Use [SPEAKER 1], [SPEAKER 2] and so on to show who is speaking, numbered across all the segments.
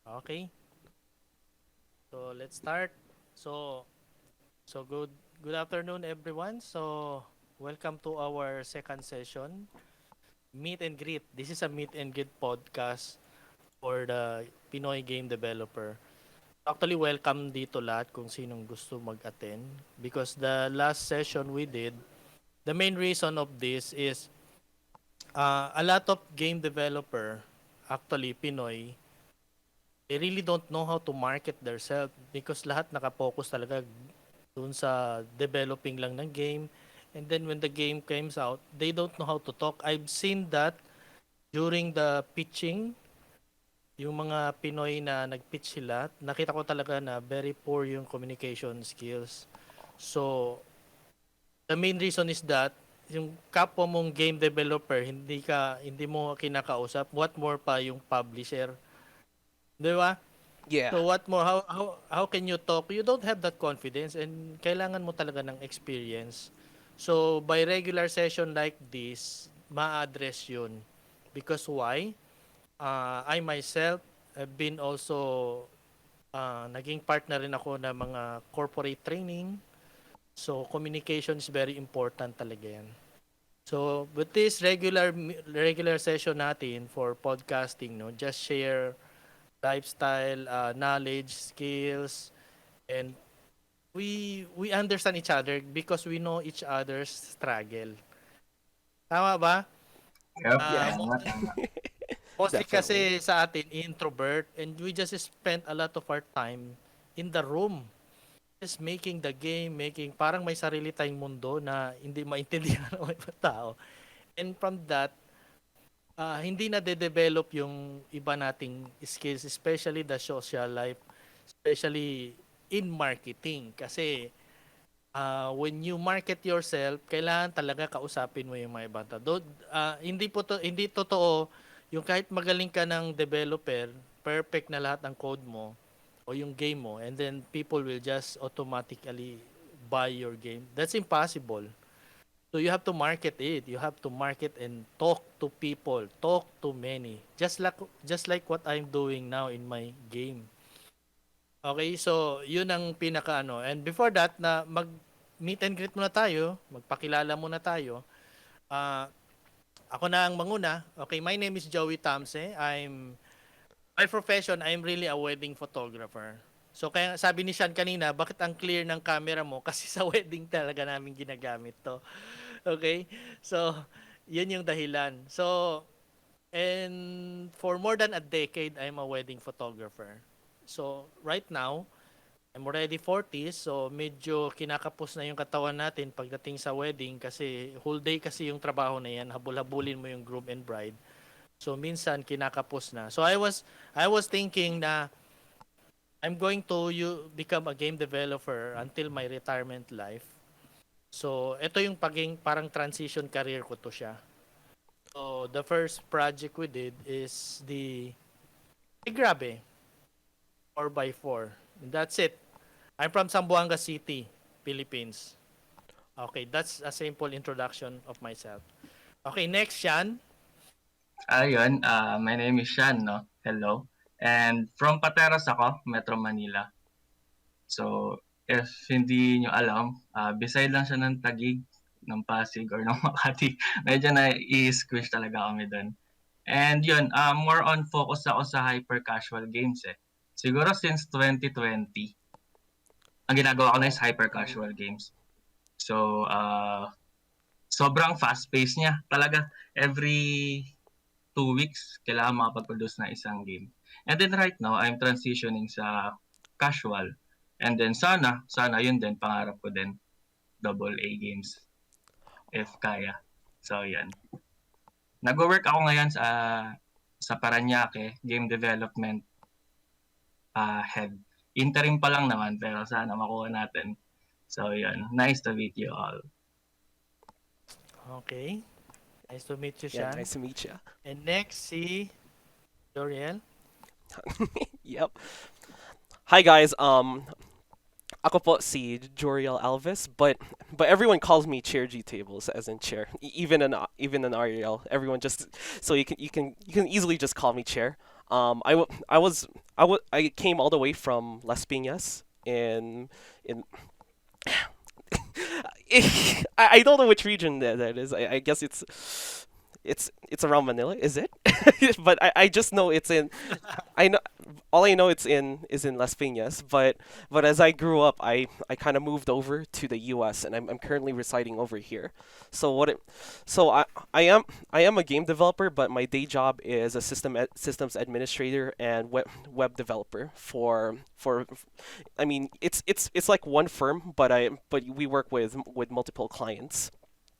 [SPEAKER 1] Okay, so let's start. So, so good afternoon, everyone. So, welcome to our second session, Meet and Greet. This is a Meet and Greet podcast for the Pinoy game developer. Actually, welcome dito lahat kung sinong gusto mag-attend because the last session we did, the main reason of this is a lot of game developer, actually Pinoy, they really don't know how to market themselves because lahat nakapokus talaga dun sa developing lang ng game. And then when the game comes out, they don't know how to talk. I've seen that during the pitching, yung mga Pinoy na nag-pitch sila, nakita ko talaga na very poor yung communication skills. So, the main reason is that yung kapwa mong game developer, hindi mo kinakausap, what more pa yung publisher. Di ba?
[SPEAKER 2] Yeah.
[SPEAKER 1] So what more, how can you talk? You don't have that confidence and kailangan mo talaga ng experience. So by regular session like this, ma-address yun. Because why? I myself have been also naging partner rin ako ng mga corporate training. So communication is very important talaga yan. So with this regular session natin for podcasting, no, just share lifestyle, knowledge, skills, and we understand each other because we know each other's struggle. Tama ba?
[SPEAKER 3] Yep,
[SPEAKER 2] Yeah.
[SPEAKER 1] Uh,
[SPEAKER 3] tama,
[SPEAKER 1] mostly,
[SPEAKER 3] tama.
[SPEAKER 1] mostly
[SPEAKER 2] Definitely.
[SPEAKER 1] kasi sa atin, introvert, and we just spend a lot of our time in the room. Just making the game, parang may sarili tayong mundo na hindi maintindihan ng ibang tao. And from that, hindi na de-develop yung iba nating skills, especially the social life, especially in marketing. Kasi when you market yourself, kailangan talaga kausapin mo yung mga ibang tao. Hindi totoo yung kahit magaling ka ng developer, perfect na lahat ng code mo o yung game mo, and then people will just automatically buy your game. That's impossible. So you have to market it. You have to market and talk to people, talk to many. Just like what I'm doing now in my game. Okay, so yun ang pinaka ano. And before that na mag meet and greet muna tayo, magpakilala muna tayo. Ah, ako na ang manguna. Okay, my name is Joey Tamse. By profession, I'm really a wedding photographer. So kaya sabi ni Sean kanina, bakit ang clear ng camera mo? Kasi sa wedding talaga namin ginagamit to. Okay? So, yun yung dahilan. So, and for more than a decade, I'm a wedding photographer. So, right now, I'm already 40s, so medyo kinakapos na yung katawan natin pagdating sa wedding kasi whole day kasi yung trabaho na yan, habul-habulin mo yung groom and bride. So, minsan kinakapos na. So, I was thinking na I'm going to become a game developer until my retirement life. So, ito yung parang transition career ko to siya. So, the first project we did is grabe, 4x4. And that's it. I'm from Zamboanga City, Philippines. Okay, that's a simple introduction of myself. Okay, next, Sean.
[SPEAKER 3] Ayun, my name is Sean, no? Hello. And from Pateros ako, Metro Manila. So, if hindi nyo alam, beside lang siya ng Taguig, ng Pasig, or ng Makati. Medyo na-i-squish talaga kami doon. And yun, more on focus ako sa hyper-casual games eh. Siguro since 2020, ang ginagawa ko na is hyper-casual games. So, sobrang fast-paced niya. Talaga, every 2 weeks, kailangan makapag-produce na isang game. And then right now, I'm transitioning sa casual. And then sana yun din, pangarap ko din, double A games, if kaya. So, yan. Nag-work ako ngayon sa Paranaque, game development head. Interim pa lang naman, pero sana makuha natin. So, yan. Nice to meet you all.
[SPEAKER 1] Okay. Nice to meet you,
[SPEAKER 2] Yeah,
[SPEAKER 1] Sean.
[SPEAKER 2] nice to meet you.
[SPEAKER 1] And next, si Doriel.
[SPEAKER 2] Yep. Hi guys. Ako po si Joriel Alves, but everyone calls me Chair G Tables, as in Chair. Even in Ariel, everyone just so you can easily just call me Chair. I came all the way from Las Piñas in I don't know which region that is. I guess it's around Manila, is it? But I just know it's in I know all I know it's in is in Las Piñas, but as I grew up, I kind of moved over to the U.S. and I'm currently residing over here. So what it, so I am a game developer, but my day job is a systems administrator and web developer for I mean it's like one firm, but we work with multiple clients.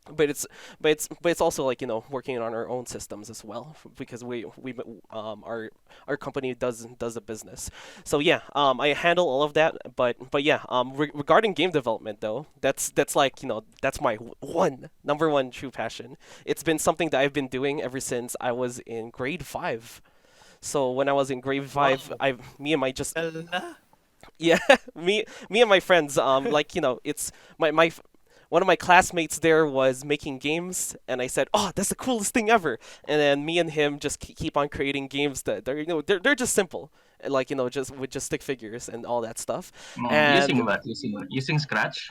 [SPEAKER 2] But it's also like working on our own systems as well because our company does a business. So yeah, I handle all of that. But yeah, regarding game development though, that's like that's my number one true passion. It's been something that I've been doing ever since I was in grade 5. So when I was in grade 5,
[SPEAKER 1] Wow.
[SPEAKER 2] I me and my just
[SPEAKER 1] Tagal na.
[SPEAKER 2] yeah, me and my friends, like it's my one of my classmates there was making games, and I said, "Oh, that's the coolest thing ever." And then me and him just keep on creating games that they're just simple, and like just with just stick figures and all that stuff,
[SPEAKER 3] Using
[SPEAKER 2] and
[SPEAKER 3] what? Using what? Using Scratch?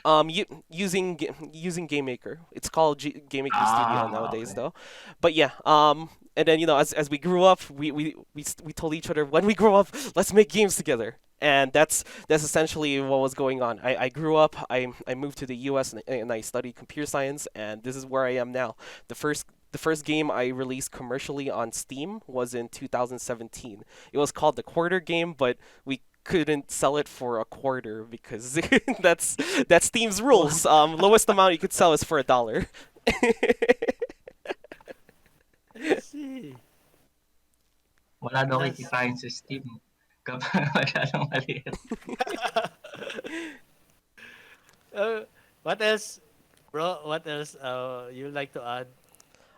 [SPEAKER 2] using Game Maker. It's called Game Maker Studio nowadays,
[SPEAKER 3] Okay.
[SPEAKER 2] though. But yeah, and then as we grew up, we told each other when we grow up, let's make games together. And that's essentially what was going on. I grew up, I moved to the U.S. and I studied computer science, and this is where I am now. The first game I released commercially on Steam was in 2017. It was called the Quarter Game, but we couldn't sell it for a quarter because that's Steam's rules. Lowest amount you could sell is for $1.
[SPEAKER 1] I see.
[SPEAKER 3] Wala daw
[SPEAKER 1] That's
[SPEAKER 3] kikitain sa Steam kapag masyadong maliit.
[SPEAKER 1] uh, what else, bro? What else you like to add?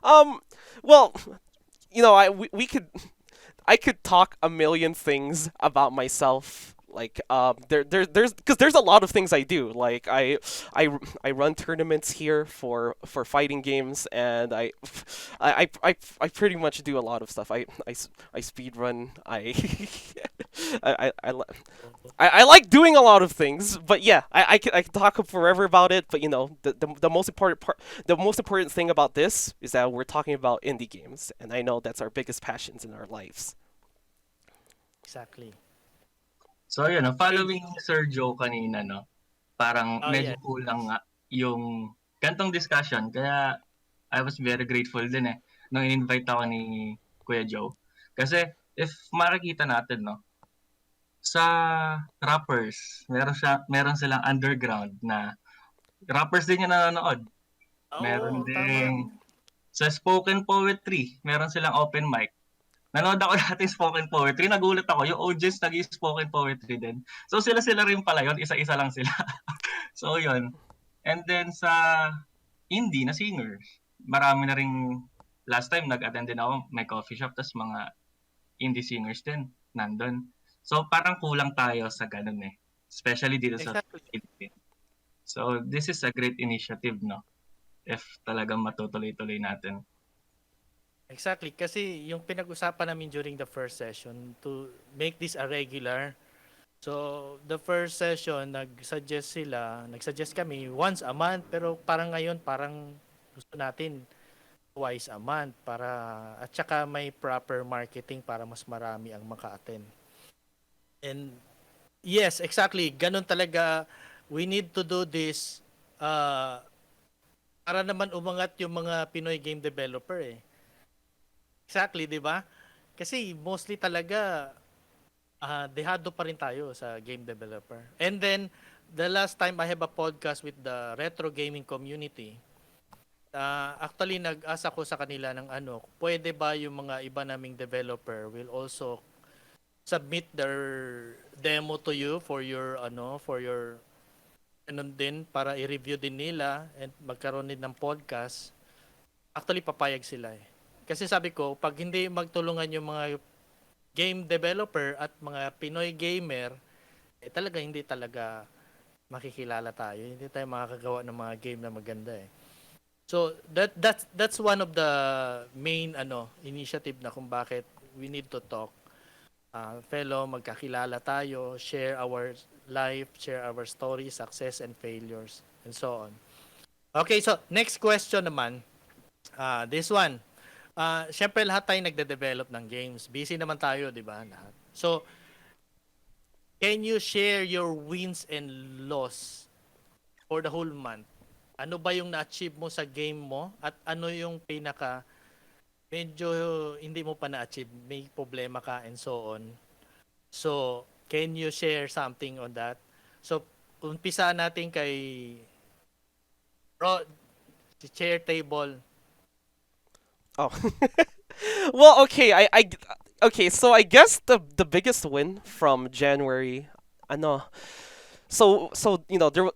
[SPEAKER 2] Um, well, we could I could talk a million things about myself. Like there's because there's a lot of things I do. Like I run tournaments here for fighting games, and I pretty much do a lot of stuff. I speed run. I, I, I, li- I like doing a lot of things, but yeah, I could talk forever about it. But the most important thing about this is that we're talking about indie games, and I know that's our biggest passions in our lives.
[SPEAKER 1] Exactly.
[SPEAKER 3] So yun, no,
[SPEAKER 1] Okay.
[SPEAKER 3] following Sir Joe kanina, no, parang
[SPEAKER 1] Oh
[SPEAKER 3] medyo
[SPEAKER 1] yeah.
[SPEAKER 3] kulang nga yung gantong discussion. Kaya I was very grateful din nung in-invite ako ni Kuya Joe. Kasi if makikita natin, no, sa rappers, meron silang underground na rappers din yung nanonood. Meron
[SPEAKER 1] Oo, tama.
[SPEAKER 3] ding sa spoken poetry, meron silang open mic. Nanood ako dati spoken poetry, nagulat ako, yung audience nag-spoken poetry din. So sila-sila rin pala yun, isa-isa lang sila. So yun. And then sa indie na singers, marami na ring last time nag-attend din ako, may coffee shop, tas mga indie singers din nandun. So parang kulang tayo sa ganun especially dito sa
[SPEAKER 1] Exactly.
[SPEAKER 3] Philippines. So this is a great initiative, no? If talagang matutuloy-tuloy natin.
[SPEAKER 1] Exactly. Kasi yung pinag-usapan namin during the first session to make this a regular. So, the first session, nag-suggest kami once a month, pero parang ngayon, parang gusto natin twice a month at saka may proper marketing para mas marami ang maka-attend. And yes, exactly. Ganun talaga. We need to do this uh, para naman umangat yung mga Pinoy game developer eh. Exactly, di ba? Kasi mostly talaga dehado pa rin tayo sa game developer. And then, the last time I have a podcast with the retro gaming community, actually nag-ask ako sa kanila ng pwede ba yung mga iba naming developer will also submit their demo to you for your din para i-review din nila and magkaroon din ng podcast. Actually papayag sila eh. Kasi sabi ko, pag hindi magtulungan yung mga game developer at mga Pinoy gamer, talaga hindi talaga makikilala tayo. Hindi tayo makakagawa ng mga game na maganda eh. So that's one of the main initiative na kung bakit we need to talk. fellow, magkakilala tayo, share our life, share our stories, success and failures, and so on. Okay, so next question naman. This one. Syempre lahat tayo nagde-develop ng games. Busy naman tayo, di ba? Lahat. So, can you share your wins and loss for the whole month? Ano ba yung na-achieve mo sa game mo? At ano yung pinaka medyo hindi mo pa na-achieve? May problema ka and so on. So, can you share something on that? So, umpisa natin kay si chair table.
[SPEAKER 2] Oh. Well, okay. Okay. So I guess the biggest win from January, ano. So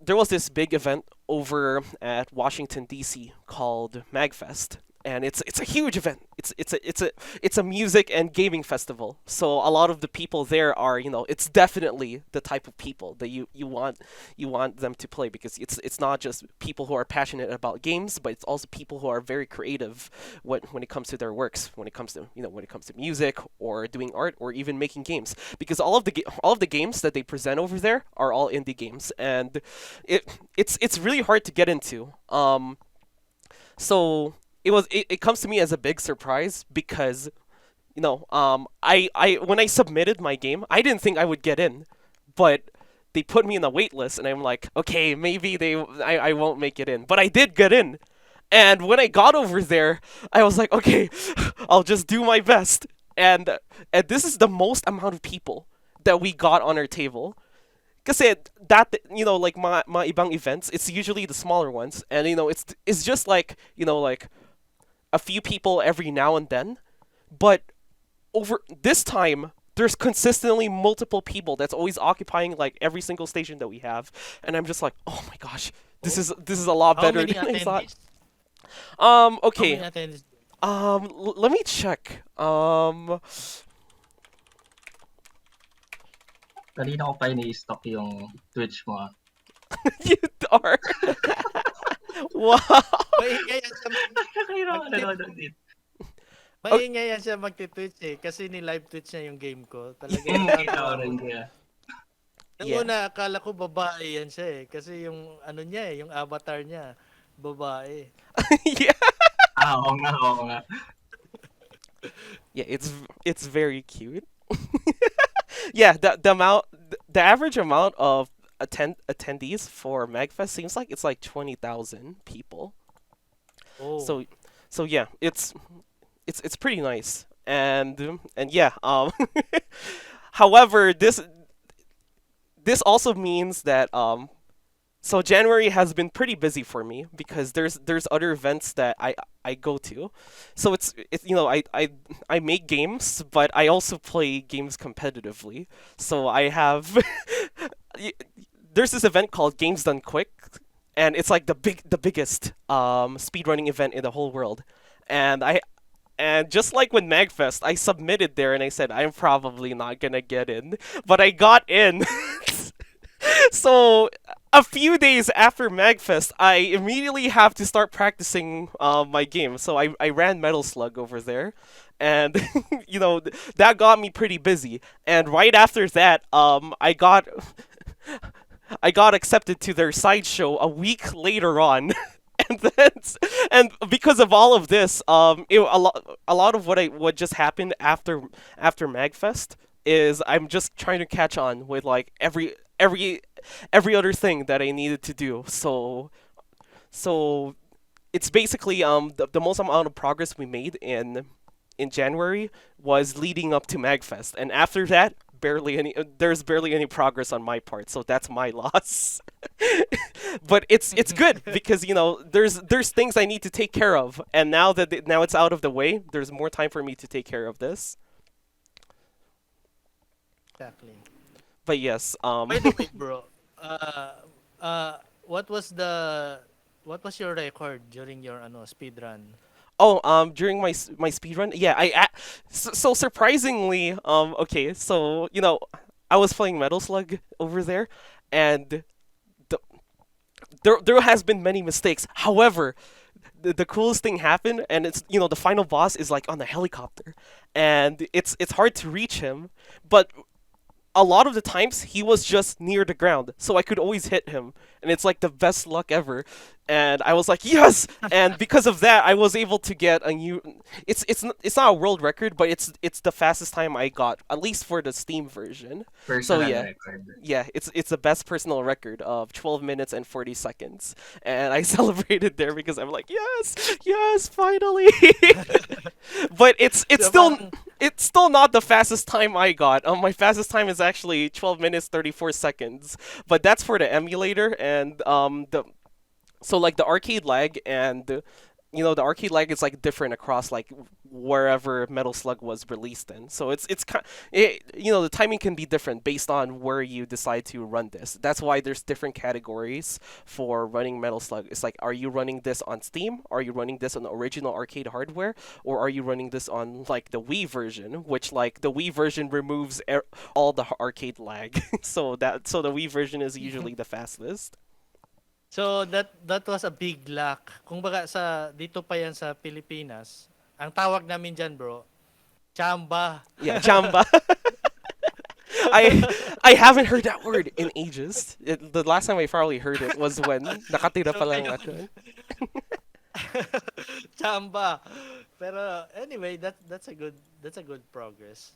[SPEAKER 2] there was this big event over at Washington D.C. called Magfest, and it's a huge event. It's a music and gaming festival. So a lot of the people there are, it's definitely the type of people that you want them to play, because it's not just people who are passionate about games, but it's also people who are very creative when it comes to their works, when it comes to music or doing art or even making games, because all of the games that they present over there are all indie games, and it's really hard to get into. So it comes to me as a big surprise, because I when I submitted my game, I didn't think I would get in, but they put me in a wait list, and I'm like, okay, maybe I won't make it in, but I did get in. And when I got over there, I was like, okay, I'll just do my best. And this is the most amount of people that we got on our table. Kasi that, like my ibang events, it's usually the smaller ones, and it's just like, like a few people every now and then, but over this time there's consistently multiple people that's always occupying like every single station that we have, and I'm just like, oh my gosh, this
[SPEAKER 1] Oh,
[SPEAKER 2] is a lot
[SPEAKER 1] how
[SPEAKER 2] better
[SPEAKER 1] many
[SPEAKER 2] than I thought.
[SPEAKER 1] attendees? How many
[SPEAKER 2] Okay.
[SPEAKER 1] attendees?
[SPEAKER 2] Let me check.
[SPEAKER 3] Kanina ko pa ini-stalk yung Twitch mo.
[SPEAKER 2] You are. Wow.
[SPEAKER 1] Maingay yan siya
[SPEAKER 3] Kanina ko
[SPEAKER 1] magti-
[SPEAKER 3] nanonood dito.
[SPEAKER 1] maingay yan siya magti-Twitch eh. Kasi ni-live Twitch niya yung game ko. Talaga.
[SPEAKER 3] Kita ko rin kaya.
[SPEAKER 1] Nung
[SPEAKER 2] Yeah.
[SPEAKER 1] una, akala ko babae yan siya eh. Kasi yung ano niya eh, yung avatar niya, babae.
[SPEAKER 2] Yeah.
[SPEAKER 3] Oo nga, oo nga.
[SPEAKER 2] Yeah, it's very cute. Yeah, the average amount of attendees for Magfest seems like it's like 20,000 people.
[SPEAKER 1] Oh.
[SPEAKER 2] So yeah, it's pretty nice. And yeah, however, this also means that so January has been pretty busy for me, because there's other events that I go to. So it's I make games, but I also play games competitively. So I have there's this event called Games Done Quick, and it's like the biggest speedrunning event in the whole world. And just like with Magfest, I submitted there and I said I'm probably not gonna get in, but I got in. So a few days after Magfest, I immediately have to start practicing my game. So I ran Metal Slug over there, and that got me pretty busy. And right after that, I got accepted to their sideshow a week later on. And then, and because of all of this, a lot of what just happened after Magfest is I'm just trying to catch on with like every other thing that I needed to do. So it's basically the most amount of progress we made in January was leading up to Magfest, and after that, there's barely any progress on my part. So that's my loss. But it's good, because there's things I need to take care of, and now it's out of the way, there's more time for me to take care of this.
[SPEAKER 1] Exactly.
[SPEAKER 2] But yes,
[SPEAKER 1] By the way, bro, what was your record during your speed run?
[SPEAKER 2] oh, during my speed run, yeah, so surprisingly, okay, so I was playing Metal Slug over there, and there has been many mistakes. However, the coolest thing happened, and it's the final boss is like on a helicopter, and it's hard to reach him, but a lot of the times he was just near the ground, so I could always hit him, and it's like the best luck ever. And I was like, yes! And because of that, I was able to get a new. It's not a world record, but it's the fastest time I got, at least for the Steam version. So
[SPEAKER 3] Personal
[SPEAKER 2] yeah,
[SPEAKER 3] record.
[SPEAKER 2] yeah, it's the best personal record of 12 minutes and 40 seconds, and I celebrated there because I'm like, yes, yes, finally. But it's
[SPEAKER 1] So,
[SPEAKER 2] still
[SPEAKER 1] parang,
[SPEAKER 2] it's still not the fastest time I got. My fastest time is actually 12 minutes 34 seconds, but that's for the emulator, and the so like the arcade lag, and the arcade lag is like different across like wherever Metal Slug was released in. So the timing can be different based on where you decide to run this. That's why there's different categories for running Metal Slug. It's like, are you running this on Steam? Are you running this on the original arcade hardware? Or are you running this on like the Wii version, which like the Wii version removes all the arcade lag. So the Wii version is usually the fastest.
[SPEAKER 1] so that was a big luck. Kung baga dito pa yan sa Pilipinas, ang tawag namin diyan, bro, chamba.
[SPEAKER 2] Yeah, chamba. I I haven't heard that word in ages. The last time I probably heard it was when nakatira
[SPEAKER 1] So
[SPEAKER 2] pa lang
[SPEAKER 1] ngayon,
[SPEAKER 2] ako.
[SPEAKER 1] chamba. Pero anyway, that's a good progress.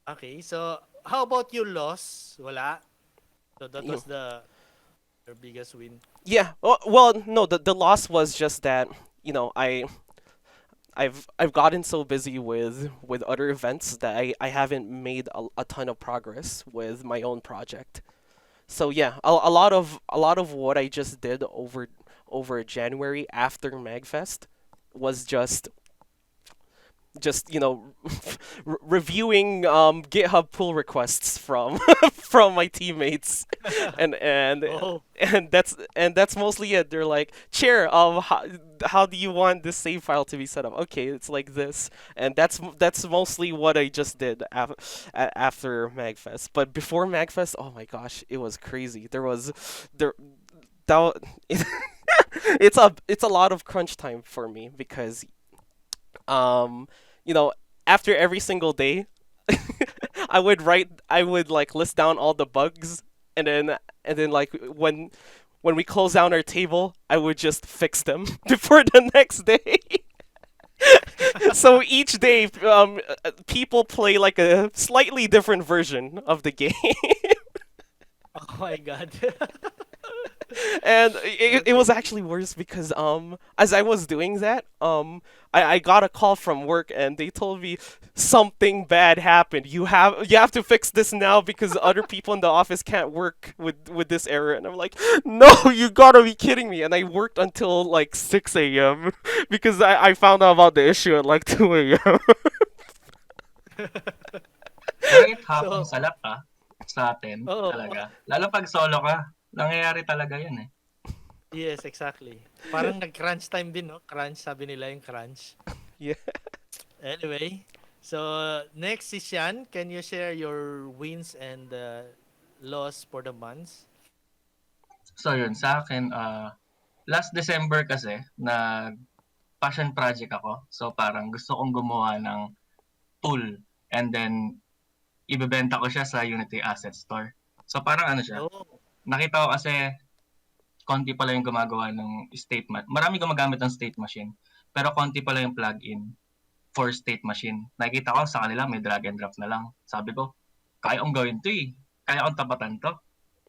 [SPEAKER 1] Okay, so how about you, loss? Wala. So that
[SPEAKER 2] You-
[SPEAKER 1] was your biggest win.
[SPEAKER 2] Yeah. Well, no. The loss was just that I've gotten so busy with other events that I haven't made a ton of progress with my own project. So yeah, a lot of what I just did over January after Magfest was just reviewing GitHub pull requests from from my teammates, and
[SPEAKER 1] Oh,
[SPEAKER 2] and that's mostly it. They're like, Chair, how do you want this save file to be set up? Okay, it's like this, and that's mostly what I just did after Magfest. But before Magfest, oh my gosh, it was crazy. There that wa- it's a lot of crunch time for me because um you know after every single day I would like list down all the bugs, and then like when we close down our table, I would just fix them before the next day. So each day people play like a slightly different version of the game.
[SPEAKER 1] oh my God.
[SPEAKER 2] And it was
[SPEAKER 1] Okay.
[SPEAKER 2] actually worse because as I was doing that, I got a call from work, and they told me something bad happened. You have to fix this now because other people in the office can't work with this error. And I'm like, no, you gotta be kidding me. And I worked until like 6 a.m. because I found out about the issue at like 2 a.m.
[SPEAKER 3] Kahit hapon
[SPEAKER 1] So,
[SPEAKER 3] salap sa atin
[SPEAKER 1] oh,
[SPEAKER 3] talaga. Lalo pag solo ka, nangyayari talaga yun eh.
[SPEAKER 1] yes, exactly. Parang nag-crunch time din, no? Crunch, sabi nila yung crunch.
[SPEAKER 2] Yeah.
[SPEAKER 1] Anyway, so next is Shan. Can you share your wins and loss for the months?
[SPEAKER 3] So yun, sa akin, last December kasi, passion project ako. So parang gusto kong gumawa ng tool, and then ibebenta ko siya sa Unity Asset Store. So parang ano siya,
[SPEAKER 1] Oh,
[SPEAKER 3] nakita ko kasi konti pala yung gumagawa ng marami gumagamit ng state machine, pero konti pala yung plugin for state machine. Nakita ko sa kanila may drag and drop na lang. Sabi ko, kaya kong gawin to eh. Kaya kong tapatan to.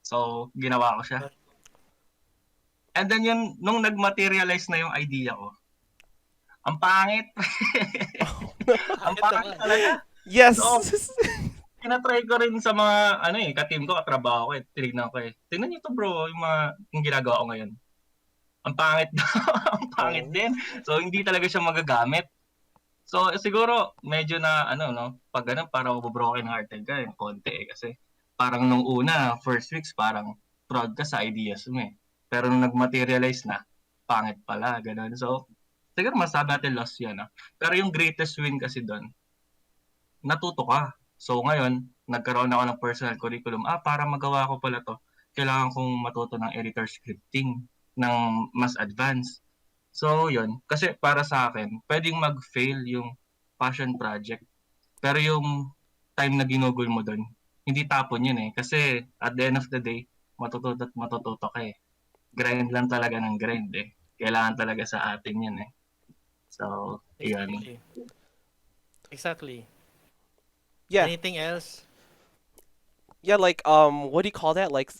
[SPEAKER 3] So, ginawa ko siya. And then nung nag-materialize na yung idea ko, ang pangit. Ang
[SPEAKER 1] bakit
[SPEAKER 3] pangit
[SPEAKER 1] naman?
[SPEAKER 3] talaga.
[SPEAKER 2] Yes.
[SPEAKER 3] So, tinatry ko rin sa mga, kateam ko, katrabaho ko eh. Tinignan ko eh. Tingnan niyo to bro, yung ginagawa ko ngayon. Ang pangit daw. Ang pangit
[SPEAKER 2] Oh.
[SPEAKER 3] din. So, hindi talaga siya magagamit. So, siguro, medyo na, pag ganun, parang broken hearted ka, yung konti eh. Kasi, parang nung una, first weeks, parang proud ka sa ideas mo eh. Pero nung nag-materialize na, pangit pala, ganun. So, siguro masabi natin loss yan. Pero yung greatest win kasi doon, natuto ka. So, ngayon, nagkaroon ako ng personal curriculum. Para magawa ko pala to, kailangan kong matuto ng editor scripting ng mas advanced. So, yun. Kasi para sa akin, pwedeng mag-fail yung passion project. Pero yung time na ginugol mo dun, hindi tapon yun eh. Kasi at the end of the day, matututo at matututo ka eh. Grind lang talaga ng grind eh. Kailangan talaga sa atin yun eh. So, yun.
[SPEAKER 1] Exactly. Exactly.
[SPEAKER 2] Yeah,
[SPEAKER 1] Anything else?
[SPEAKER 2] yeah. Like what do you call that? Like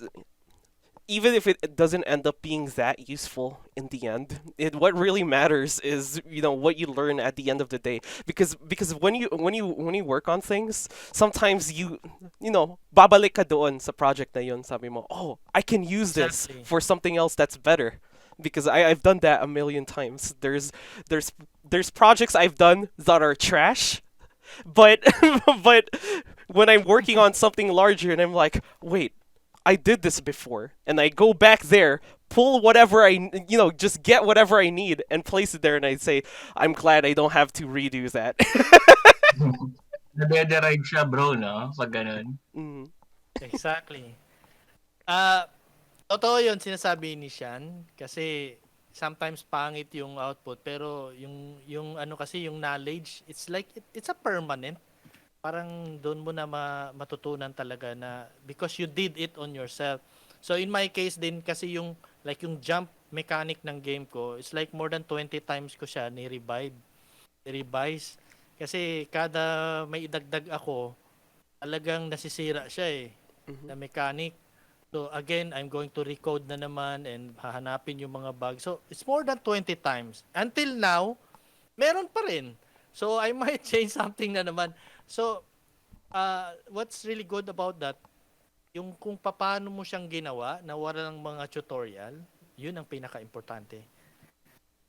[SPEAKER 2] even if it doesn't end up being that useful in the end, what really matters is what you learn at the end of the day. Because when you work on things, sometimes babalik ka doon sa project na yun, sabi mo, oh, I can use this
[SPEAKER 1] Exactly.
[SPEAKER 2] for something else that's better. Because I've done that a million times. There's projects I've done that are trash, but but when I'm working on something larger and I'm like, wait, I did this before, and I go back there, pull whatever just get whatever I need and place it there, and I say, I'm glad I don't have to redo that.
[SPEAKER 3] Nade-deride siya bro, no? Pag ganun.
[SPEAKER 2] Mm.
[SPEAKER 1] Exactly. Ah, totoo 'yon sinasabi ni Sian kasi sometimes pangit yung output pero yung ano kasi yung knowledge it's like it's a permanent parang doon mo na matutunan talaga na because you did it on yourself. So in my case din kasi yung like yung jump mechanic ng game ko, it's like more than 20 times ko siya ni-revise. Kasi kada may idagdag ako, talagang nasisira siya eh,
[SPEAKER 2] Mhm.
[SPEAKER 1] na mechanic. So again, I'm going to recode na naman and hahanapin yung mga bugs. So it's more than 20 times. Until now, meron pa rin. So I might change something na naman. So what's really good about that, yung kung paano mo siyang ginawa na wala ng mga tutorial, yun ang pinaka-importante.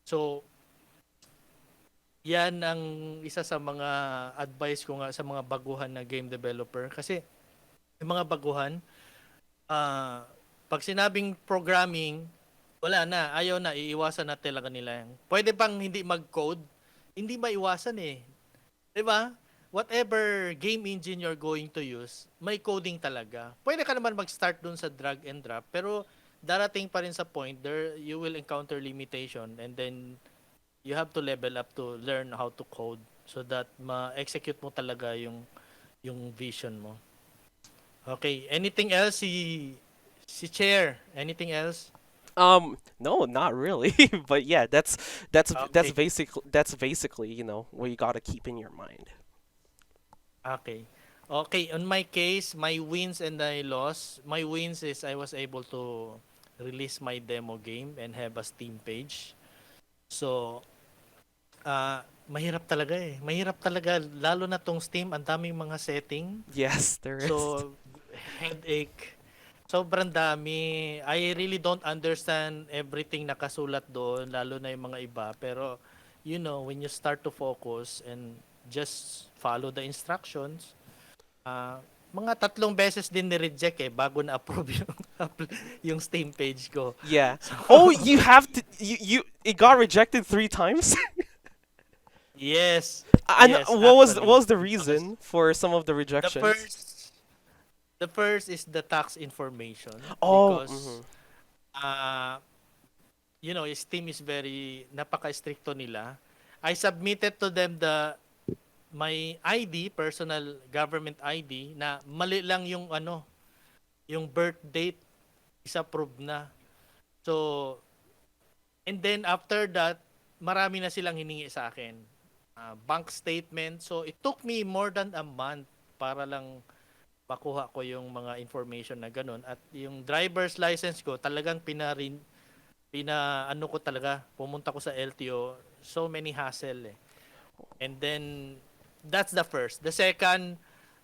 [SPEAKER 1] So, yan ang isa sa mga advice ko nga sa mga baguhan na game developer. Kasi, yung mga baguhan, pag sinabing programming, wala na, ayaw na, iiwasan na talaga nila yan. Pwede bang hindi mag-code? Hindi maiwasan eh. 'Di ba? Whatever game engine you're going to use, may coding talaga. Pwede ka naman mag-start dun sa drag and drop, pero darating pa rin sa point there you will encounter limitation and then you have to level up to learn how to code so that ma-execute mo talaga yung vision mo. Okay, anything else si Chair? Anything else?
[SPEAKER 2] No, not really. But yeah, that's
[SPEAKER 1] Okay.
[SPEAKER 2] basically what you gotta keep in your mind.
[SPEAKER 1] Okay. Okay, on my case, my wins and my loss, my wins is I was able to release my demo game and have a Steam page. So, mahirap talaga eh. Mahirap talaga, lalo na tong Steam, ang daming mga setting.
[SPEAKER 2] Yes, there is.
[SPEAKER 1] So, headache. Sobrang dami. I really don't understand everything nakasulat doon, lalo na yung mga iba. Pero, when you start to focus and just follow the instructions, mga 3 beses din ni-reject eh, bago na-approve yung Steam page ko.
[SPEAKER 2] Yeah.
[SPEAKER 1] So,
[SPEAKER 2] Oh, you have to it got rejected 3 times?
[SPEAKER 1] yes.
[SPEAKER 2] And
[SPEAKER 1] Yes,
[SPEAKER 2] what was the
[SPEAKER 1] actually.
[SPEAKER 2] reason for some of the
[SPEAKER 1] The
[SPEAKER 2] rejections?
[SPEAKER 1] first the first is the tax information
[SPEAKER 2] Oh,
[SPEAKER 1] because Steam is very napaka-stricto nila. I submitted to them my ID, personal government ID na mali lang yung birth date is approved na. So and then after that, marami na silang hiningi sa akin. Bank statement. So it took me more than a month para lang makuha ko yung mga information na ganun. At yung driver's license ko, talagang ano ko talaga, pumunta ko sa LTO, so many hassle eh. And then, that's the first. The second,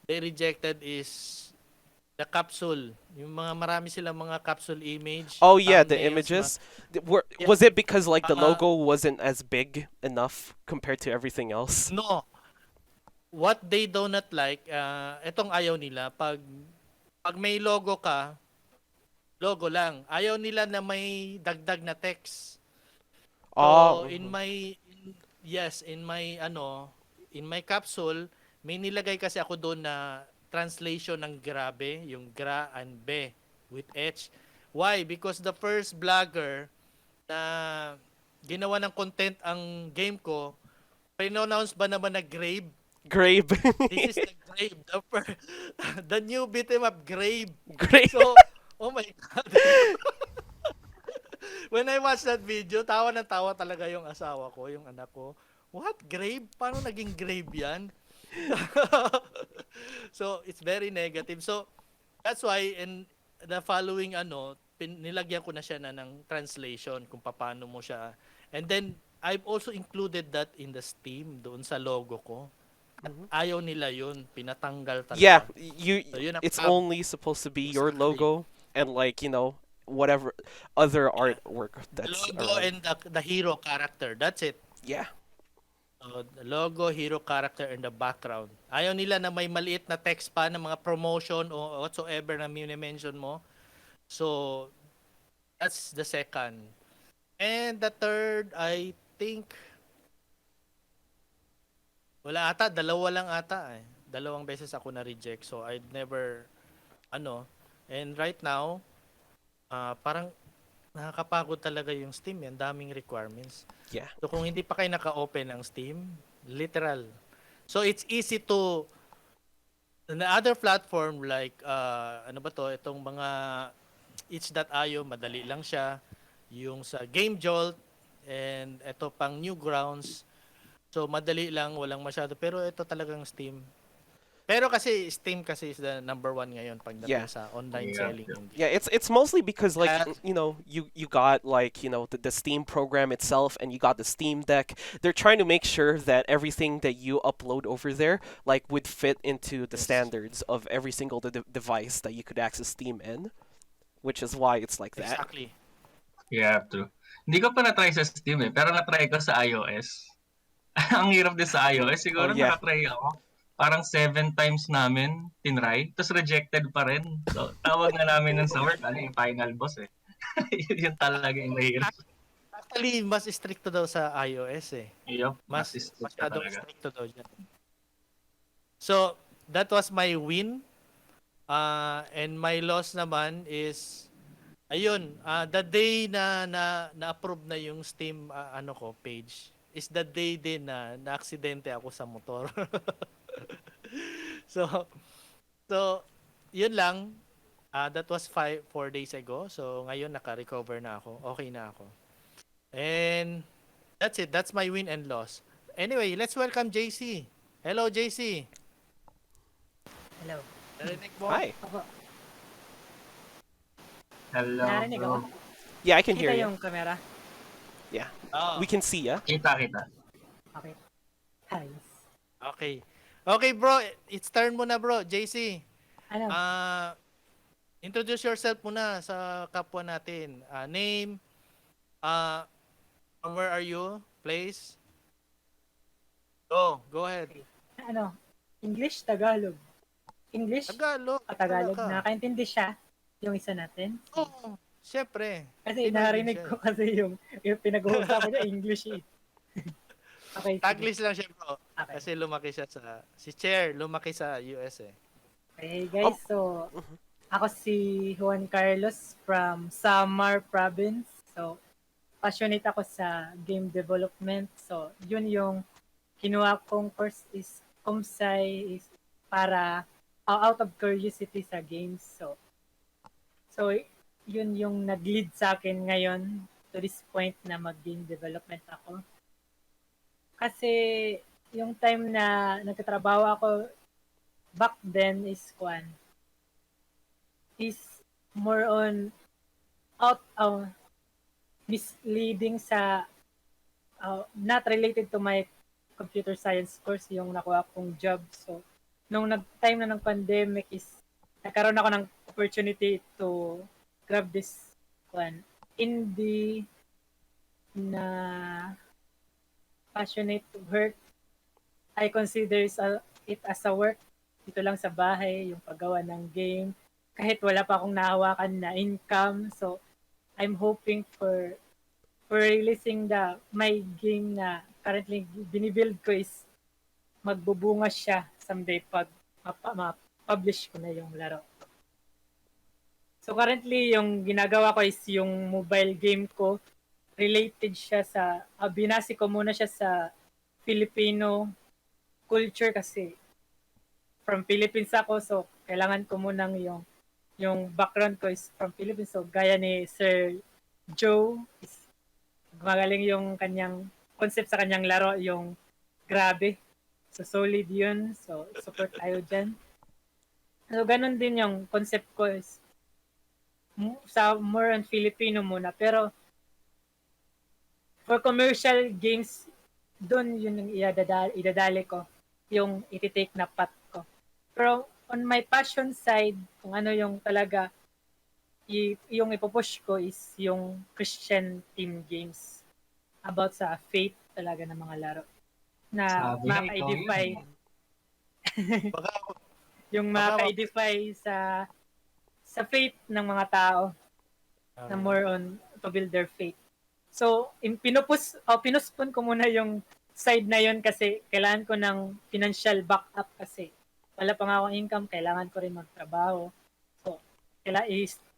[SPEAKER 1] they rejected is the capsule. Yung mga marami silang mga capsule image,
[SPEAKER 2] oh yeah, the
[SPEAKER 1] thumbnails,
[SPEAKER 2] images.
[SPEAKER 1] yeah,
[SPEAKER 2] Was it because like the
[SPEAKER 1] uh,
[SPEAKER 2] logo wasn't as big enough compared to everything else?
[SPEAKER 1] no. What they do not like, etong ayaw nila, pag may logo ka, logo lang. Ayaw nila na may dagdag na text.
[SPEAKER 2] Oh,
[SPEAKER 1] So
[SPEAKER 2] mhm.
[SPEAKER 1] yes, in my capsule, may nilagay kasi ako doon na translation ng grabe, yung gra and be with H. Why? Because the first vlogger na ginawa ng content ang game ko, pre-announce ba naman na grave?
[SPEAKER 2] Grave.
[SPEAKER 1] This is the grave, the new beat 'em up grave.
[SPEAKER 2] Grave.
[SPEAKER 1] So, oh my God. When I watched that video, tawa ng tawa talaga yung asawa ko, yung anak ko. What? Grave? Paano naging grave yan? So, it's very negative. So, that's why in the following nilagyan ko na siya ng translation kung paano mo siya. And then, I've also included that in the Steam, doon sa logo ko. At ayaw nila yun. Pinatanggal talaga.
[SPEAKER 2] Yeah,
[SPEAKER 1] So, yun ang
[SPEAKER 2] it's only supposed to be your
[SPEAKER 1] Exactly.
[SPEAKER 2] logo and like, whatever other artwork
[SPEAKER 1] The
[SPEAKER 2] that's
[SPEAKER 1] logo
[SPEAKER 2] around.
[SPEAKER 1] and the hero character. That's it.
[SPEAKER 2] Yeah.
[SPEAKER 1] The logo, hero character, and the background. Ayaw nila na may maliit na text pa ng mga promotion o whatsoever na mini-mention mo. So, that's the second. And the third, I think, wala ata, dalawa lang ata eh. Dalawang beses ako na-reject. So, I'd never, and right now, parang nakakapagod talaga yung Steam. Yan, daming requirements.
[SPEAKER 2] Yeah.
[SPEAKER 1] So kung hindi pa kayo naka-open ng Steam, literal. So it's easy to the other platform like itong mga itch.io, madali lang siya. Yung sa Game Jolt and ito pang Newgrounds. So madali lang, walang masyado, pero ito talagang Steam. Pero kasi Steam kasi is the number one ngayon pagdating
[SPEAKER 2] Yeah.
[SPEAKER 1] sa online
[SPEAKER 3] Yeah.
[SPEAKER 1] selling.
[SPEAKER 2] Yeah, it's mostly because like
[SPEAKER 1] At-
[SPEAKER 2] you got like the Steam program itself and you got the Steam Deck. They're trying to make sure that everything that you upload over there like would fit into the
[SPEAKER 1] Yes.
[SPEAKER 2] standards of every single device that you could access Steam in, which is why it's like that.
[SPEAKER 1] Exactly.
[SPEAKER 3] Yeah, true. Hindi ko pa na-try sa Steam pero na-try ko sa iOS. Ang hirap din sa iOS. Siguro
[SPEAKER 2] Oh, yeah.
[SPEAKER 3] nakatry ako. Parang 7 times namin tinry, tapos rejected pa rin. So, tawag na namin nun sa work, yung final boss eh. Yun talaga yung mahirap.
[SPEAKER 1] Actually, mas stricto daw sa iOS eh.
[SPEAKER 3] Yup,
[SPEAKER 1] Mas
[SPEAKER 3] strict
[SPEAKER 1] masyadong
[SPEAKER 3] talaga.
[SPEAKER 1] stricto daw dyan. So, that was my win. And my loss naman is, ayun, the day na-approve na yung Steam page, is the day din na na-aksidente ako sa motor. So, yun lang. That was 4 days ago. So, ngayon naka-recover na ako. Okay na ako. And that's it. That's my win and loss. Anyway, let's welcome JC. Hello, JC.
[SPEAKER 4] Hello.
[SPEAKER 1] Narinig mo?
[SPEAKER 2] Hi.
[SPEAKER 4] Ako,
[SPEAKER 3] Hello,
[SPEAKER 4] narinig
[SPEAKER 3] bro.
[SPEAKER 4] ako.
[SPEAKER 2] Yeah, I can hear
[SPEAKER 4] Kita
[SPEAKER 2] you.
[SPEAKER 4] yung camera.
[SPEAKER 2] Yeah.
[SPEAKER 1] Oh,
[SPEAKER 2] We can see ya.
[SPEAKER 3] Kita.
[SPEAKER 4] Okay. Nice.
[SPEAKER 1] okay. Okay, bro. It's turn mo na, bro. JC.
[SPEAKER 4] Ano?
[SPEAKER 1] Introduce yourself muna sa kapwa natin. Name, from where are you? Place? Go ahead.
[SPEAKER 4] Ano? English, Tagalog. English,
[SPEAKER 1] Tagalog.
[SPEAKER 4] Tagalog.
[SPEAKER 1] Wala ka.
[SPEAKER 4] Nakaintindi siya yung isa natin.
[SPEAKER 1] Oo, syempre.
[SPEAKER 4] Kasi
[SPEAKER 1] Pinoy
[SPEAKER 4] narinig
[SPEAKER 1] din siya
[SPEAKER 4] ko kasi yung pinag-uusapan niya English eh. Okay, sige.
[SPEAKER 1] Taglish lang siya, bro.
[SPEAKER 4] Okay.
[SPEAKER 1] Kasi lumaki siya si Chair, lumaki sa US eh.
[SPEAKER 4] Okay, guys. So, ako si Juan Carlos from Samar Province. So, passionate ako sa game development. So, yun yung kinuha kong course is Comsci is para out of curiosity sa games. So yun yung nag-lead sa akin ngayon to this point na mag-game development ako. Kasi yung time na nagtatrabaho ako back then is more on misleading sa not related to my computer science course yung nakuha kong job. So nung time na ng pandemic is nagkaroon ako ng opportunity to grab this indie na passionate work. I consider it as a work dito lang sa bahay, yung paggawa ng game. Kahit wala pa akong nahawakan na income. So, I'm hoping for releasing my game na currently binibuild ko is magbubunga siya someday pag ma-publish ko na yung laro. So currently yung ginagawa ko is yung mobile game ko related siya sa, binasi ko muna siya sa Filipino culture kasi from Philippines ako, so kailangan ko munang yung background ko is from Philippines. So gaya ni Sir Joe, is magaling yung kanyang concept sa kanyang laro, yung grabe. So solid yun. So support tayo dyan. So ganun din yung concept ko is sa more on Filipino muna. Pero for commercial games, doon yun yung idadali ko. Yung iti-take na path ko. Pero on my passion side, kung ano yung talaga yung ipupush ko is yung Christian team games about sa faith talaga ng mga laro na
[SPEAKER 3] Sabi na ikaw
[SPEAKER 4] maka-edify
[SPEAKER 3] yun.
[SPEAKER 1] Baka,
[SPEAKER 4] yung
[SPEAKER 1] baka
[SPEAKER 4] maka-edify sa faith ng mga tao na more on to build their faith. So, pinuspon ko muna yung side na yun kasi kailangan ko ng financial backup kasi wala pa nga akong income, kailangan ko rin magtrabaho. So,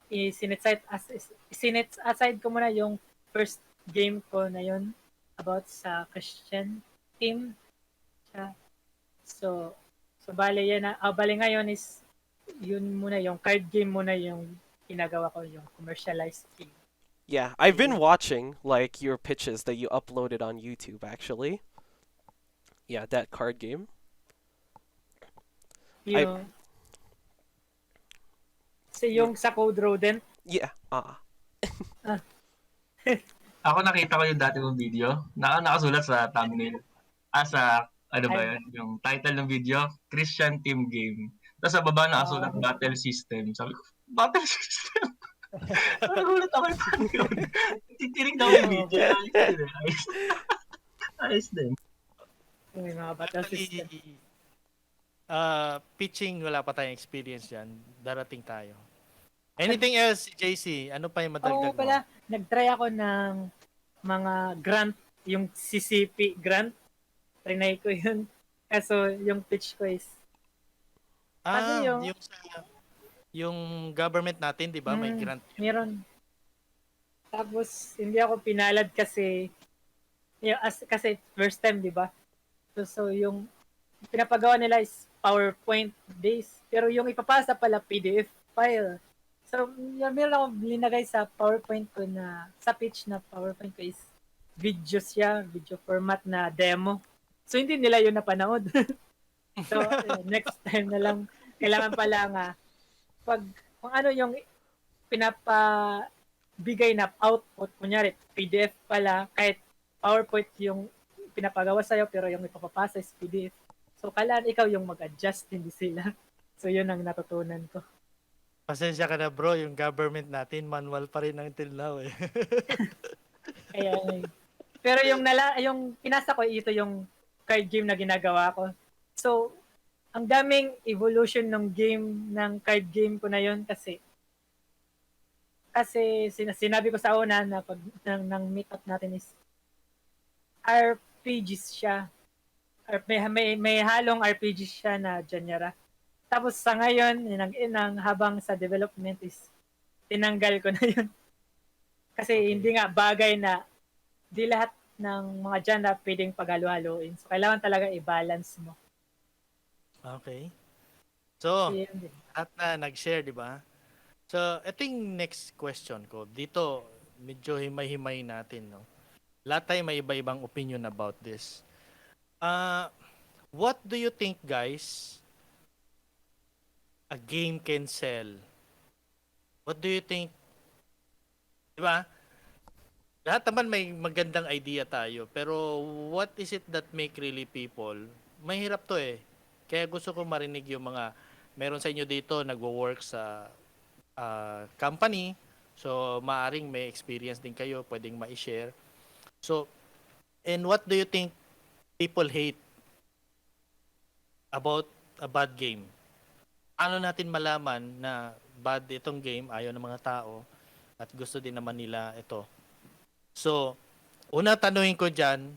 [SPEAKER 4] isinit aside ko muna yung first game ko na yun about sa Christian team. So bale yan bale ngayon is yun muna yung card game muna yung ginagawa ko, yung commercialized game.
[SPEAKER 2] Yeah, I've been watching like your pitches that you uploaded on YouTube actually. Yeah, that card game.
[SPEAKER 4] Yung yung sa Code Rodent.
[SPEAKER 2] Yeah.
[SPEAKER 3] Ako nakita ko yung dati mong video. Nakasulat sa thumbnail. Sa, ano ba yun? Yung title ng video, Christian Team Game. Tapos sa baba nakasulat Battle System. Sabi ko, Battle System? Nagulat ako yun. Titirig na ako yung video. Ayos din.
[SPEAKER 4] May mga battle system.
[SPEAKER 1] pitching, wala pa tayong experience dyan. Darating tayo. Anything else, JC? Ano pa yung madagdag mo?
[SPEAKER 4] pala, nag-try ako ng mga grant, yung CCP grant. Trinay ko yun. Kaso yung pitch ko is
[SPEAKER 1] yung government natin, di ba? May grant.
[SPEAKER 4] meron. Tapos hindi ako pinalad kasi kasi first time, di ba? So yung pinapagawa nila is PowerPoint based, pero yung ipapasa pala PDF file. So meron ako linagay sa PowerPoint ko na sa pitch na PowerPoint ko is video format na demo. So hindi nila yun napanood. So next time na lang kailangan pala nga kung ano yung pinapabigay na output, kunyari PDF pala, kahit PowerPoint yung pinapagawa sa'yo pero yung ipapapasa is PDF. So kailangan ikaw yung mag-adjust, hindi sila. So yun ang natutunan ko.
[SPEAKER 1] Pasensya ka na bro, yung government natin, manual pa rin until now eh.
[SPEAKER 4] Kaya, pero yung pinasa ko, ito yung card game na ginagawa ko. So, ang daming evolution ng card game ko na yun kasi sinabi ko sa una na pag ng meetup natin is RPGs siya. May halong RPG siya na genre. Tapos sa ngayon, habang sa development is tinanggal ko na yun. Kasi hindi nga bagay na di lahat ng mga genre pwedeng paghalo-haloin. So kailangan talaga i-balance mo.
[SPEAKER 1] Okay. So, at na nag-share, di ba? So, ito yung next question ko. Dito, medyo himay-himay natin, no? Lahat tayo may iba-ibang opinion about this. What do you think, guys, a game can sell? What do you think? Di ba? Lahat naman may magandang idea tayo. Pero what is it that make really people? Mahirap to eh. Kaya gusto ko marinig yung mga meron sa inyo dito nagwo-work sa company. So, maaring may experience din kayo. Pwedeng ma-share. So, and what do you think people hate about a bad game? Ano natin malaman na bad itong game, ayaw ng mga tao, at gusto din naman nila ito? So, una tanungin ko dyan,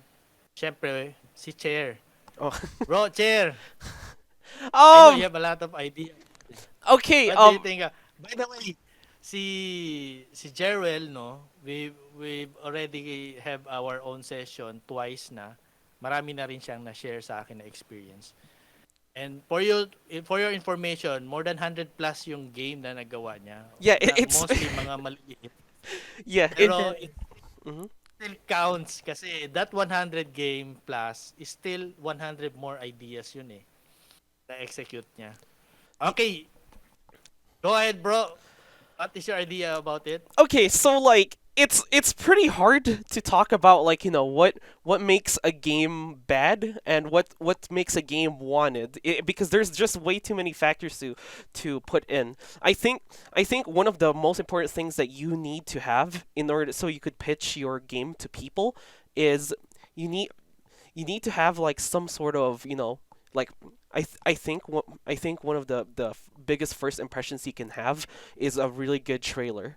[SPEAKER 1] syempre, si Chair.
[SPEAKER 2] Oh.
[SPEAKER 1] Bro, Chair, I know you have a lot of ideas.
[SPEAKER 2] Okay.
[SPEAKER 1] What do you think? By the way, si Jerwell, no, we've already have our own session twice na. Marami na rin siyang na-share sa akin na experience. And for your information, more than 100 plus yung game na nagawa niya.
[SPEAKER 2] Yeah,
[SPEAKER 1] Na
[SPEAKER 2] it's
[SPEAKER 1] mostly mga maliit.
[SPEAKER 2] yeah,
[SPEAKER 1] Pero it
[SPEAKER 2] mhm.
[SPEAKER 1] still counts kasi that 100 game plus is still 100 more ideas yun eh. Na-execute niya. Okay, go ahead bro. What is your idea about it?
[SPEAKER 2] Okay, so like it's pretty hard to talk about like what makes a game bad and what makes a game wanted because there's just way too many factors to put in. I think one of the most important things that you need to have in order so you could pitch your game to people is you need you need to have like some sort of like I think one of the biggest first impressions you can have is a really good trailer.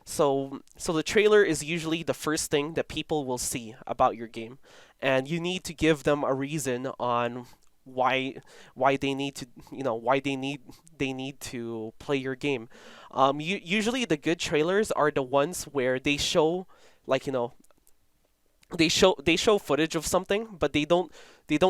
[SPEAKER 2] So the trailer is usually the first thing that people will see about your game, and you need to give them a reason on why they need to why they need to play your game. Usually the good trailers are the ones where they show like they show footage of something, but they don't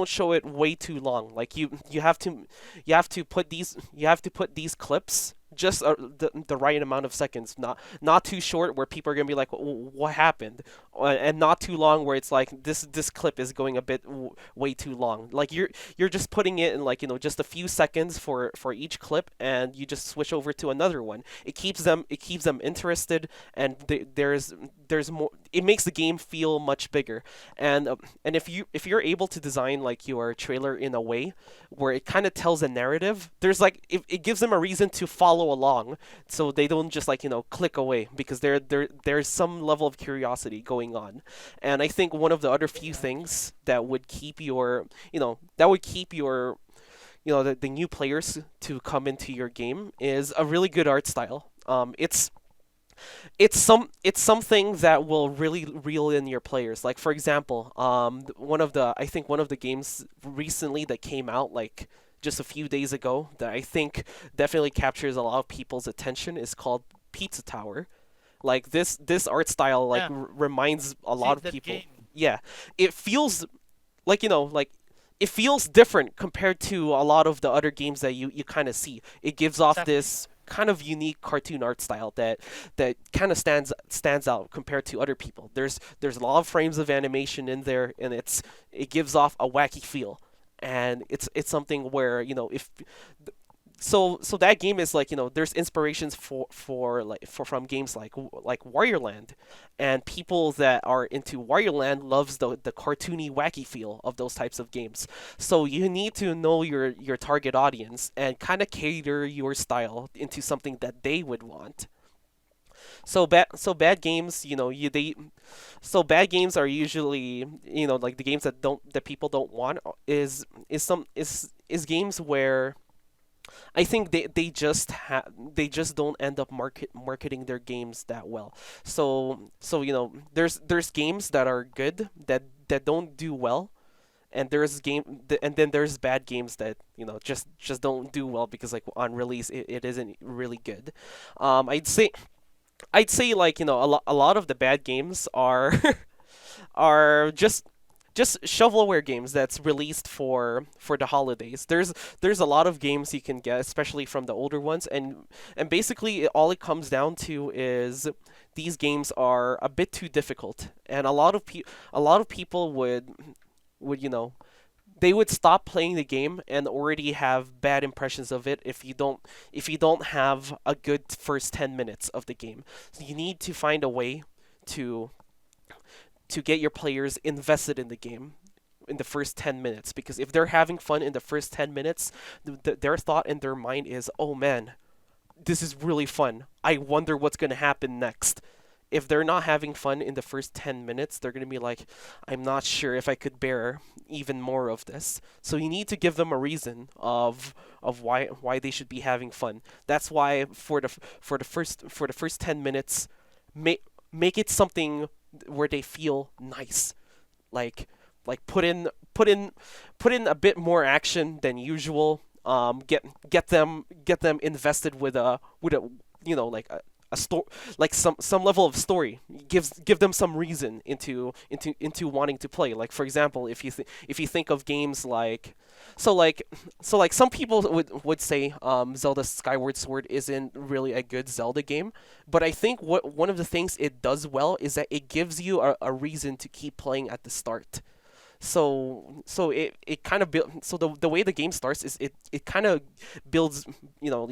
[SPEAKER 2] show it way too long. Like you have to put these clips just the right amount of seconds, not too short where people are gonna be like, What happened?" And not too long where it's like this clip is going a bit way too long. Like you're just putting it in like just a few seconds for each clip, and you just switch over to another one. It keeps them interested, and there's more. It makes the game feel much bigger, and if you're able to design like your trailer in a way where it kind of tells a narrative, there's like it gives them a reason to follow along, so they don't just like click away because there's some level of curiosity going on. And I think one of the other few things that would keep your the new players to come into your game is a really good art style. It's something that will really reel in your players. Like for example, I think one of the games recently that came out like just a few days ago that I think definitely captures a lot of people's attention is called Pizza Tower. Like this art style like
[SPEAKER 1] Yeah,
[SPEAKER 2] reminds a lot
[SPEAKER 1] see
[SPEAKER 2] of
[SPEAKER 1] that
[SPEAKER 2] people.
[SPEAKER 1] game.
[SPEAKER 2] Yeah, it feels like like it feels different compared to a lot of the other games that you kind of see. It gives off
[SPEAKER 1] Exactly.
[SPEAKER 2] this kind of unique cartoon art style that kind of stands out compared to other people. There's a lot of frames of animation in there, and it gives off a wacky feel, and it's something where if so that game is like there's inspirations for from games like Warrior Land, and people that are into Warrior Land loves the cartoony wacky feel of those types of games. So you need to know your target audience and kind of cater your style into something that they would want. So bad games, bad games are usually like the games that people don't want is games where I think they just don't end up marketing their games that well. So there's games that are good that don't do well, and and then there's bad games that just don't do well because like on release it isn't really good. I'd say like a lot of the bad games are are just shovelware games that's released for the holidays. There's a lot of games you can get, especially from the older ones, and basically all it comes down to is these games are a bit too difficult, and a lot of people would they would stop playing the game and already have bad impressions of it if you don't have a good first 10 minutes of the game. So you need to find a way to get your players invested in the game in the first 10 minutes, because if they're having fun in the first 10 minutes, their thought in their mind is, "Oh man, this is really fun. I wonder what's going to happen next." If they're not having fun in the first 10 minutes, they're going to be like, "I'm not sure if I could bear even more of this." So you need to give them a reason of why they should be having fun. That's why for the first 10 minutes, make it something where they feel nice. Like put in a bit more action than usual. Get them invested with a like a story, like some level of story. Give them some reason into wanting to play. Like for example, if you think of games like so like some people would say Zelda Skyward Sword isn't really a good Zelda game, but I think what one of the things it does well is that it gives you a reason to keep playing at the start. So it kind of so the way the game starts is it kind of builds, you know,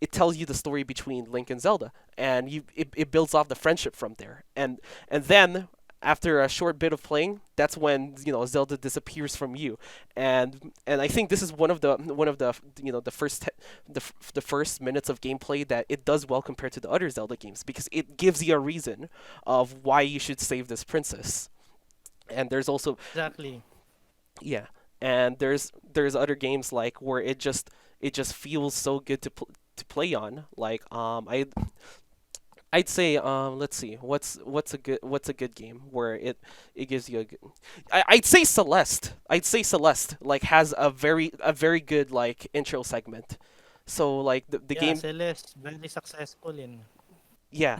[SPEAKER 2] it tells you the story between Link and Zelda, and it builds off the friendship from there, and then after a short bit of playing, that's when, you know, Zelda disappears from you, and I think this is one of the you know, the first minutes of gameplay that it does well compared to the other Zelda games, because it gives you a reason of why you should save this princess. And there's also,
[SPEAKER 1] Exactly.
[SPEAKER 2] yeah, and there's other games like where it just feels so good to play on. Like I'd say let's see, what's a good game where it gives you a good, I'd say Celeste. I'd say Celeste like has a very good like intro segment. So like the
[SPEAKER 1] Yeah,
[SPEAKER 2] game,
[SPEAKER 1] Celeste, very successful in.
[SPEAKER 2] yeah.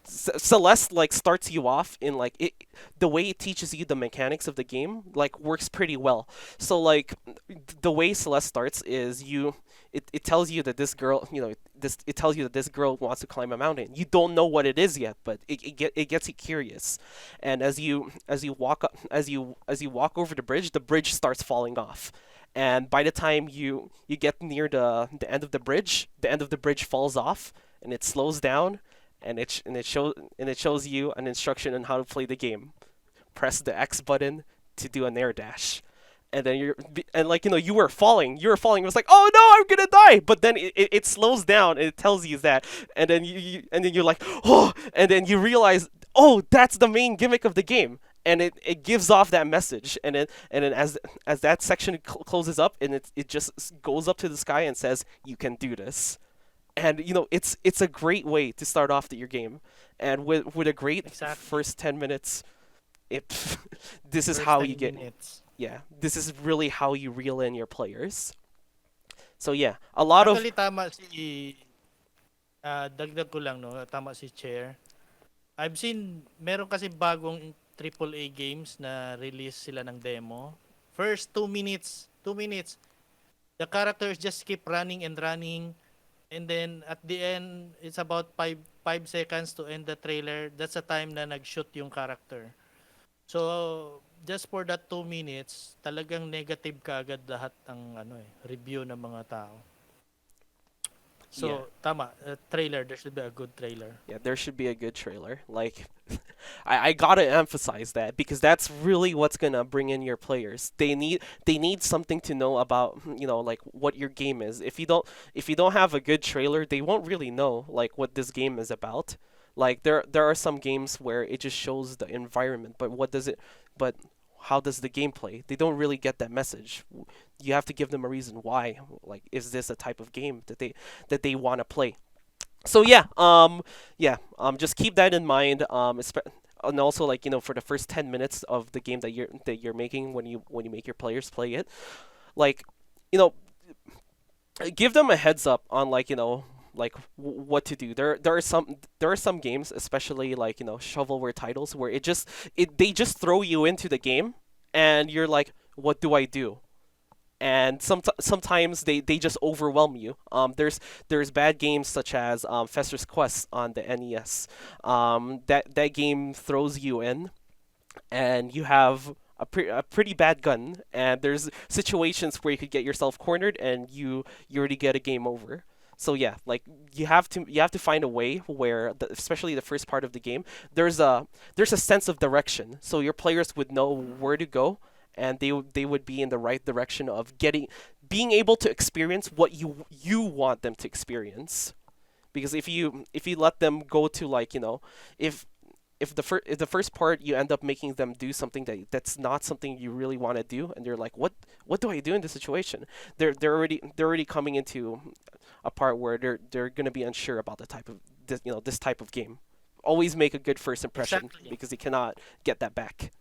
[SPEAKER 2] Celeste like starts you off in like it, the way it teaches you the mechanics of the game like works pretty well. So like the way Celeste starts is it tells you that this girl, you know, it tells you that this girl wants to climb a mountain. You don't know what it is yet, but it gets you curious. And as you walk up, as you walk over the bridge starts falling off. And by the time you get near the end of the end of the bridge falls off and it slows down, and it shows you an instruction on how to play the game. Press the X button to do an air dash, and then and like, you know, you were falling. It was like, oh no, I'm gonna die. But then it slows down and it tells you that, and then and then you're like, oh, and then you realize, oh, that's the main gimmick of the game. And it gives off that message, and then as that section closes up, and it just goes up to the sky and says, you can do this. And you know, it's a great way to start off your game, and with a great
[SPEAKER 1] Exactly.
[SPEAKER 2] first 10 minutes, it this is
[SPEAKER 1] First
[SPEAKER 2] how you
[SPEAKER 1] 10
[SPEAKER 2] get,
[SPEAKER 1] minutes.
[SPEAKER 2] yeah, this is really how you reel in your players. So yeah, a lot of,
[SPEAKER 1] Actually, tama si, dagdag ko lang, no, tama si Chair. I've seen, meron kasi bagong AAA games na release sila ng demo. First 2 minutes, the characters just keep running and running, and then at the end, it's about 5 seconds to end the trailer. That's the time na nag-shoot yung character. So, just for that 2 minutes, talagang negative kaagad lahat ng ano review ng mga tao. So,
[SPEAKER 2] yeah,
[SPEAKER 1] tama, trailer, there should be a good trailer.
[SPEAKER 2] yeah, there should be a good trailer. Like, I gotta emphasize that because that's really what's gonna bring in your players. They need something to know about, you know, like what your game is. If you don't have a good trailer, they won't really know like what this game is about. Like there are some games where it just shows the environment, but but how does the gameplay? They don't really get that message. You have to give them a reason why. Like, is this a type of game that they want to play? So just keep that in mind. And also, like, you know, for the first 10 minutes of the game that you're making, when you make your players play it, like, you know, give them a heads up on, like, you know, like what to do. There are some games, especially like, you know, shovelware titles, where they just throw you into the game, and you're like, what do I do? And sometimes they just overwhelm you. There's bad games such as Fester's Quest on the NES. That game throws you in, and you have a pretty bad gun, and there's situations where you could get yourself cornered, and you already get a game over. So yeah, like you have to find a way where, especially the first part of the game, there's a sense of direction, so your players would know where to go, and they would be in the right direction of being able to experience what you want them to experience. Because if you let them go to, like, you know, if the first part you end up making them do something that's not something you really want to do, and they're like, what do I do in this situation? They're already coming into a part where they're gonna be unsure about the type of this, you know, this type of game. Always make a good first impression,
[SPEAKER 1] Exactly.
[SPEAKER 2] because you cannot get that back.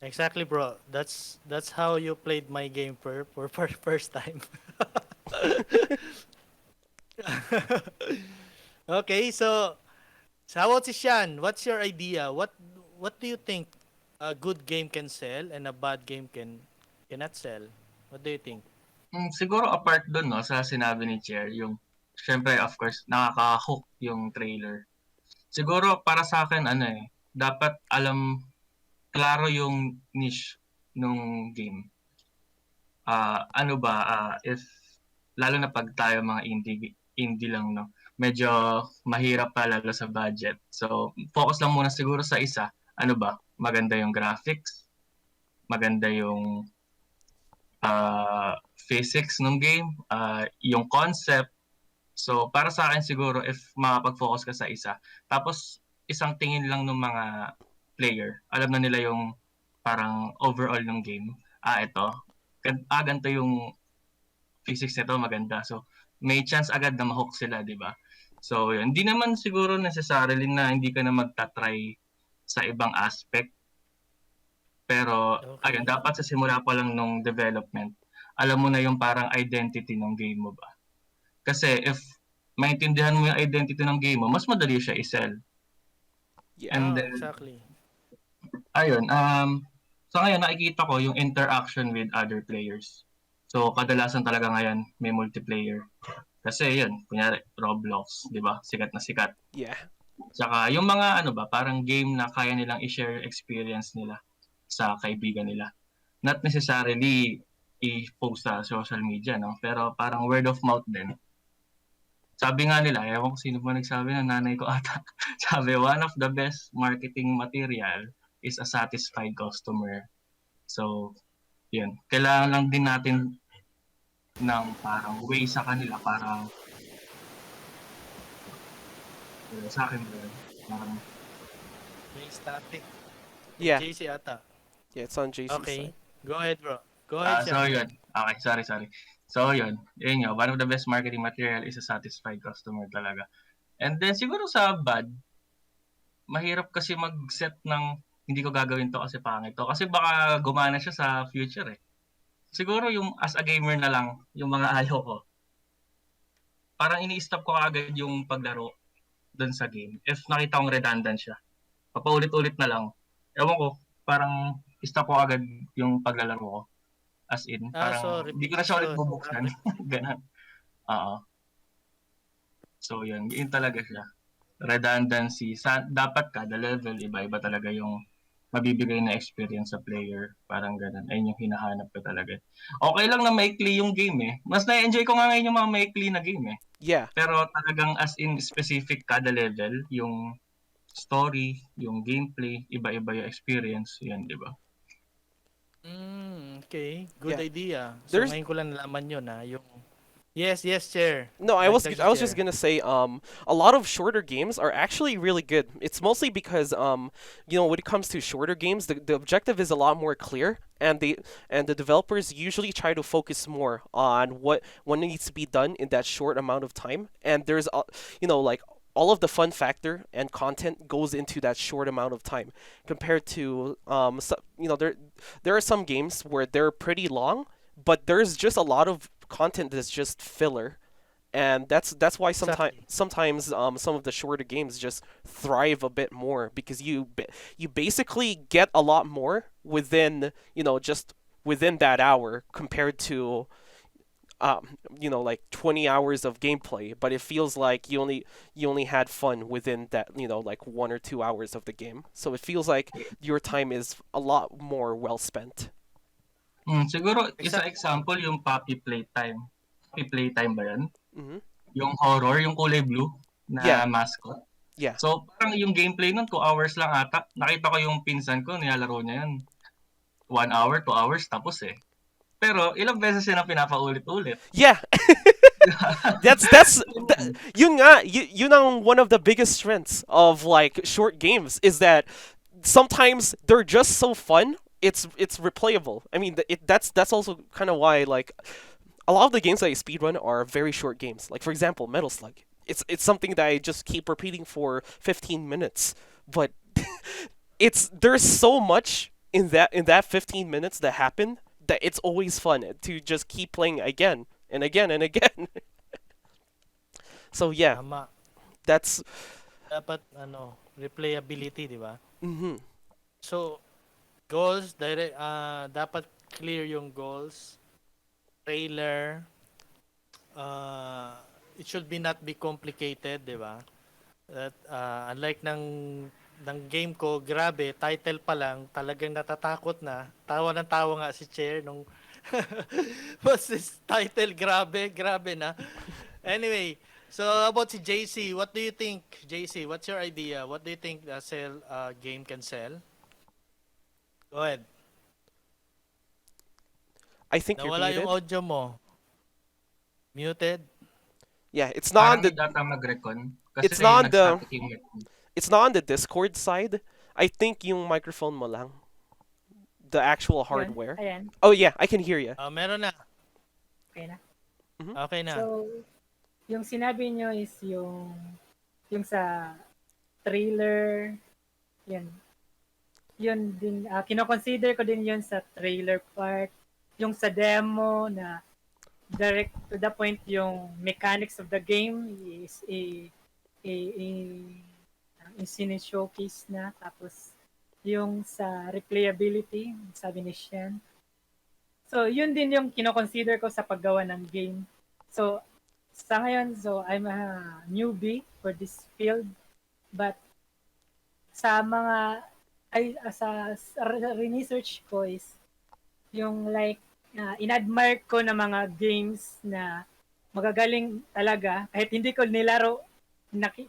[SPEAKER 1] Exactly, bro. That's how you played my game for first time. Okay, so how about si Shan? What's your idea? What do you think a good game can sell and a bad game cannot sell? What do you think?
[SPEAKER 3] Siguro apart dun 'no, sa sinabi ni Chair, yung siyempre of course nakaka-hook yung trailer. Siguro para sa akin ano, dapat klaro yung niche nung game. Ano ba, if lalo na 'pag tayo mga indie lang 'no, medyo mahirap pa lalo sa budget. So, focus lang muna siguro sa isa. Ano ba, maganda yung graphics, maganda yung physics ng game, yung concept. So, para sa akin siguro if makapag-focus ka sa isa, tapos isang tingin lang ng mga player, alam na nila yung parang overall ng game. Ito, ganito yung physics nito maganda. So, may chance agad na ma-hook sila, di ba? So, yun. Hindi naman siguro necessarily na hindi ka na magta-try sa ibang aspect. Pero,
[SPEAKER 1] Okay.
[SPEAKER 3] ayun, dapat sa simula pa lang nung development, alam mo na yung parang identity ng game mo ba? Kasi if maintindihan mo yung identity ng game mo, mas madali siya i-sell.
[SPEAKER 2] Yeah.
[SPEAKER 3] And
[SPEAKER 1] Oh,
[SPEAKER 3] then,
[SPEAKER 1] exactly.
[SPEAKER 3] ayun, so ngayon nakikita ko yung interaction with other players. So, kadalasan talaga ngayon may multiplayer. Kasi yun, kunyari, Roblox, di ba? Sikat na sikat.
[SPEAKER 2] Yeah.
[SPEAKER 3] Tsaka yung mga ano ba, parang game na kaya nilang i-share yung experience nila sa kaibigan nila. Not necessarily i-post sa social media, no? Pero parang word of mouth din. Sabi nga nila, ewan ko sino ba nagsabi na nanay ko ata. Sabi, one of the best marketing material is a satisfied customer. So, yun. Kailangan lang din natin ng parang way sa kanila para sa akin ba, parang
[SPEAKER 1] May static.
[SPEAKER 2] Yeah.
[SPEAKER 1] JC ata.
[SPEAKER 2] Yeah, it's on JC's
[SPEAKER 1] Okay.
[SPEAKER 2] side.
[SPEAKER 1] Go ahead, bro. Go ahead,
[SPEAKER 3] so
[SPEAKER 1] Shan.
[SPEAKER 3] yun. Okay, sorry. So yun nga, one of the best marketing material is a satisfied customer talaga. And then siguro sa bad, mahirap kasi mag-set ng hindi ko gagawin to kasi pangit to. Kasi baka gumana siya sa future eh. Siguro yung as a gamer na lang, yung mga ayaw ko. Parang ini-stop ko agad yung paglaro dun sa game. If nakita kong redundant siya. Papaulit-ulit na lang. Ewan ko, parang stop ko agad yung paglalaro ko. As in, parang
[SPEAKER 1] So
[SPEAKER 3] hindi ko na siya ulit
[SPEAKER 1] repetition.
[SPEAKER 3] bubuksan. Ganun. Oo. So yun talaga siya. Redundancy. Dapat kada level, iba-iba talaga yung mabibigay na experience sa player. Parang ganun. Ayun yung hinahanap ko talaga. Okay lang na maikli yung game eh. Mas na-enjoy ko nga ngayon yung mga maikli na game eh.
[SPEAKER 2] Yeah.
[SPEAKER 3] Pero talagang as in specific kada level, yung story, yung gameplay, iba-iba yung experience. Yan, di ba?
[SPEAKER 1] Okay. Good
[SPEAKER 2] Yeah.
[SPEAKER 1] idea. So
[SPEAKER 2] There's-
[SPEAKER 1] ngayon ko lang nalaman yun yung Yes, Chair.
[SPEAKER 2] No, I was
[SPEAKER 1] Dagdag si
[SPEAKER 2] just
[SPEAKER 1] Chair.
[SPEAKER 2] gonna say a lot of shorter games are actually really good. It's mostly because when it comes to shorter games, the objective is a lot more clear, and the developers usually try to focus more on what needs to be done in that short amount of time. And there's like all of the fun factor and content goes into that short amount of time compared to there are some games where they're pretty long, but there's just a lot of content that's just filler, and that's why
[SPEAKER 1] Exactly.
[SPEAKER 2] sometimes some of the shorter games just thrive a bit more because you basically get a lot more within just within that hour compared to like 20 hours of gameplay, but it feels like you only had fun within that like 1 or 2 hours of the game, so it feels like your time is a lot more well spent.
[SPEAKER 3] Siguro, isa
[SPEAKER 1] Exact-
[SPEAKER 3] example, yung Puppy Playtime. Puppy Playtime ba yan?
[SPEAKER 2] Hmm.
[SPEAKER 3] Yung horror, yung kulay blue na
[SPEAKER 2] Yeah.
[SPEAKER 3] mascot.
[SPEAKER 2] Yeah.
[SPEAKER 3] So, parang yung gameplay nun, 2 hours lang ata. Nakita ko yung pinsan ko, nilalaro niya yun. 1 hour, 2 hours, tapos eh. Pero, ilang beses yun ang pinapaulit-ulit.
[SPEAKER 2] Yeah. that's yun nga, yun ang one of the biggest strengths of like short games is that sometimes they're just so fun. It's replayable. I mean, that's also kind of why like a lot of the games that I speedrun are very short games. Like for example, Metal Slug. It's something that I just keep repeating for 15 minutes, but there's so much in that 15 minutes that happen that it's always fun to just keep playing again and again and again. So yeah,
[SPEAKER 1] Tama.
[SPEAKER 2] That's
[SPEAKER 1] Dapat replayability, di ba?
[SPEAKER 2] mhm.
[SPEAKER 1] So, goals, dapat clear yung goals. Trailer, it should not be complicated, di ba? That, unlike ng game ko, grabe, title pa lang, talagang natatakot na. Tawa ng tawa nga si Chair nung what's this title, grabe na. Anyway, so how about si JC? What do you think, JC? What's your idea? What do you think the game can sell? Go ahead.
[SPEAKER 2] I think you're
[SPEAKER 1] Nawala yung
[SPEAKER 2] muted.
[SPEAKER 1] audio mo. Muted?
[SPEAKER 2] Yeah, it's not on
[SPEAKER 3] Parang
[SPEAKER 2] the
[SPEAKER 3] hindi data mag-recon.
[SPEAKER 2] it's
[SPEAKER 3] Kasi
[SPEAKER 2] not on the
[SPEAKER 3] nag-static yung mic.
[SPEAKER 2] it's not on the Discord side. I think yung microphone mo lang. The actual
[SPEAKER 4] Yun.
[SPEAKER 2] hardware.
[SPEAKER 4] Ayan.
[SPEAKER 2] Oh yeah, I can hear you.
[SPEAKER 1] Meron na.
[SPEAKER 4] Okay na.
[SPEAKER 1] Okay na.
[SPEAKER 4] So, yung sinabi nyo is yung sa trailer, yun. Yun din, kino-consider ko din yun sa trailer part. Yung sa demo na direct to the point yung mechanics of the game is showcase na. Tapos, yung sa replayability, sabi ni Shen. So, yun din yung kino-consider ko sa paggawa ng game. So, sa ngayon, so I'm a newbie for this field. But, sa mga, sa research ko is, yung like, inadmire ko na mga games na magagaling talaga. Kahit hindi ko nilaro,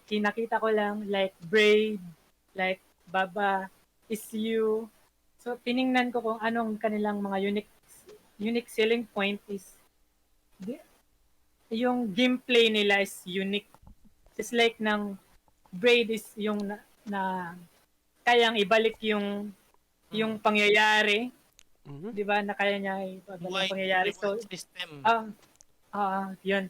[SPEAKER 4] kinakita ko lang, like Braid, like Baba, Is You. So, tiningnan ko kung anong kanilang mga unique selling point is yung gameplay nila is unique. Just like ng Braid is yung na kayang ibalik yung pangyayari,
[SPEAKER 2] Mhm.
[SPEAKER 4] 'di ba? Na kaya niya ibalik yung pangyayari. So,
[SPEAKER 1] System.
[SPEAKER 4] yun.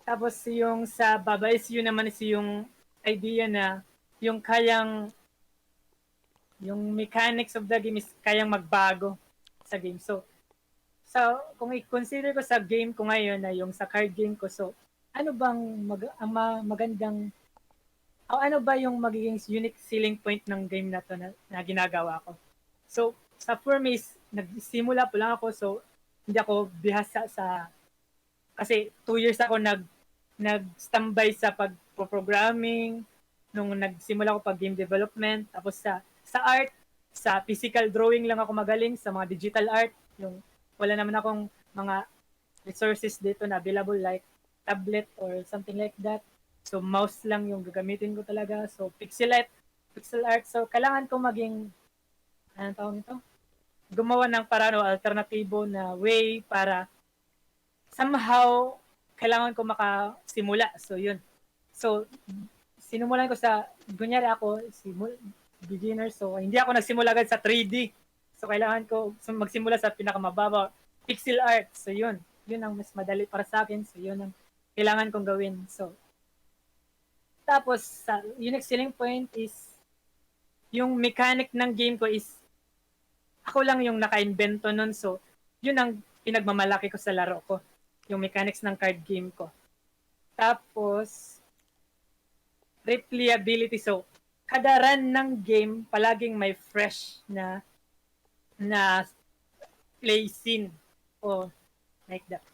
[SPEAKER 4] Tapos yung sa Baba is yun naman is yung idea na yung mechanics of the game is kayang magbago sa game. So kung i-consider ko sa game ko ngayon na yung sa card game ko, so ano bang magandang ano ba yung magiging unique selling point ng game na to na ginagawa ko? So sa for me, nagsimula po lang ako, so hindi ako bihasa kasi 2 years ako nag-standby sa pag-programming nung nagsimula ako pag game development, tapos sa art, sa physical drawing lang ako magaling, sa mga digital art, yung wala naman akong mga resources dito na available like tablet or something like that. So mouse lang yung gagamitin ko talaga. So pixel art. So kailangan ko maging anong tawag nito? Gumawa ng paraan o alternatibo na way para somehow kailangan ko makasimula. So yun. So sinumulan ko kunyari ako beginner, so hindi ako nagsimula agad sa 3D. So kailangan ko magsimula sa pinakamababa, pixel art. So yun ang mas madali para sa akin. So yun ang kailangan kong gawin. So tapos sa unique selling point is yung mechanic ng game ko is ako lang yung naka-invento nun. So yun ang pinagmamalaki ko sa laro ko, yung mechanics ng card game ko. Tapos replayability. So kada run ng game palaging may fresh na play scene o like that.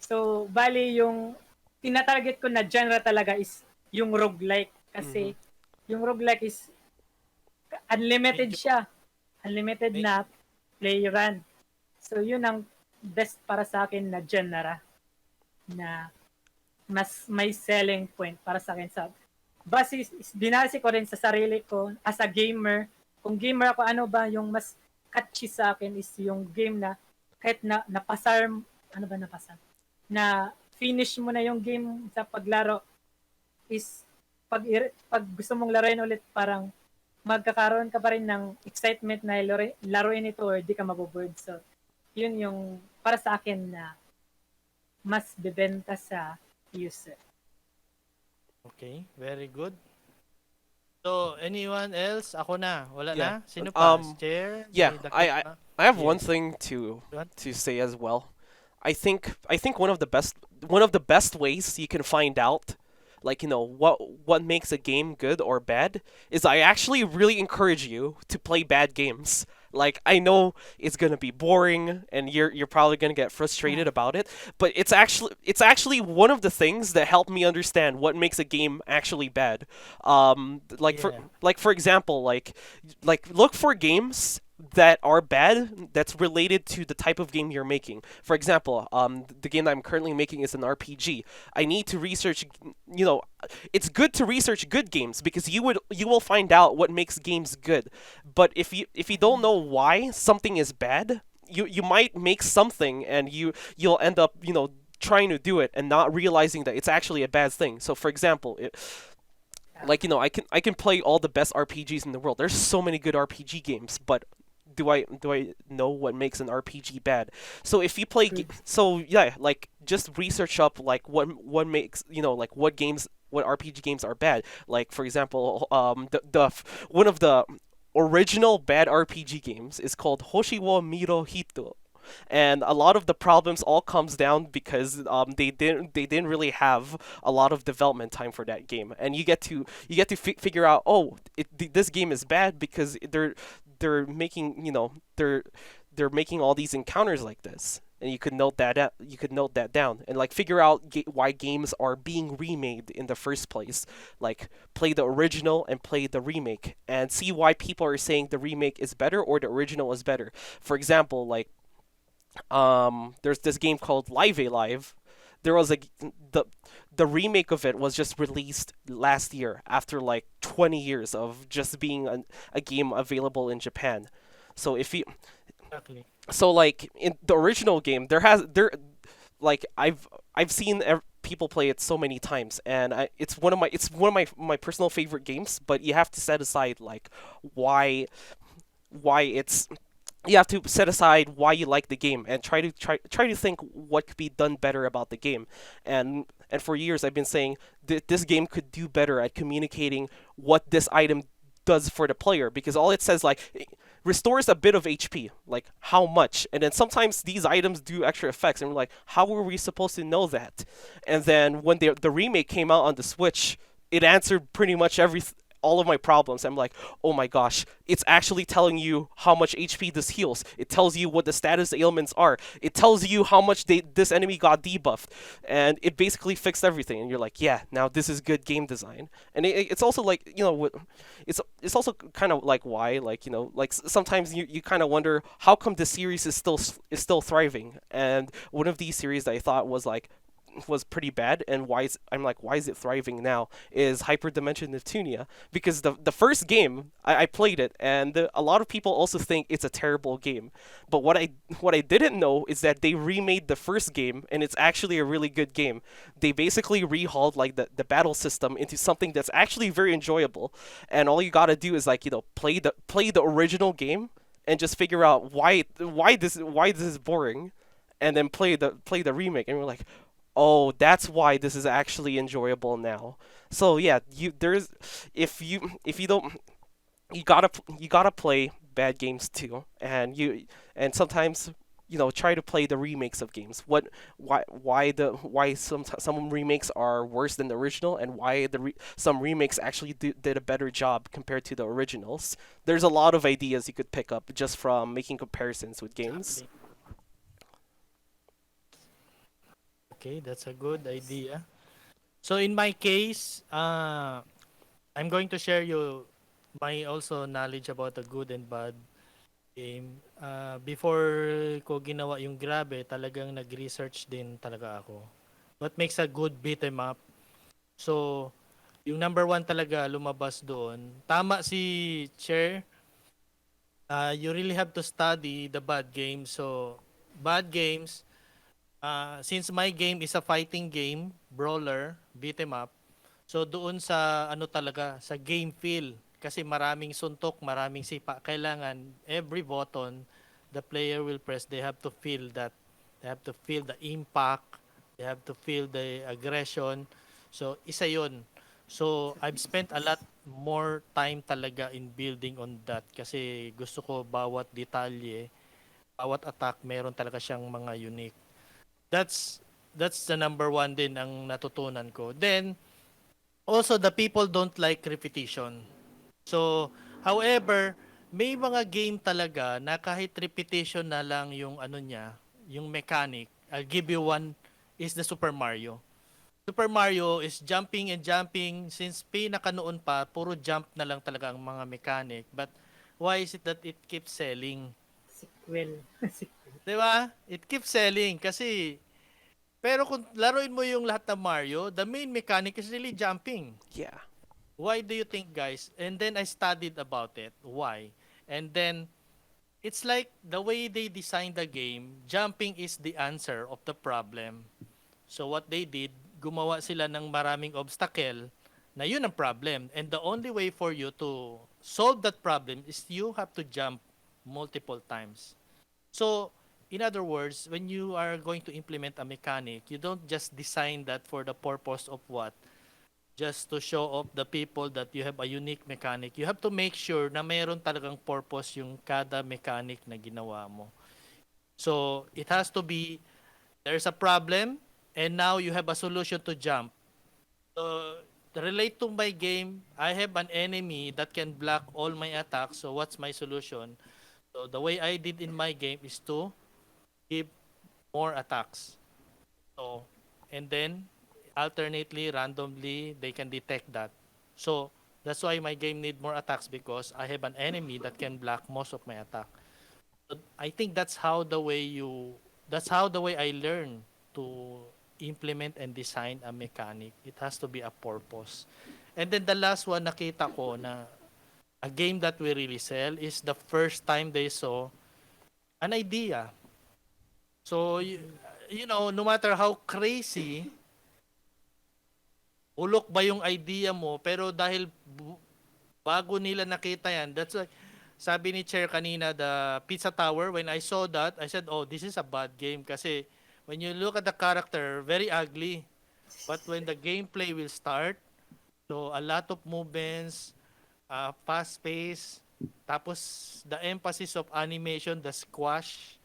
[SPEAKER 4] So bali yung tinatarget ko na genre talaga is yung roguelike kasi yung roguelike is unlimited siya. Unlimited na play run. So yun ang best para sa akin na genre na mas may selling point para sa akin. Binasi ko rin sa sarili ko as a gamer. Kung gamer ako, ano ba yung mas catchy sa akin is yung game na kahit napasar, na finish mo na yung game sa paglaro is pag gusto mong laruin ulit, parang magkakaroon ka pa rin ng excitement na laruin ito or di ka maboboard. So, yun yung para sa akin na mas bebenta sa user.
[SPEAKER 1] Okay, very good. So, anyone else? Ako na. Wala
[SPEAKER 2] Yeah.
[SPEAKER 1] na? Sino pa? Chair?
[SPEAKER 2] Yeah,
[SPEAKER 1] May dakot
[SPEAKER 2] I
[SPEAKER 1] pa?
[SPEAKER 2] I have one
[SPEAKER 1] Yes.
[SPEAKER 2] thing to
[SPEAKER 1] What?
[SPEAKER 2] say as well. I think one of the best one of the best ways you can find out, like, what makes a game good or bad, is I actually really encourage you to play bad games. Like, I know it's gonna be boring and you're probably gonna get frustrated about it, but it's actually one of the things that helped me understand what makes a game actually bad. Like for
[SPEAKER 1] Yeah.
[SPEAKER 2] like for example, like look for games that are bad that's related to the type of game you're making. For example, the game that I'm currently making is an RPG. I need to research, it's good to research good games because you will find out what makes games good. But if you don't know why something is bad, you might make something and you'll end up, trying to do it and not realizing that it's actually a bad thing. So for example, like, I can play all the best RPGs in the world. There's so many good RPG games, but do I know what makes an RPG bad? So if you play,
[SPEAKER 4] True.
[SPEAKER 2] so yeah, like just research up like what makes, like what RPG games are bad. Like for example, one of the original bad RPG games is called Hoshi wo Miro Hito. And a lot of the problems all comes down because they didn't really have a lot of development time for that game, and you get to figure out, oh, this game is bad because they're making, they're making all these encounters like this, and you could note that down and like figure out why games are being remade in the first place. Like play the original and play the remake and see why people are saying the remake is better or the original is better. For example, like, there's this game called Live A Live. There was the the remake of it was just released last year after like 20 years of just being a game available in Japan. So if you
[SPEAKER 1] Exactly.
[SPEAKER 2] so like in the original game, there like I've seen people play it so many times, and it's one of my personal favorite games. But you have to set aside like why why it's you have to set aside why you like the game and try to think what could be done better about the game. And for years I've been saying this game could do better at communicating what this item does for the player, because all it says like restores a bit of HP, like how much, and then sometimes these items do extra effects, and we're like, how were we supposed to know that? And then when the remake came out on the Switch, it answered pretty much all of my problems. I'm like, oh my gosh, it's actually telling you how much HP this heals. It tells you what the status ailments are. It tells you how much this enemy got debuffed, and it basically fixed everything. And you're like, yeah, now this is good game design. And it's also like, it's also kind of like why, like, like sometimes you kind of wonder how come this series is still thriving. And one of these series that I thought was pretty bad, and I'm like, why is it thriving now, is Hyperdimension Neptunia, because the first game I played it, and a lot of people also think it's a terrible game. But what I didn't know is that they remade the first game, and it's actually a really good game. They basically rehauled like the battle system into something that's actually very enjoyable, and all you gotta do is like, play the original game and just figure out why this is boring, and then play the remake, and we're like, oh, that's why this is actually enjoyable now. So yeah, if you don't, you gotta play bad games too, and sometimes, try to play the remakes of games. Why some remakes are worse than the original, and why some remakes actually did a better job compared to the originals. There's a lot of ideas you could pick up just from making comparisons with games.
[SPEAKER 1] Exactly. Okay, that's a good idea. So in my case, I'm going to share you my also knowledge about the good and bad game. Before ko ginawa yung Grabe, talagang nag-research din talaga ako. What makes a good beat 'em up? So, yung number one talaga lumabas doon. Tama si Chair, you really have to study the bad games. So, bad games, since my game is a fighting game, brawler, beat 'em up, so doon sa ano talaga, sa game feel. Kasi maraming suntok, maraming sipa. Kailangan every button the player will press, they have to feel that. They have to feel the impact. They have to feel the aggression. So, isa yun. So, I've spent a lot more time talaga in building on that kasi gusto ko bawat detalye, bawat attack, meron talaga siyang mga unique. That's that's the number one din ang natutunan ko. Then, also the people don't like repetition. So, however, may mga game talaga na kahit repetition na lang yung ano niya, yung mechanic. I'll give you one is the Super Mario. Super Mario is jumping and jumping since pinaka noon pa, puro jump na lang talaga ang mga mechanic. But why is it that it keeps selling?
[SPEAKER 4] Sequel. Sequel.
[SPEAKER 1] 'Di ba? It keeps selling kasi pero kung laruin mo yung lahat ng Mario, the main mechanic is really jumping.
[SPEAKER 2] Yeah.
[SPEAKER 1] Why do you think, guys? And then I studied about it. Why? And then it's like the way they designed the game, jumping is the answer of the problem. So what they did, gumawa sila ng maraming obstacle na yun ang problem. And the only way for you to solve that problem is you have to jump multiple times. So, in other words, when you are going to implement a mechanic, you don't just design that for the purpose of what? Just to show off the people that you have a unique mechanic. You have to make sure na mayroon talagang purpose yung kada mechanic na ginawa mo. So, it has to be, there's a problem, and now you have a solution to jump. So, relate to my game, I have an enemy that can block all my attacks. So, what's my solution? So, the way I did in my game is to give more attacks. So, and then alternately, randomly, they can detect that. So, that's why my game need more attacks because I have an enemy that can block most of my attack. So, I think that's how the way I learn to implement and design a mechanic. It has to be a purpose. And then the last one nakita ko na a game that we really sell is the first time they saw an idea. So, you know, no matter how crazy, ulok ba yung idea mo, pero dahil bago nila nakita yan, that's like, sabi ni Chair kanina, the Pizza Tower, when I saw that, I said, oh, this is a bad game kasi when you look at the character, very ugly. But when the gameplay will start, so a lot of movements, fast pace, tapos the emphasis of animation, the squashing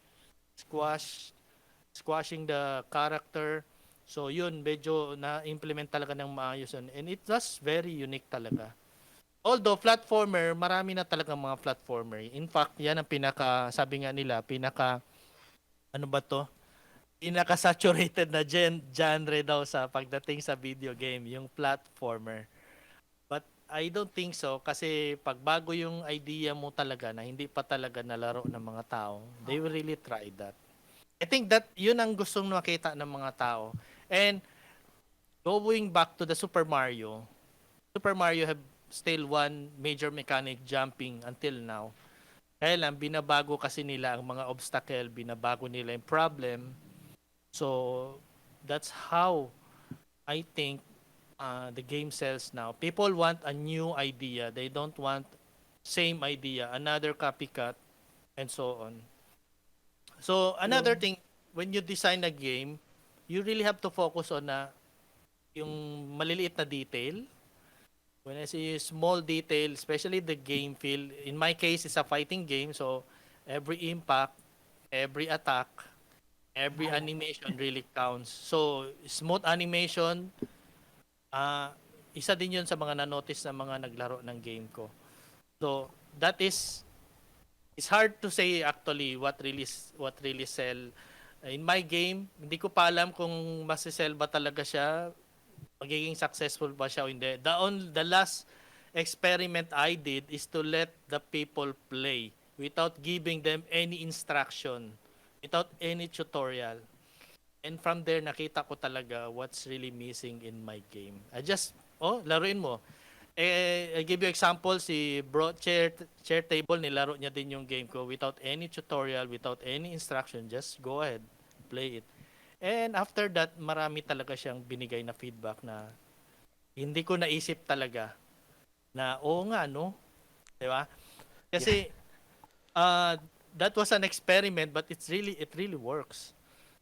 [SPEAKER 1] the character. So yun, medyo na-implement talaga ng maayos yun. And it was very unique talaga. Although platformer, marami na talaga mga platformer. In fact, yan ang sabi nga nila, ano ba to? Pinaka-saturated na genre daw sa pagdating sa video game, yung platformer. But I don't think so kasi pag bago yung idea mo talaga na hindi pa talaga nalaro ng mga tao, they will really try that. I think that yun ang gustong makita ng mga tao. And going back to the Super Mario have still one major mechanic jumping until now. Kaya lang, binabago kasi nila ang mga obstacle, binabago nila yung problem. So, that's how I think the game sells now. People want a new idea. They don't want same idea, another copycat, and so on. So, another thing, when you design a game, you really have to focus on yung maliliit na detail. When I say small detail, especially the game feel, in my case, it's a fighting game, so every impact, every attack, every animation really counts. So, smooth animation, isa din yun sa mga na-notice na mga naglaro ng game ko. So, that is, it's hard to say actually what really sell. In my game, hindi ko pa alam kung masisell ba talaga siya, magiging successful ba siya o hindi. The last experiment I did is to let the people play without giving them any instruction, without any tutorial. And from there, nakita ko talaga what's really missing in my game. Laruin mo. I give you example, si chair table, nilaro niya din yung game ko without any tutorial, without any instruction. Just go ahead, play it. And after that, marami talaga siyang binigay na feedback na hindi ko naisip talaga na, oo nga, no? Diba? Kasi, that was an experiment, but it really works.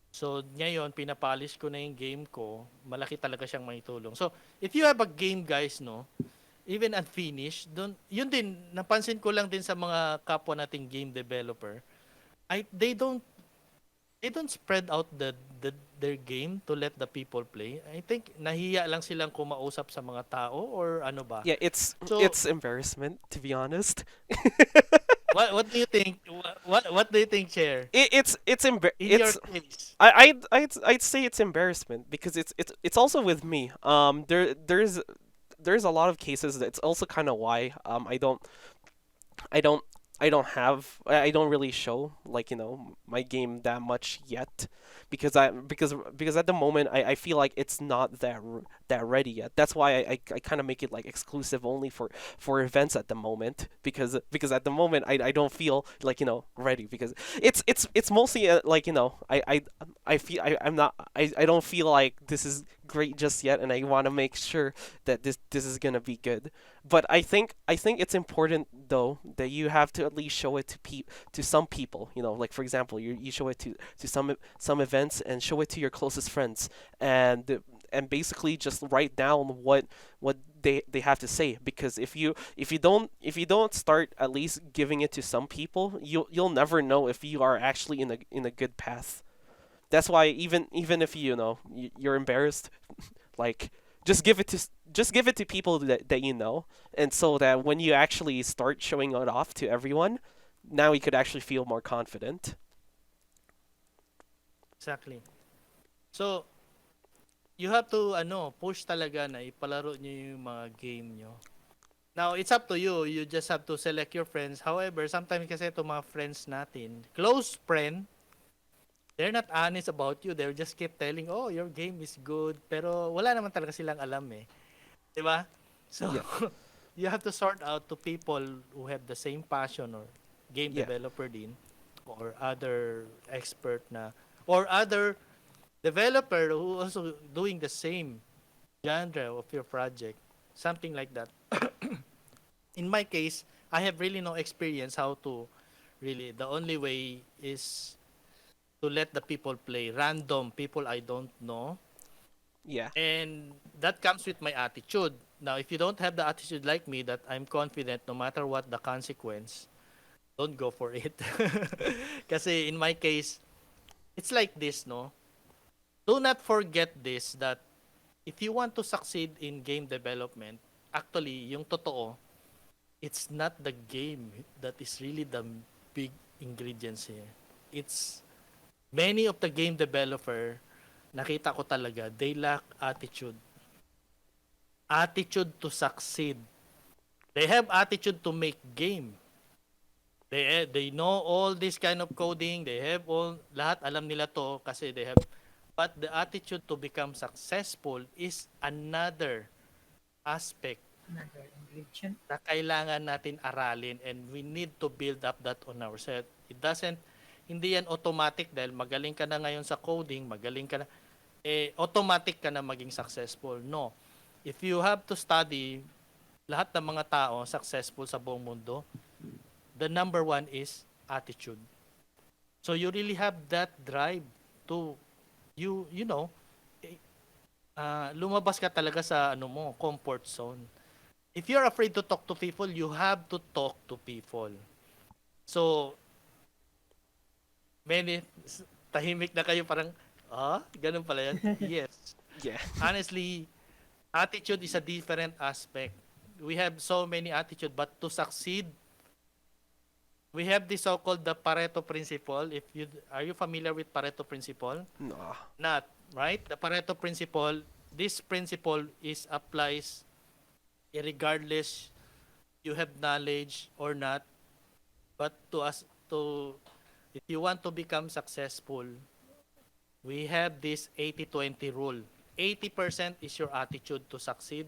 [SPEAKER 1] So, ngayon, pinapolish ko na yung game ko. Malaki talaga siyang maitulong. So, if you have a game, guys, no, even unfinished, yun din, napansin ko lang din sa mga kapwa nating game developer, they don't spread out the their game to let the people play. I think nahiya lang silang kumausap sa mga tao or ano ba.
[SPEAKER 2] Yeah, it's
[SPEAKER 1] So,
[SPEAKER 2] it's embarrassment, to be honest.
[SPEAKER 1] what do you think? What do you think, Chair? In your
[SPEAKER 2] It's
[SPEAKER 1] case,
[SPEAKER 2] I'd say it's embarrassment because it's also with me. There's a lot of cases that it's also kind of why I don't I don't really show, like, my game that much yet, because at the moment I feel like it's not that ready yet. That's why I kind of make it like exclusive only for events at the moment, because at the moment I don't feel like, ready, because it's mostly like, I feel I don't feel like this is great just yet, and I want to make sure that this is gonna be good. But I think it's important though that you have to at least show it to some people. Like, for example, you show it to some events, and show it to your closest friends, and basically just write down what they have to say. Because if you don't start at least giving it to some people, you'll never know if you are actually in a good path. That's why, even if you're embarrassed, like, just give it to people that you know, and so that when you actually start showing it off to everyone, now you could actually feel more confident.
[SPEAKER 1] exactly. So, you have to push talaga na ipalaro niyo yung mga game niyo. Now, it's up to you. You just have to select your friends. However, sometimes kasi itong mga friends natin, close friend, they're not honest about you. They'll just keep telling, oh, your game is good. Pero wala naman talaga silang alam eh. Di ba? So,
[SPEAKER 2] Yeah,
[SPEAKER 1] you have to sort out to people who have the same passion or game
[SPEAKER 2] yeah,
[SPEAKER 1] developer din or other expert na or other developer who also doing the same genre of your project. Something like that. In my case, I have really no experience how to really the only way is to let the people play random people I don't know,
[SPEAKER 2] yeah,
[SPEAKER 1] and that comes with my attitude. Now if you don't have the attitude like me that I'm confident no matter what the consequence, don't go for it. Kasi in my case, it's like this, no? Do not forget this, that if you want to succeed in game development, actually yung totoo, it's not the game that is really the big ingredients here. It's many of the game developer, nakita ko talaga, they lack attitude. Attitude to succeed. They have attitude to make game. They know all this kind of coding. They have all, lahat alam nila to kasi they have, but the attitude to become successful is another aspect
[SPEAKER 4] Another ingredient.
[SPEAKER 1] na kailangan natin aralin, and we need to build up that on ourselves. It doesn't, hindi yan automatic dahil magaling ka na ngayon sa coding, magaling ka na, automatic ka na maging successful. No. If you have to study, lahat ng mga tao successful sa buong mundo, the number one is attitude. So you really have that drive to, you know, lumabas ka talaga sa comfort zone. If you're afraid to talk to people, you have to talk to people. So, many, tahimik na kayo parang, ganun pala yan? Yes.
[SPEAKER 2] yeah.
[SPEAKER 1] Honestly, attitude is a different aspect. We have so many attitude, but to succeed, we have the so-called the Pareto principle. Are you familiar with Pareto principle?
[SPEAKER 2] No.
[SPEAKER 1] Not, right? The Pareto principle, this principle applies regardless you have knowledge or not, but if you want to become successful, we have this 80-20 rule. 80% is your attitude to succeed,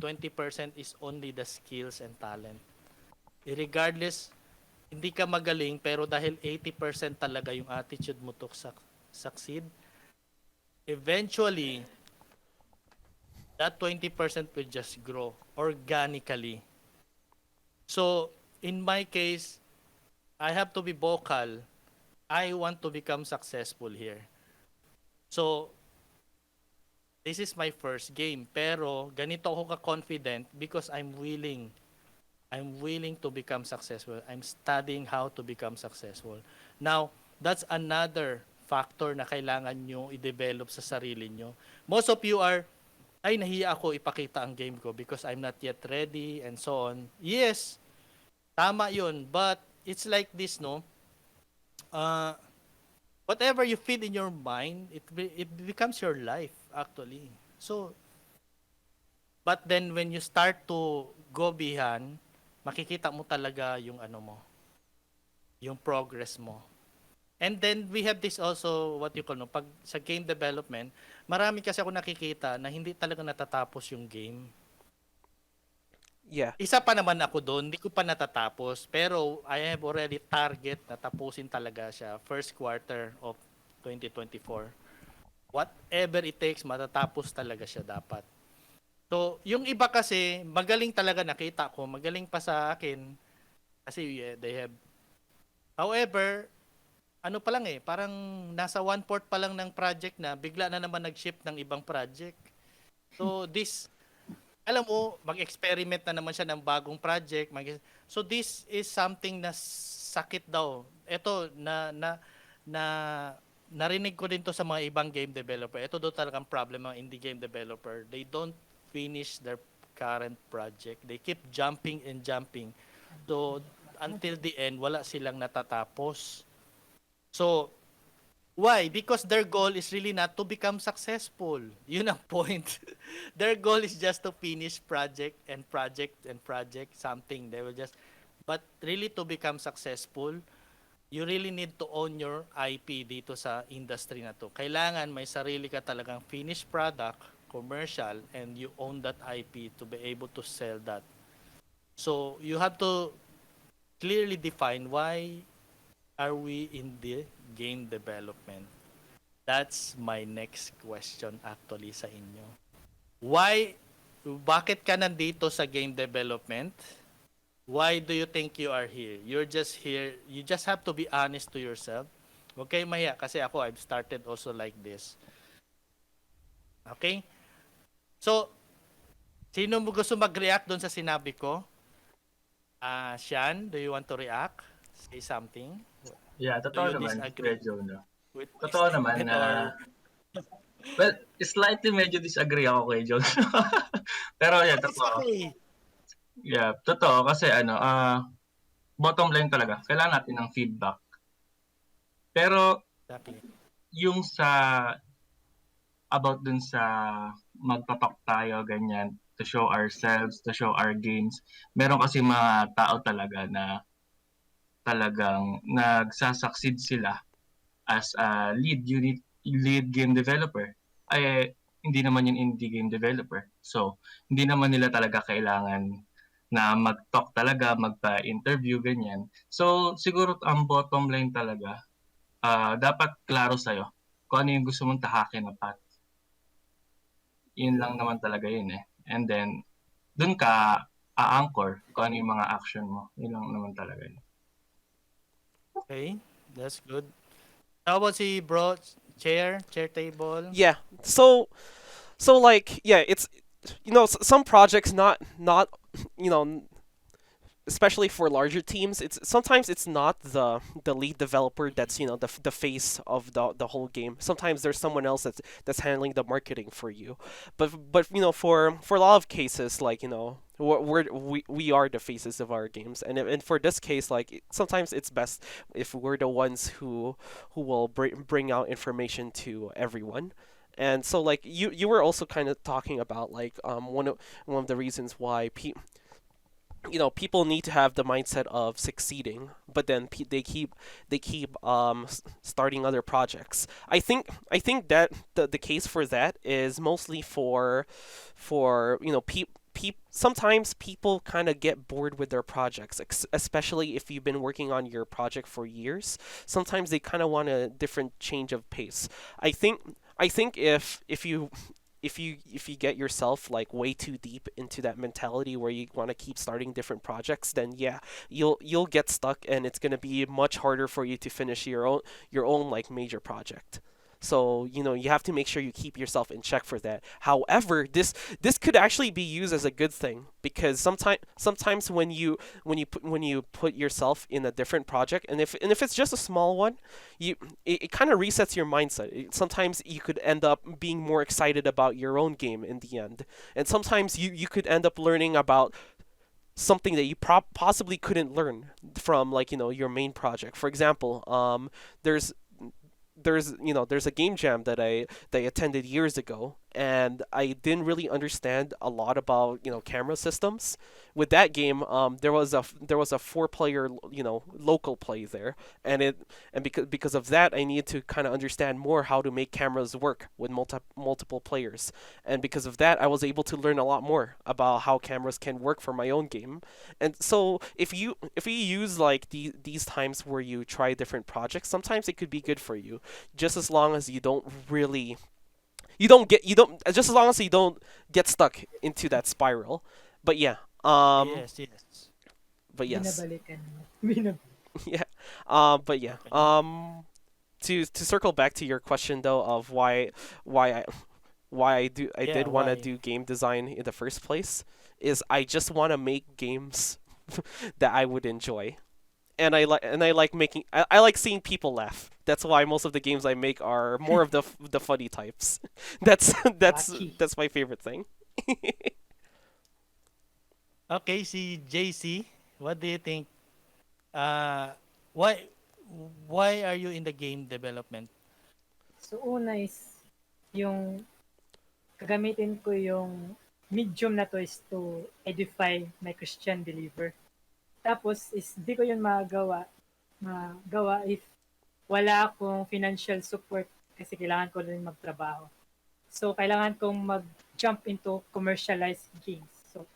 [SPEAKER 1] 20% is only the skills and talent. Regardless, hindi ka magaling, pero dahil 80% talaga yung attitude mo to succeed, eventually, that 20% will just grow organically. So, in my case, I have to be vocal. I want to become successful here. So, this is my first game. Pero, ganito ako ka-confident because I'm willing. I'm willing to become successful. I'm studying how to become successful. Now, that's another factor na kailangan nyo i-develop sa sarili nyo. Most of you are, ay nahiya ako ipakita ang game ko because I'm not yet ready and so on. Yes, tama yun. But it's like this, no? Whatever you feed in your mind, it becomes your life actually. So, but then when you start to go beyond, makikita mo talaga yung ano mo, yung progress mo. And then we have this also, what you call, no, pag sa game development, marami kasi ako nakikita na hindi talaga natatapos yung game.
[SPEAKER 2] Yeah.
[SPEAKER 1] Isa pa naman ako doon, hindi ko pa natatapos. Pero I have already target na tapusin talaga siya first quarter of 2024. Whatever it takes, matatapos talaga siya dapat. So, yung iba kasi, magaling talaga nakita ko, magaling pa sa akin. Kasi they have... However, ano pa lang parang nasa 1/4 pa lang ng project na, bigla na naman nag-shift ng ibang project. So, this... Alam mo, mag-experiment na naman siya ng bagong project. So this is something na sakit daw. Ito narinig ko din to sa mga ibang game developer. Ito daw talagang problem ng indie game developer. They don't finish their current project. They keep jumping and jumping. So until the end, wala silang natatapos. So why? Because their goal is really not to become successful. Yun ang point. Their goal is just to finish project and project and project something. They will just, but really to become successful, you really need to own your IP dito sa industry na to. Kailangan may sarili ka talagang finished product, commercial, and you own that IP to be able to sell that. So you have to clearly define why are we in the game development? That's my next question actually sa inyo. Bakit ka nandito sa game development? Why do you think you are here? You're just here, you just have to be honest to yourself. Okay, mahiya kasi ako, I've started also like this. Okay? So, sino mo gusto mag-react doon sa sinabi ko? Sean, do you want to react? Say something?
[SPEAKER 3] Yeah,
[SPEAKER 1] Do
[SPEAKER 3] totoo
[SPEAKER 1] you
[SPEAKER 3] naman,
[SPEAKER 1] disagree
[SPEAKER 3] medyo, no?
[SPEAKER 1] with this
[SPEAKER 3] Totoo naman
[SPEAKER 1] statement
[SPEAKER 3] na,
[SPEAKER 1] or
[SPEAKER 3] well, slightly medyo disagree ako kay John. Pero yeah,
[SPEAKER 1] it's
[SPEAKER 3] totoo.
[SPEAKER 1] okay.
[SPEAKER 3] Yeah, totoo kasi bottom line talaga, kailangan natin ng feedback. Pero
[SPEAKER 1] Exactly.
[SPEAKER 3] yung about dun sa magpapak tayo, ganyan, to show ourselves, to show our games, meron kasi mga tao talaga na talagang nagsasucceed sila as a lead game developer. Ay, hindi naman yun indie game developer. So, hindi naman nila talaga kailangan na mag-talk talaga, magpa-interview, ganyan. So, siguro ang bottom line talaga, dapat klaro sa'yo kung ano yung gusto mong tahakin na path. Yun lang naman talaga yun eh. And then, dun ka a-anchor kung ano yung mga action mo. Yun lang naman talaga yun.
[SPEAKER 1] Okay, that's good. How about si bro? Chair table?
[SPEAKER 2] Yeah. So like, yeah, it's, some projects not especially for larger teams, it's sometimes it's not the lead developer that's the face of the whole game. Sometimes there's someone else that's handling the marketing for you. But for a lot of cases, like, we are the faces of our games, and for this case, like, sometimes it's best if we're the ones who will bring out information to everyone. And so, like, you were also kind of talking about, like, one of the reasons why people need to have the mindset of succeeding, but then they keep starting other projects. I think that the case for that is mostly for sometimes people kind of get bored with their projects, especially if you've been working on your project for years. Sometimes they kind of want a different change of pace. I think if you get yourself, like, way too deep into that mentality where you want to keep starting different projects, then yeah, you'll get stuck, and it's going to be much harder for you to finish your own like major project. So, you have to make sure you keep yourself in check for that. However, this could actually be used as a good thing, because sometimes when you put yourself in a different project, and if it's just a small one, it kind of resets your mindset. Sometimes you could end up being more excited about your own game in the end. And sometimes you could end up learning about something that you possibly couldn't learn from, like, your main project. For example, there's there's a game jam that I attended years ago, and I didn't really understand a lot about, camera systems. With that game, there was a four-player, local play there, and because of that, I needed to kind of understand more how to make cameras work with multiple players. And because of that, I was able to learn a lot more about how cameras can work for my own game. And so if you use, like, these times where you try different projects, sometimes it could be good for you, just as long as you don't just as long as you don't get stuck into that spiral. But yeah,
[SPEAKER 1] Yes, yes.
[SPEAKER 2] but yes,
[SPEAKER 4] Binabalikan mo.
[SPEAKER 2] yeah, but yeah,
[SPEAKER 1] Okay.
[SPEAKER 2] to circle back to your question though, of why I
[SPEAKER 1] Yeah,
[SPEAKER 2] did want to
[SPEAKER 1] why?
[SPEAKER 2] do game design in the first place, is I just want to make games that I would enjoy. And I like making I like seeing people laugh. That's why most of the games I make are more of the funny types. That's that's
[SPEAKER 4] Lucky.
[SPEAKER 2] that's my favorite thing.
[SPEAKER 1] Okay, si JC, what do you think? Uh, why why are you in the game development?
[SPEAKER 4] So una is yung gagamitin ko yung medium na to is to edify my Christian believer. Tapos is di ko yun magawa if wala akong financial support kasi kailangan ko rin magtrabaho. So kailangan kong mag-jump into commercialized games. So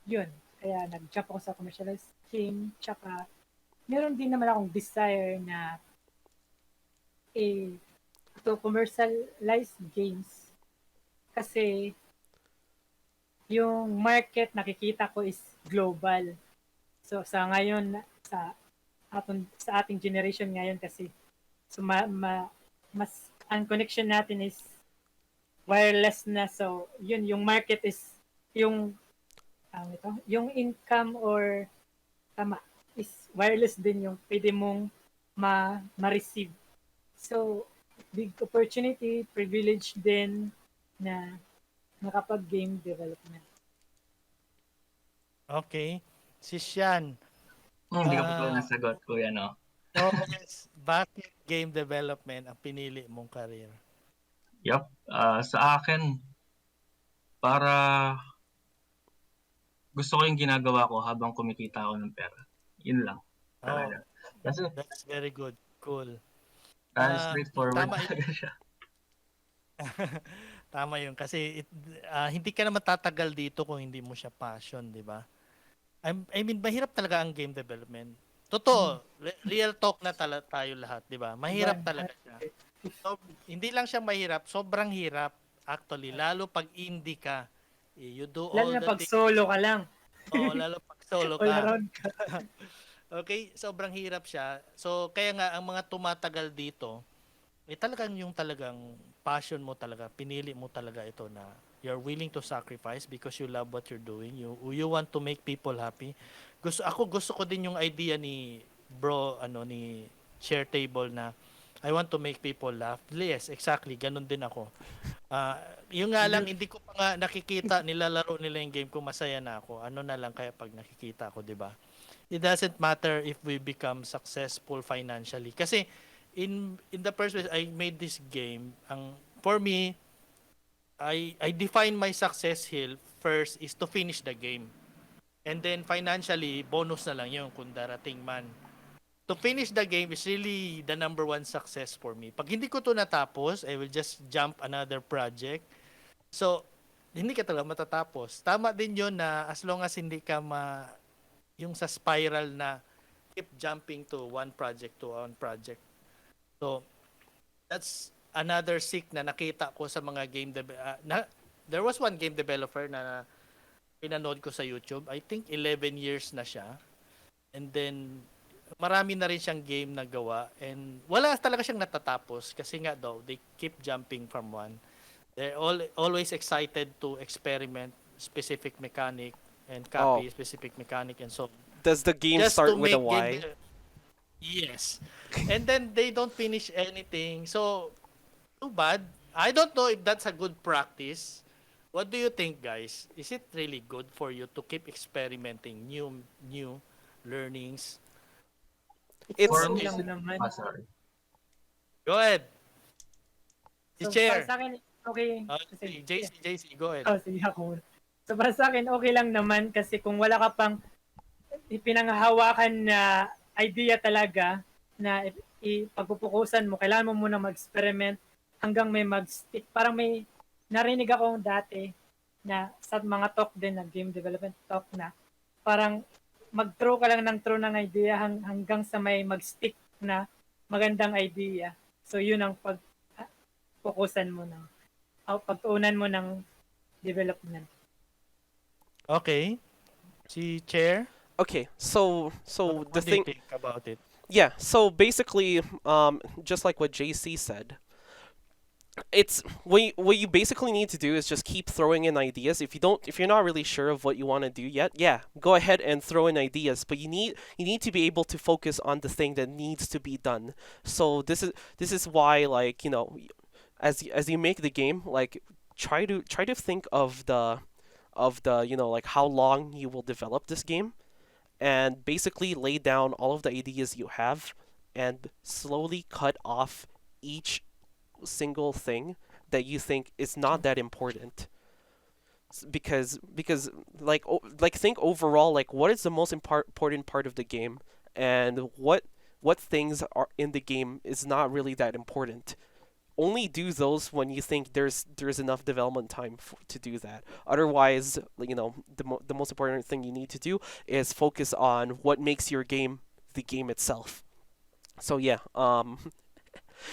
[SPEAKER 4] yun, kaya nag-jump ako sa commercialized game. Tsaka meron din naman akong desire na to commercialize games kasi yung market nakikita ko is global. So sa ngayon sa ating generation ngayon kasi so mas ang connection natin is wireless na. So yun yung market is yung yung income or tama is wireless din yung pwede mong ma-receive. So big opportunity, privilege din na makapag-game development.
[SPEAKER 1] Okay. Si Sian,
[SPEAKER 3] Hindi ko pa pala
[SPEAKER 1] ah,
[SPEAKER 3] nasagot, kuya, no?
[SPEAKER 1] oh yes, bakit game development ang pinili mong career?
[SPEAKER 3] Yup. Sa akin, para gusto ko yung ginagawa ko habang kumikita ako ng pera. Yun lang
[SPEAKER 1] Oh,
[SPEAKER 3] talaga. Kasi
[SPEAKER 1] that's very good. Cool.
[SPEAKER 3] straightforward
[SPEAKER 1] Tama
[SPEAKER 3] talaga siya.
[SPEAKER 1] tama yun kasi hindi ka naman tatagal dito kung hindi mo siya passion, di ba? I mean, mahirap talaga ang game development. Totoo, real talk na tayo lahat, di ba? Mahirap talaga siya. So, hindi lang siya mahirap, sobrang hirap actually, lalo pag indie ka. You do
[SPEAKER 4] Lalo
[SPEAKER 1] all
[SPEAKER 4] na
[SPEAKER 1] the
[SPEAKER 4] pag
[SPEAKER 1] things.
[SPEAKER 4] solo ka lang,
[SPEAKER 1] Oo, lalo pag solo
[SPEAKER 4] all
[SPEAKER 1] ka.
[SPEAKER 4] around ka.
[SPEAKER 1] Okay, sobrang hirap siya. So, kaya nga ang mga tumatagal dito, talagang passion mo talaga, pinili mo talaga ito na you're willing to sacrifice because you love what you're doing. You want to make people happy. Gusto ko din yung idea ni ni Share Table na I want to make people laugh. Yes, exactly, ganun din ako. Ah, yung nga lang hindi ko pa nga nakikita nilalaro nila yung game ko, masaya na ako. Ano na lang kaya pag nakikita ko, 'di ba? It doesn't matter if we become successful financially kasi in the first place I made this game for me I define my success hill first is to finish the game, and then financially bonus na lang yun kung darating man. To finish the game is really the number one success for me. Pag hindi ko to natapos, I will just jump another project. So hindi ka talaga matatapos. Tama din yun na as long as hindi ka yung sa spiral na keep jumping to one project. So, that's another sick na nakita ko sa mga there was one game developer na pinanood ko sa YouTube. I think 11 years na siya. And then marami na rin siyang game na gawa and wala talaga siyang natatapos kasi nga daw they keep jumping from one. They're always excited to experiment specific mechanic and
[SPEAKER 2] Oh,
[SPEAKER 1] copy specific mechanic and so on.
[SPEAKER 2] does the game
[SPEAKER 1] Just to
[SPEAKER 2] start with a
[SPEAKER 1] make
[SPEAKER 2] Y?
[SPEAKER 1] yes. And then they don't finish anything. So too bad. I don't know if that's a good practice. What do you think, guys? Is it really good for you to keep experimenting new learnings?
[SPEAKER 4] So,
[SPEAKER 2] It's
[SPEAKER 3] For
[SPEAKER 1] What do
[SPEAKER 3] me,
[SPEAKER 1] you
[SPEAKER 4] lang
[SPEAKER 1] think?
[SPEAKER 4] naman.
[SPEAKER 3] sorry.
[SPEAKER 1] Go ahead. Si
[SPEAKER 4] So, para
[SPEAKER 1] Chair.
[SPEAKER 4] sa akin, okay.
[SPEAKER 1] Si
[SPEAKER 4] Kasi,
[SPEAKER 1] JC, go ahead.
[SPEAKER 4] oh, sige ako muna. So, para sa akin, okay lang naman kasi kung wala ka pang ipinanghahawakan na idea talaga na ipagpupukusan mo, kailangan mo muna mag-experiment hanggang may mag-stick. Parang may narinig akong dati na sa mga talk din na game development talk na parang mag-throw ka lang ng throw ng idea hanggang sa may mag-stick na magandang idea. So yun ang pagpukusan mo ng pagtuunan mo ng development.
[SPEAKER 1] Okay. Si Chair,
[SPEAKER 2] okay. So the
[SPEAKER 1] what do you
[SPEAKER 2] thing,
[SPEAKER 1] think about it?
[SPEAKER 2] yeah. So basically, just like what JC said, it's what you basically need to do is just keep throwing in ideas. If you're not really sure of what you want to do yet, yeah, go ahead and throw in ideas. But you need to be able to focus on the thing that needs to be done. So this is why, like, as you make the game, like, try to think of the like how long you will develop this game, and basically lay down all of the ideas you have, and slowly cut off each single thing that you think is not that important. Because like think overall, like, what is the most important part of the game, and what things are in the game is not really that important. Only do those when you think there's enough development time to do that. Otherwise, the most important thing you need to do is focus on what makes your game the game itself. So yeah,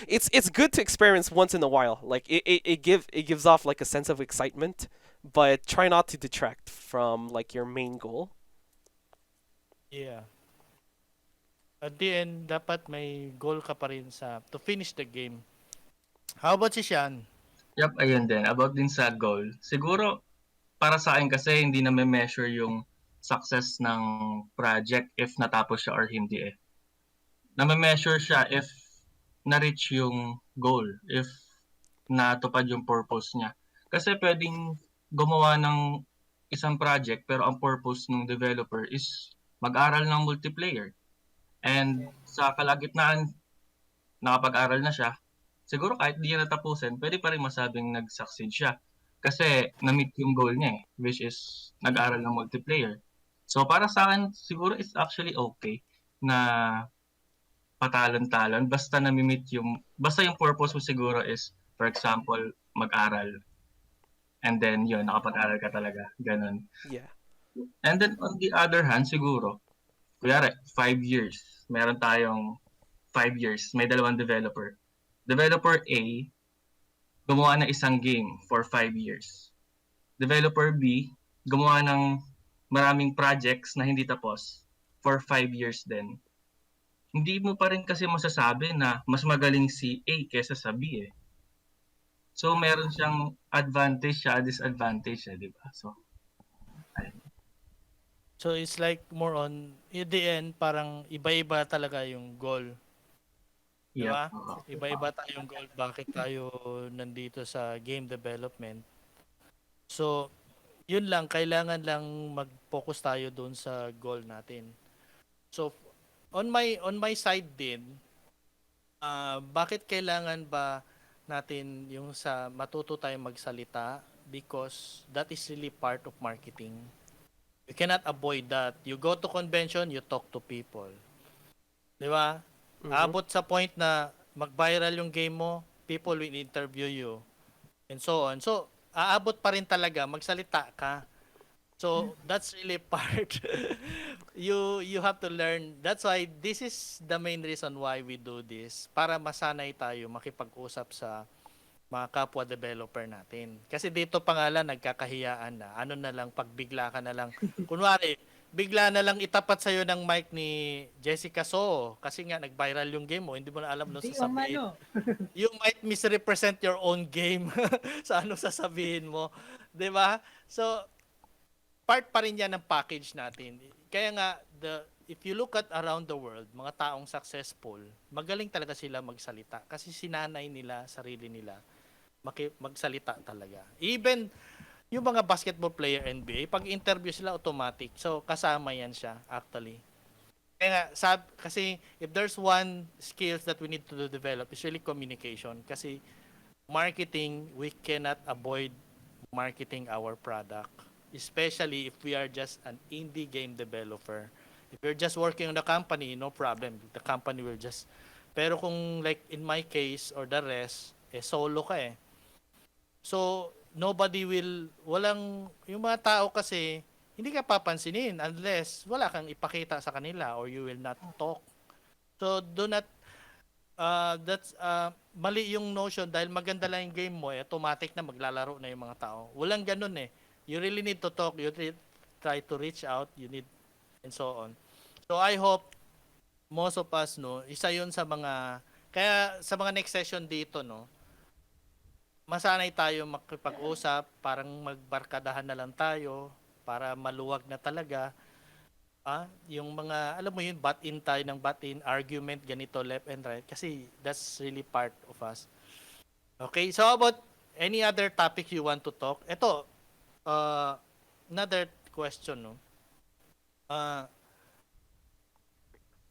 [SPEAKER 2] it's good to experiment once in a while. Like, it gives off like a sense of excitement, but try not to detract from like your main goal.
[SPEAKER 1] Yeah. At the end, dapat may goal ka pa rin to finish the game. How about si Sean?
[SPEAKER 3] Yup, ayun din. About din sa goal. Siguro, para sa akin kasi hindi na measure yung success ng project if natapos siya or hindi eh. Na-measure siya if na-reach yung goal, if natupad yung purpose niya. Kasi pwedeng gumawa ng isang project pero ang purpose ng developer is mag-aral ng multiplayer. And sa kalagitnaan, nakapag-aral na siya, siguro kahit di niya natapusin, pwede pa rin masabing nag-succeed siya. Kasi na-meet yung goal niya eh, which is nag-aral ng multiplayer. So para sa akin, siguro it's actually okay na patalon-talon basta basta yung purpose mo siguro is, for example, mag-aral. And then yun, nakapag-aral ka talaga. Ganun.
[SPEAKER 2] Yeah.
[SPEAKER 3] And then on the other hand, siguro, kuyari, 5 years. Meron tayong 5 years. May dalawang developer. Developer A, gumawa ng isang game for 5 years. Developer B, gumawa ng maraming projects na hindi tapos for 5 years din. Hindi mo pa rin kasi masasabi na mas magaling si A kesa sa B eh. So, meron siyang advantage siya, disadvantage siya, di ba? So,
[SPEAKER 1] So it's like more on, in the end, parang iba-iba talaga yung goal. Di ba? Iba-iba tayong goal. Bakit tayo nandito sa game development? So, yun lang. Kailangan lang mag-focus tayo doon sa goal natin. So, on my side din, bakit kailangan ba natin yung sa matuto tayong magsalita? Because that is really part of marketing. You cannot avoid that. You go to convention, you talk to people. Di ba?
[SPEAKER 2] Mhm.
[SPEAKER 1] Abot sa point na mag-viral yung game mo, people will interview you, and so on. So, aabot pa rin talaga, magsalita ka. So, that's really part. You have to learn. That's why this is the main reason why we do this. Para masanay tayo makipag-usap sa mga kapwa developer natin. Kasi dito pa nga lang nagkakahiyaan na. Ano na lang, pagbigla ka na lang. Kunwari, bigla na lang itapat sa'yo ng mic ni Jessica So kasi nga nag-viral yung game mo, hindi mo na alam no
[SPEAKER 4] Hindi
[SPEAKER 1] sasabihin.
[SPEAKER 4] umano.
[SPEAKER 1] You might misrepresent your own game sa ano sasabihin mo. 'Di ba? So, part pa rin yan ng package natin. Kaya nga, if you look at around the world, mga taong successful, magaling talaga sila magsalita. Kasi sinanay nila, sarili nila, magsalita talaga. Even yung mga basketball player NBA, pag interview sila automatic. So, kasama yan siya actually. Kaya nga, kasi if there's one skills that we need to develop, is really communication. Kasi marketing, we cannot avoid marketing our product. Especially if we are just an indie game developer. If you're just working on the company, no problem. The company will just... Pero kung like in my case or the rest, solo ka eh. So, yung mga tao kasi, hindi ka papansinin unless wala kang ipakita sa kanila or you will not talk. So, that's mali yung notion dahil maganda lang yung game mo, automatic na maglalaro na yung mga tao. Walang ganun eh. You really need to talk, try to reach out, you need, and so on. So I hope most of us, no, isa yun sa mga, kaya sa mga next session dito, no, masanay tayo makipag-usap, parang magbarkadahan na lang tayo, para maluwag na talaga. Yung mga, alam mo yun, butt-in tayo ng butt-in, argument, ganito, left and right, kasi that's really part of us. Okay, so about any other topic you want to talk? Ito, another question, no?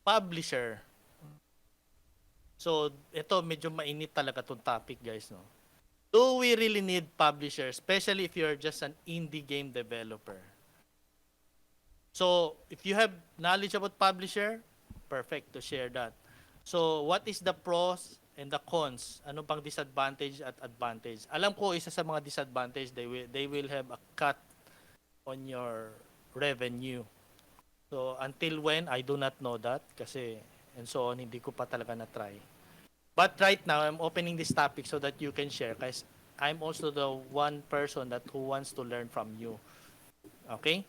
[SPEAKER 1] Publisher. So, ito medyo mainit talaga tong topic, guys, no? Do we really need publisher, especially if you're just an indie game developer? So, if you have knowledge about publisher, perfect to share that. So, what is the pros and the cons? Ano pang disadvantage at advantage? Alam ko isa sa mga disadvantage, they will have a cut on your revenue. So, until when, I do not know that kasi and so on, hindi ko pa talaga na-try. But right now, I'm opening this topic so that you can share kasi I'm also the one person who wants to learn from you. Okay?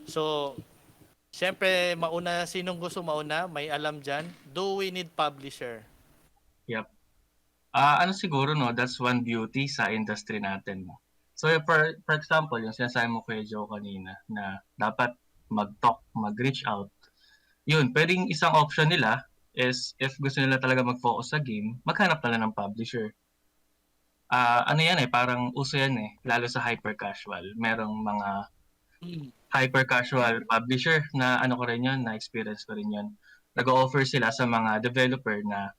[SPEAKER 1] So, syempre, sinong gusto mauna? May alam dyan? Do we need publisher?
[SPEAKER 3] Yep. Ano siguro, no, that's one beauty sa industry natin. No? So, for example, yung sinasabi mo kay Joe kanina na dapat mag-talk, mag-reach out. Yun, pwedeng isang option nila is if gusto nila talaga mag-focus sa game, maghanap na lang ng publisher. Ano yan eh, parang uso yan eh, lalo sa hyper-casual. Merong mga hyper-casual publisher na ano ko rin yun, na-experience ko rin yun. Nag-o-offer sila sa mga developer na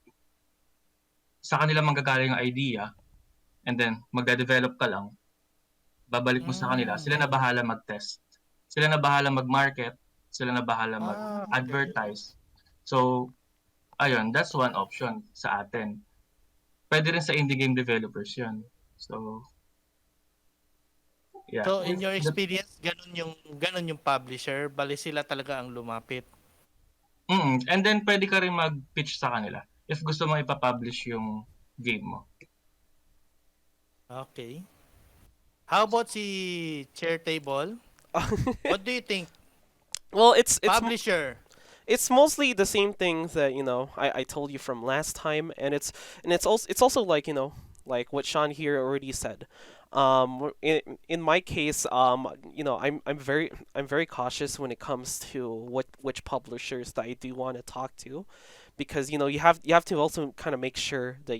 [SPEAKER 3] sa kanila manggagaling yung idea and then magda-develop ka lang, babalik mo sa kanila, sila na bahala mag-test. Sila na bahala mag-market, sila na bahala mag-advertise. So, ayun, that's one option sa atin. Pwede rin sa indie game developers yun. So, yeah.
[SPEAKER 1] So, in your experience, ganun yung publisher, bali sila talaga ang lumapit.
[SPEAKER 3] And then, pwede ka rin mag-pitch sa kanila if gusto mo ipapublish yung game mo.
[SPEAKER 1] Okay. How about si Chair Table? What do you think?
[SPEAKER 2] Well, it's
[SPEAKER 1] Publisher.
[SPEAKER 2] it's mostly the same things that I told you from last time, and it's also like like what Sean here already said. In my case, I'm very cautious when it comes to which publishers that I do want to talk to, because you have to also kind of make sure that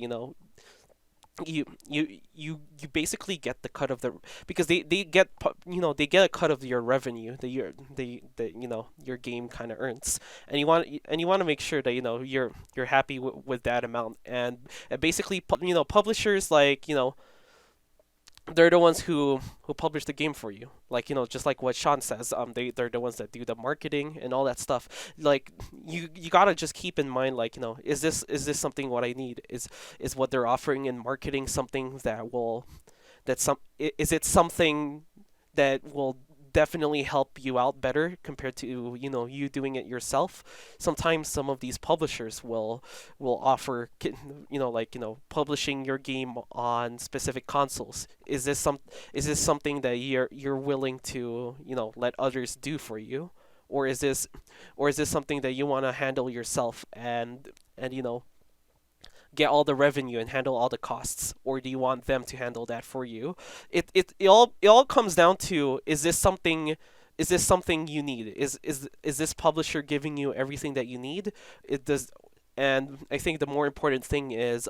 [SPEAKER 2] you basically get the cut of the, because they get they get a cut of your revenue that your game kind of earns, and you want to make sure that you're happy with that amount, and basically publishers, like they're the ones who publish the game for you, like just like what Sean says, they're the ones that do the marketing and all that stuff. Like you gotta just keep in mind, like is this something what I need? Is what they're offering in marketing something is it something that will definitely help you out better compared to you doing it yourself? Sometimes some of these publishers will offer publishing your game on specific consoles. Is this something that you're willing to let others do for you? or is this something that you want to handle yourself and get all the revenue and handle all the costs, or do you want them to handle that for you? It all comes down to, is this something you need? Is this publisher giving you everything that you need? It does. And I think the more important thing is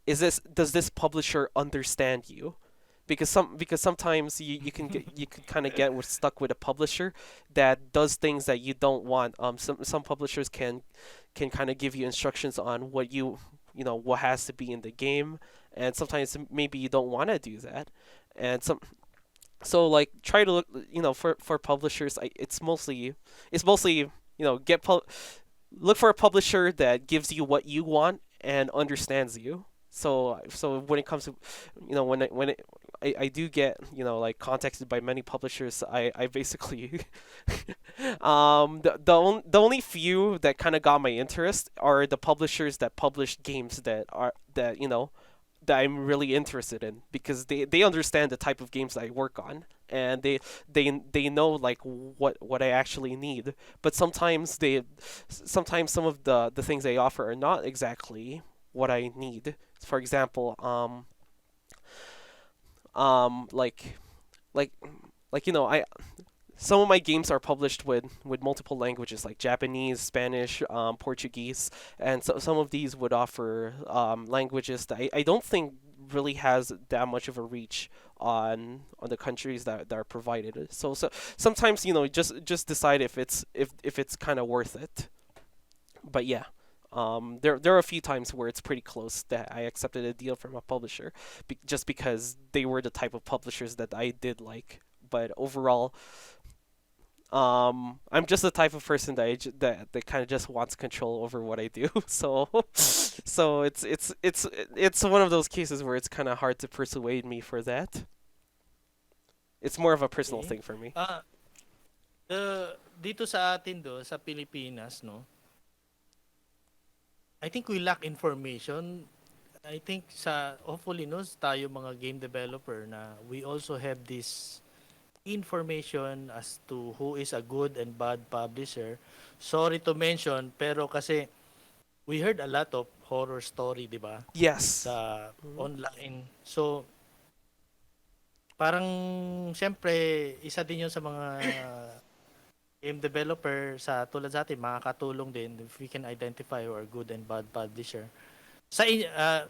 [SPEAKER 2] does this publisher understand you? Because sometimes you can kind of get stuck with a publisher that does things that you don't want. Some publishers can kind of give you instructions on what has to be in the game, and sometimes maybe you don't want to do that. And so like, try to look, for publishers, it's mostly look for a publisher that gives you what you want and understands you. So when it comes to, I do get, like, contacted by many publishers. I basically the only few that kind of got my interest are the publishers that publish games that I'm really interested in, because they understand the type of games I work on, and they know, like, what I actually need. But sometimes some of the things they offer are not exactly what I need. For example, like I some of my games are published with multiple languages, like Japanese, Spanish, Portuguese, and so some of these would offer languages that I don't think really has that much of a reach on the countries that are provided. So sometimes, just decide if it's kind of worth it. But yeah. There are a few times where it's pretty close that I accepted a deal from a publisher, just because they were the type of publishers that I did like. But overall, I'm just the type of person that kind of just wants control over what I do. So it's one of those cases where it's kind of hard to persuade me for that. It's more of a personal
[SPEAKER 1] Okay.
[SPEAKER 2] thing for me.
[SPEAKER 1] Dito sa atin sa Pilipinas, no? I think we lack information. I think hopefully, no, tayo mga game developer, na we also have this information as to who is a good and bad publisher. Sorry to mention, pero kasi we heard a lot of horror story, di ba?
[SPEAKER 2] Yes.
[SPEAKER 1] Sa
[SPEAKER 2] Mhm.
[SPEAKER 1] online. So, parang siyempre, isa din yun sa mga game developer tulad sa atin, makakatulong din if we can identify who are good and bad publisher.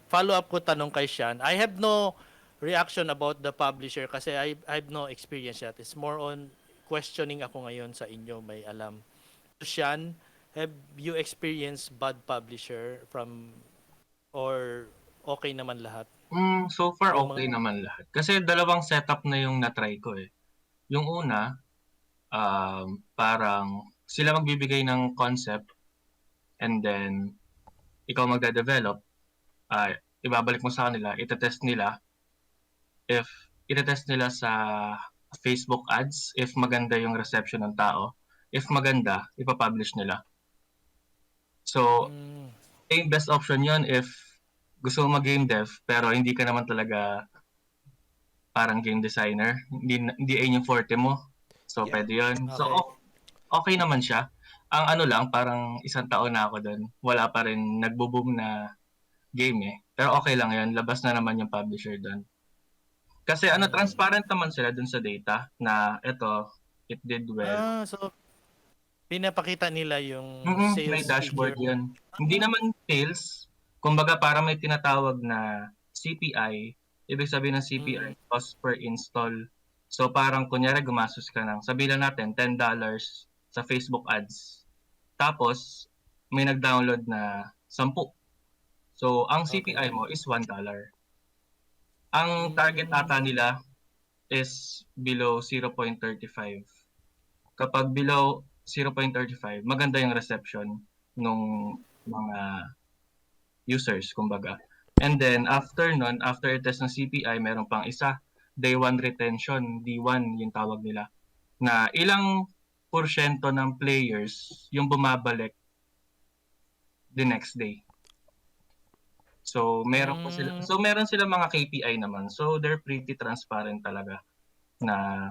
[SPEAKER 1] Follow-up ko tanong kay Sean, I have no reaction about the publisher kasi I have no experience yet. It's more on questioning ako ngayon sa inyo, may alam. So Sean, have you experienced bad publisher or okay naman lahat?
[SPEAKER 3] So far
[SPEAKER 1] Yung
[SPEAKER 3] okay
[SPEAKER 1] mga
[SPEAKER 3] naman lahat. Kasi dalawang setup na yung na-try ko eh. Yung una, parang sila magbibigay ng concept, and then ikaw magde-develop, ibabalik mo sa kanila, itetest nila sa Facebook ads, if maganda yung reception ng tao. If maganda, ipapublish nila. So, yung best option yon if gusto mo mag-game dev, pero hindi ka naman talaga parang game designer. Hindi ayun yung forte mo. So,
[SPEAKER 2] Yeah.
[SPEAKER 3] pwede yun.
[SPEAKER 1] Okay.
[SPEAKER 3] So, okay naman siya. Ang ano lang, parang isang taon na ako doon. Wala pa rin nagbo-boom na game eh. Pero okay lang yun. Labas na naman yung publisher doon. Kasi transparent naman sila dun sa data na ito, it did well.
[SPEAKER 1] so pinapakita nila yung sales
[SPEAKER 3] May dashboard
[SPEAKER 1] figure.
[SPEAKER 3] yun. Hindi naman sales. Kumbaga parang may tinatawag na CPI. Ibig sabihin ng CPI, cost per install. So parang kunyari gumastos ka ng, sabihin lang natin, $10 sa Facebook ads. Tapos, may nag-download na 10. So, ang CPI mo is $1. Ang target ata nila is below 0.35. Kapag below 0.35, maganda yung reception nung mga users, kumbaga. And then, after nun, after i-test ng CPI, meron pang isa, day 1 retention, D1 yung tawag nila, na ilang porsyento ng players yung bumabalik the next day. So, meron sila mga KPI naman. So, they're pretty transparent talaga na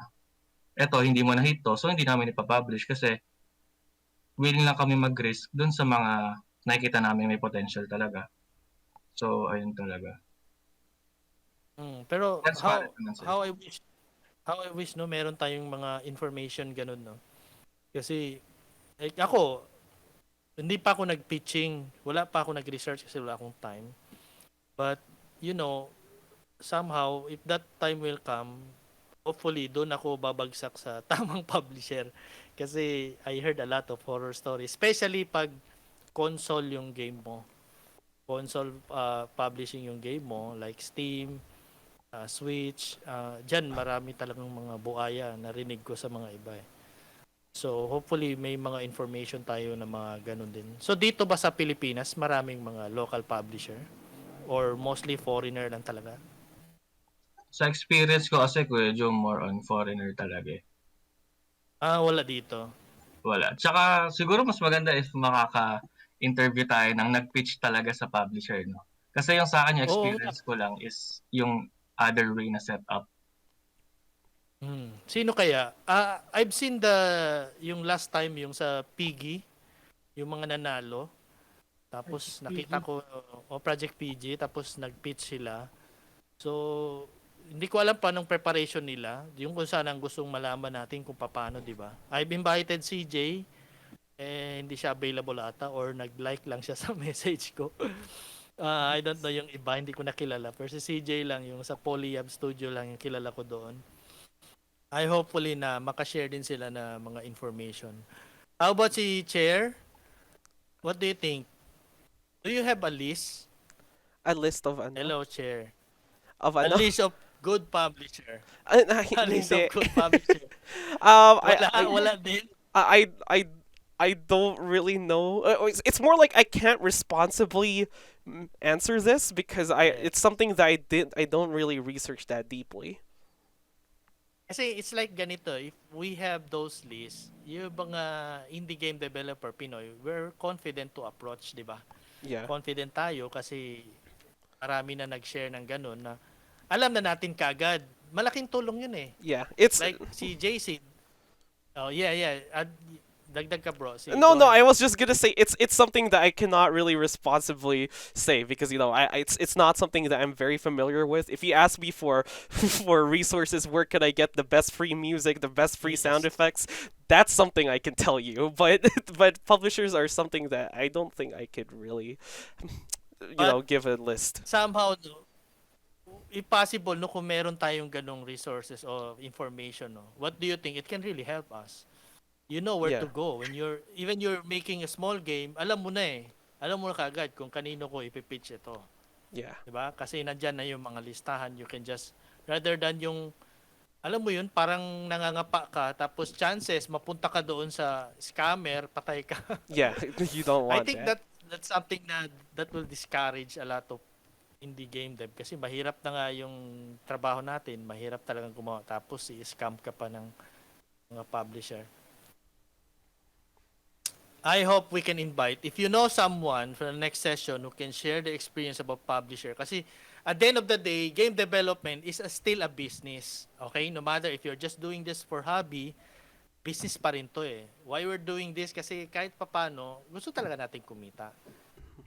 [SPEAKER 3] eto, hindi mo na hit to, so hindi namin ipapublish kasi willing lang kami mag-risk dun sa mga nakikita namin may potential talaga. So, ayun talaga.
[SPEAKER 1] Pero
[SPEAKER 3] That's valid naman sila.
[SPEAKER 1] how I wish no meron tayong mga information ganun no. Kasi like ako hindi pa ako nag-pitching, wala pa ako nag-research kasi wala akong time. But you know, somehow if that time will come, hopefully doon ako babagsak sa tamang publisher kasi I heard a lot of horror stories, especially pag console yung game mo. Console publishing yung game mo like Steam, Switch, dyan marami talagang mga buaya narinig ko sa mga iba eh. So hopefully may mga information tayo na mga ganun din. So dito ba sa Pilipinas maraming mga local publisher or mostly foreigner lang talaga?
[SPEAKER 3] Sa experience ko kasi, Kuya Joe, more on foreigner talaga eh.
[SPEAKER 1] Wala dito.
[SPEAKER 3] Wala. Tsaka siguro mas maganda if makaka-interview tayo ng nag-pitch talaga sa publisher, no? Kasi yung sa akin, yung
[SPEAKER 1] Oo nga.
[SPEAKER 3] experience ko lang is yung other way na setup.
[SPEAKER 1] Sino kaya? I've seen yung last time yung sa Piggy, yung mga nanalo. Tapos
[SPEAKER 4] Project
[SPEAKER 1] nakita
[SPEAKER 4] PG.
[SPEAKER 1] ko Project PG tapos nag-pitch sila. So hindi ko alam paano preparation nila. Yung kung saan ang gustong malaman natin kung paano, di ba? I've invited CJ hindi siya available ata or nag-like lang siya sa message ko. I don't know yung iba, hindi ko nakilala. Pero si CJ lang yung sa Polyab Studio lang yung kilala ko doon. I hopefully na makashare din sila na mga information. How about si Chair? What do you think? Do you have a list?
[SPEAKER 2] A list of ano?
[SPEAKER 1] Hello, Chair.
[SPEAKER 2] Of
[SPEAKER 1] A
[SPEAKER 2] ano?
[SPEAKER 1] list of good publisher. A list
[SPEAKER 2] Hindi.
[SPEAKER 1] of good publisher.
[SPEAKER 2] I
[SPEAKER 1] Wala din.
[SPEAKER 2] I I I don't really know. It's more like I can't responsibly answer this because
[SPEAKER 1] Yeah.
[SPEAKER 2] it's something that I don't really research that deeply.
[SPEAKER 1] Kasi it's like ganito, if we have those lists, yung mga indie game developer Pinoy, we're confident to approach, di ba?
[SPEAKER 2] Yeah.
[SPEAKER 1] Confident tayo kasi marami na nag-share ng ganun na alam na natin kagad. Malaking tulong yun eh.
[SPEAKER 2] Yeah. It's
[SPEAKER 1] Like si JC. Oh, yeah. Dagdag ka bro.
[SPEAKER 2] no,
[SPEAKER 1] Go
[SPEAKER 2] no. I
[SPEAKER 1] ahead.
[SPEAKER 2] was just gonna say it's something that I cannot really responsibly say because it's not something that I'm very familiar with. If you ask me for for resources, where could I get the best free music, the best free sound
[SPEAKER 1] Yes.
[SPEAKER 2] effects? That's something I can tell you. But but publishers are something that I don't think I could really
[SPEAKER 1] But
[SPEAKER 2] give a list.
[SPEAKER 1] somehow, no, if possible, no, kung meron tayong ganong resources or information, no, what do you think? It can really help us. You know where
[SPEAKER 2] Yeah.
[SPEAKER 1] to go. Even you're making a small game, alam mo na eh. Alam mo na kagad kung kanino ko ipipitch ito.
[SPEAKER 2] Yeah.
[SPEAKER 1] Diba? Kasi nandyan na yung mga listahan. You can just, rather than yung, alam mo yun, parang nangangapa ka, tapos chances, mapunta ka doon sa scammer, patay ka.
[SPEAKER 2] Yeah. You don't
[SPEAKER 1] I
[SPEAKER 2] want
[SPEAKER 1] think
[SPEAKER 2] that.
[SPEAKER 1] that's something that will discourage a lot of indie game dev kasi mahirap na nga yung trabaho natin, mahirap talagang gumawa tapos i-scam ka pa ng mga publisher. I hope we can invite, if you know someone for the next session who can share the experience about publisher kasi at the end of the day, game development is still a business. Okay? No matter if you're just doing this for hobby, business pa rin to eh. Why we're doing this? Kasi kahit papano, gusto talaga natin kumita.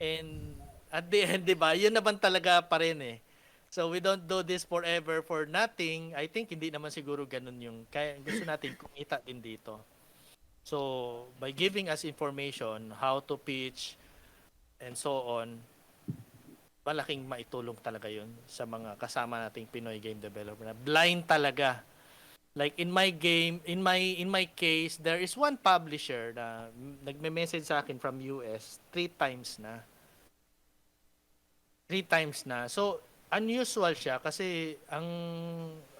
[SPEAKER 1] And at the end, di ba, yun naman talaga pa rin eh. So we don't do this forever for nothing. I think hindi naman siguro ganun yung, kaya gusto natin kumita din dito. So by giving us information, how to pitch, and so on, malaking maitulong talaga yun sa mga kasama nating Pinoy game developer na blind talaga. Like in my game, in my case, there is one publisher na nagme-message sa akin from US 3 times na. 3 times na. So unusual siya kasi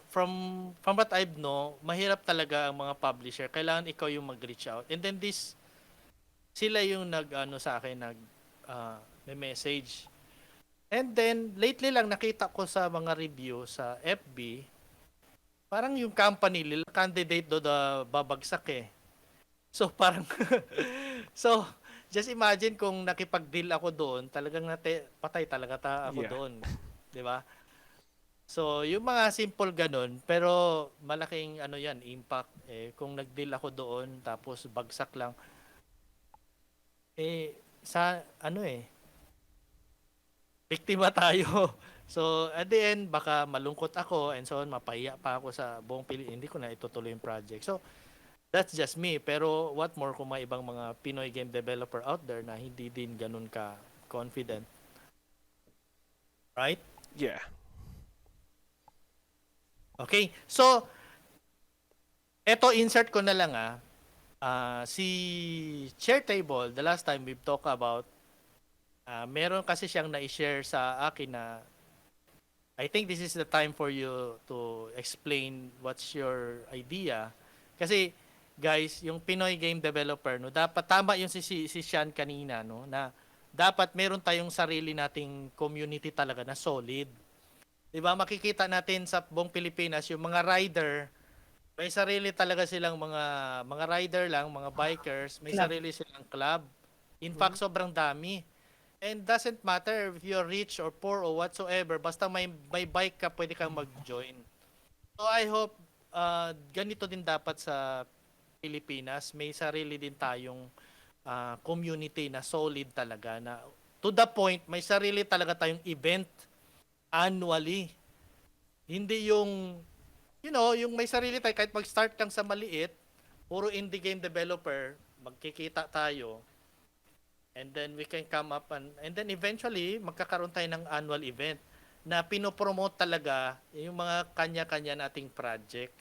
[SPEAKER 1] from what I know, mahirap talaga ang mga publisher. Kailangan ikaw yung mag-reach out. And then sila yung sa akin may message. And then lately lang nakita ko sa mga review sa FB, parang yung company nila candidate do babagsak eh. So parang so just imagine kung nakipag-deal ako doon, talagang patay talaga ako
[SPEAKER 2] Yeah.
[SPEAKER 1] doon, 'di ba? So yung mga simple ganun, pero malaking yan, impact eh kung nag-deal ako doon tapos bagsak lang. sa ano biktima tayo. So, at the end, baka malungkot ako and so on, mapahiya pa ako sa buong Pilipinas. Hindi ko na itutuloy yung project. So, that's just me. Pero what more kung may ibang mga Pinoy game developer out there na hindi din ganun ka confident. Right?
[SPEAKER 2] Yeah.
[SPEAKER 1] Okay. So, eto insert ko na lang si Chair Table, the last time we've talked about, meron kasi siyang na-share sa akin na I think this is the time for you to explain what's your idea. Kasi guys, yung Pinoy game developer, no, dapat tama yung si Sean kanina, no, na dapat meron tayong sarili nating community talaga na solid. 'Di ba? Makikita natin sa buong Pilipinas yung mga rider, may sarili talaga silang mga rider lang, mga bikers, may
[SPEAKER 4] Club.
[SPEAKER 1] sarili silang club. In fact, sobrang dami. And doesn't matter if you're rich or poor or whatsoever, basta may bike ka, pwede kang mag-join. So I hope ganito din dapat sa Pilipinas, may sarili din tayong community na solid talaga, na to the point may sarili talaga tayong event annually. Hindi yung yung may sarili tayo kahit mag-start lang sa maliit, puro indie game developer, magkikita tayo. And then we can come up and then eventually magkakaroon tayo ng annual event na pinopromote talaga yung mga kanya-kanya nating project.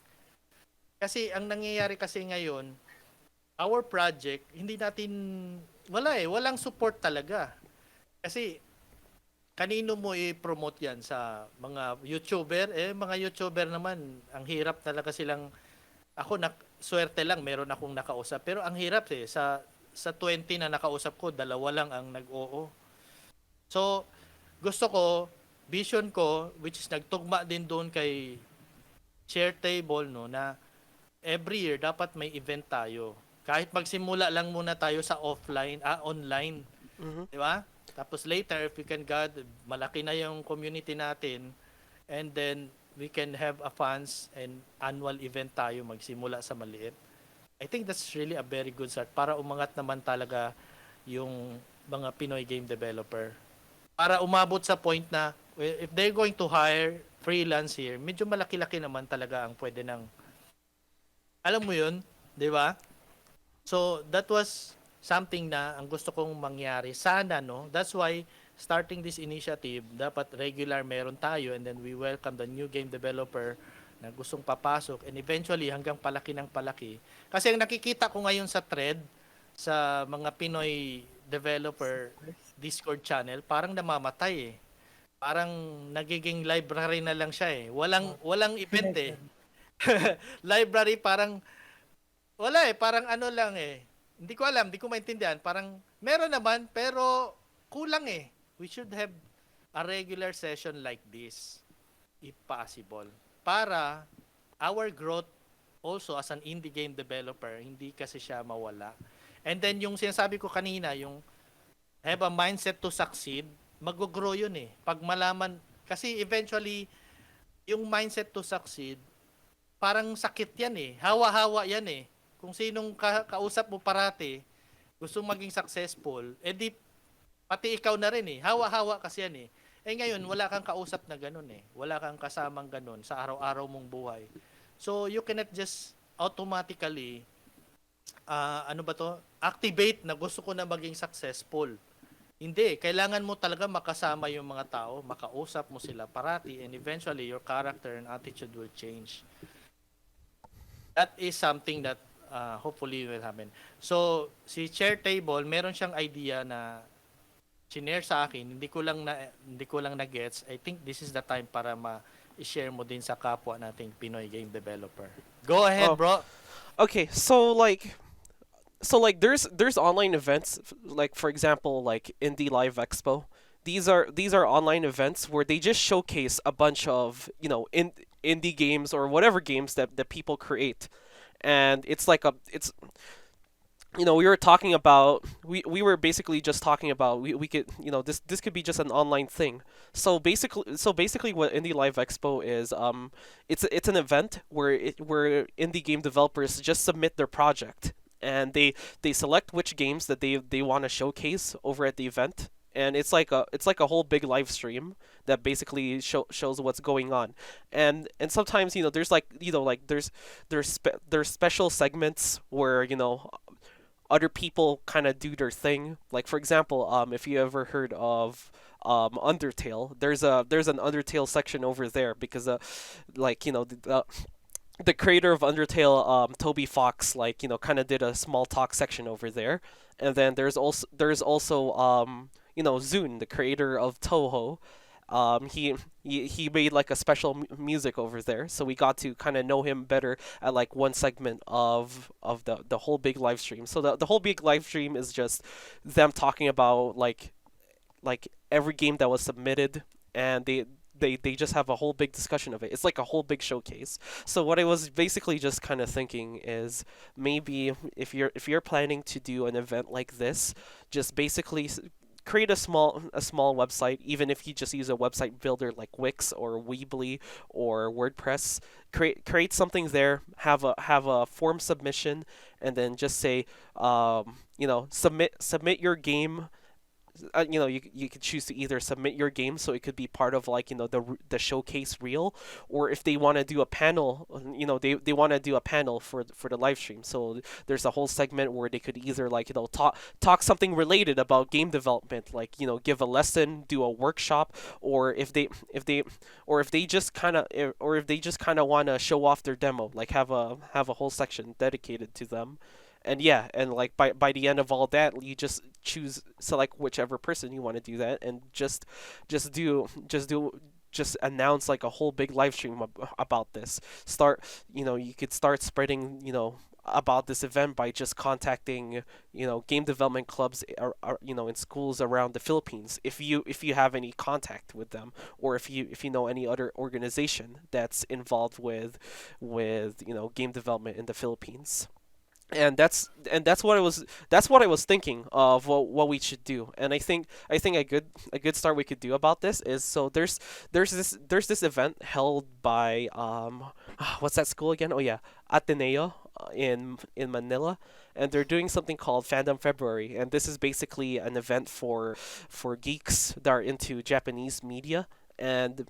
[SPEAKER 1] Kasi ang nangyayari kasi ngayon, our project, hindi natin, walang support talaga. Kasi kanino mo i-promote yan? Sa mga YouTuber? Mga YouTuber naman, ang hirap talaga silang, ako swerte lang, meron akong nakausap. Pero ang hirap sa 20 na nakausap ko, 2 lang ang nag-oo. So, gusto ko, vision ko, which is nagtugma din doon kay Share Table, no, na every year dapat may event tayo. Kahit magsimula lang muna tayo sa online.
[SPEAKER 2] Mhm.
[SPEAKER 1] Di ba? Tapos later, if we can God, malaki na yung community natin, and then we can have a funds and annual event tayo, magsimula sa maliit. I think that's really a very good start para umangat naman talaga yung mga Pinoy game developer. Para umabot sa point na if they're going to hire freelance here, medyo malaki-laki naman talaga ang pwede ng, alam mo yun, di ba? So that was something na ang gusto kong mangyari. Sana, no? That's why starting this initiative, dapat regular meron tayo and then we welcome the new game developer na gustong papasok and eventually hanggang palaki ng palaki. Kasi ang nakikita ko ngayon sa thread sa mga Pinoy developer Discord channel, parang namamatay Parang nagiging library na lang siya Walang event Library parang wala parang ano lang Hindi ko alam, hindi ko maintindihan. Parang meron naman pero kulang We should have a regular session like this if possible. Para our growth also as an indie game developer, hindi kasi siya mawala. And then yung sinasabi ko kanina, yung have a mindset to succeed, mag-grow yun Pag malaman, kasi eventually, yung mindset to succeed, parang sakit yan Hawa-hawa yan Kung sinong kausap mo parati, gusto maging successful, di pati ikaw na rin Hawa-hawa kasi yan ngayon, wala kang kausap na ganun Wala kang kasamang ganun sa araw-araw mong buhay. So, you cannot just automatically, activate na gusto ko na maging successful. Hindi. Kailangan mo talaga makasama yung mga tao, makausap mo sila parati, and eventually, your character and attitude will change. That is something that hopefully will happen. So, si Chair Table, meron siyang idea na sinare sa akin, hindi ko lang na gets. I think this is the time para i-share mo din sa kapwa nating Pinoy game developer. Go ahead, bro.
[SPEAKER 2] Okay, so there's online events like, for example, like Indie Live Expo. These are online events where they just showcase a bunch of indie games or whatever games that people create, and it's we were talking about, we were basically just talking about, we could, this could be just an online thing. So basically what Indie Live Expo is, it's an event where indie game developers just submit their project, and they select which games that they want to showcase over at the event, and it's like a whole big live stream that basically shows what's going on. And sometimes, there's like, like there's special segments where, other people kind of do their thing. Like, for example, if you ever heard of Undertale, there's an Undertale section over there, because like, the creator of Undertale, Toby Fox, like, kind of did a small talk section over there. And then there's also Zune, the creator of Toho. He made like a special music over there, so we got to kind of know him better at like one segment of the whole big live stream. So the whole big live stream is just them talking about like every game that was submitted, and they just have a whole big discussion of it. It's like a whole big showcase. So what I was basically just kind of thinking is, maybe if you're planning to do an event like this, just basically create a small website, even if you just use a website builder like Wix or Weebly or WordPress. Create something there, have a form submission, and then just say, submit your game. You could choose to either submit your game, so it could be part of, like, the showcase reel, or if they want to do a panel, they want to do a panel for the live stream. So there's a whole segment where they could either, like, talk something related about game development, like, give a lesson, do a workshop, or if they just kind of want to show off their demo, like have a whole section dedicated to them. And yeah, and like by the end of all that, you just select whichever person you want to do that, and just announce like a whole big live stream about this. You could start spreading, about this event by just contacting, game development clubs in schools around the Philippines, if you have any contact with them, or if you know any other organization that's involved with game development in the Philippines. And that's what I was thinking of, what we should do. And I think a good start we could do about this is, so there's this event held by, what's that school again? Oh yeah, Ateneo, in Manila, and they're doing something called Fandom February, and this is basically an event for geeks that are into Japanese media. And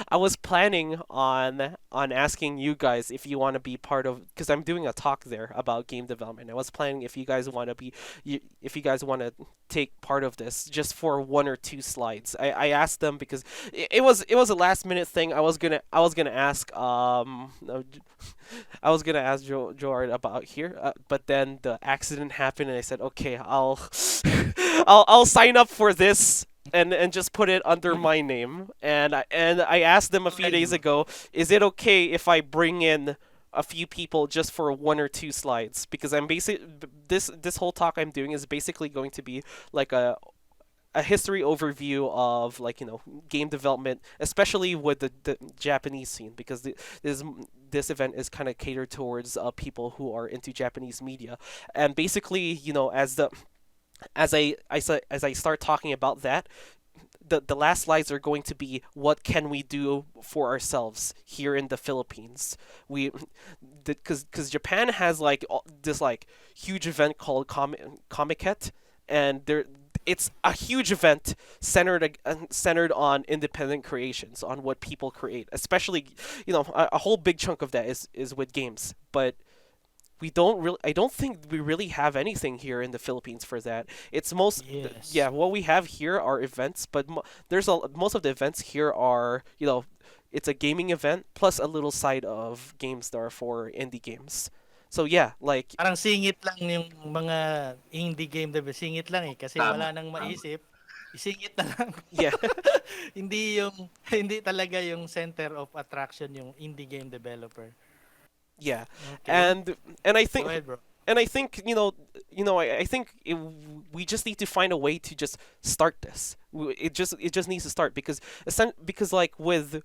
[SPEAKER 2] I was planning on asking you guys if you want to be part of, because I'm doing a talk there about game development. I was planning if you guys want to if you guys want to take part of this, just for one or two slides. I asked them because it was a last minute thing. I was gonna ask no, I was gonna ask Joe about here, but then the accident happened, and I said, okay, I'll I'll sign up for this, and just put it under my name. And I asked them a few days ago, is it okay if I bring in a few people just for one or two slides? Because this whole talk I'm doing is basically going to be like a history overview of, like, game development, especially with the Japanese scene, because this event is kind of catered towards people who are into Japanese media. And basically, as I start talking about that, the last slides are going to be, what can we do for ourselves here in the Philippines? Because Japan has like this like huge event called Comiket, and it's a huge event centered on independent creations, on what people create. Especially, a whole big chunk of that is with games, but I don't think we really have anything here in the Philippines for that.
[SPEAKER 1] Yes.
[SPEAKER 2] Yeah, what we have here are events, but most of the events here are, it's a gaming event plus a little side of games that are for indie games. So yeah, like,
[SPEAKER 1] Parang singit lang yung mga indie game, diba? Singit lang kasi
[SPEAKER 3] Tama,
[SPEAKER 1] wala nang
[SPEAKER 3] tama.
[SPEAKER 1] maisip. Isingit na lang.
[SPEAKER 2] yeah.
[SPEAKER 1] Hindi talaga yung center of attraction yung indie game developer.
[SPEAKER 2] Yeah.
[SPEAKER 1] Okay.
[SPEAKER 2] And I
[SPEAKER 1] Go
[SPEAKER 2] think
[SPEAKER 1] ahead, bro.
[SPEAKER 2] and I think I think we just need to find a way to just start this. It just needs to start, because like with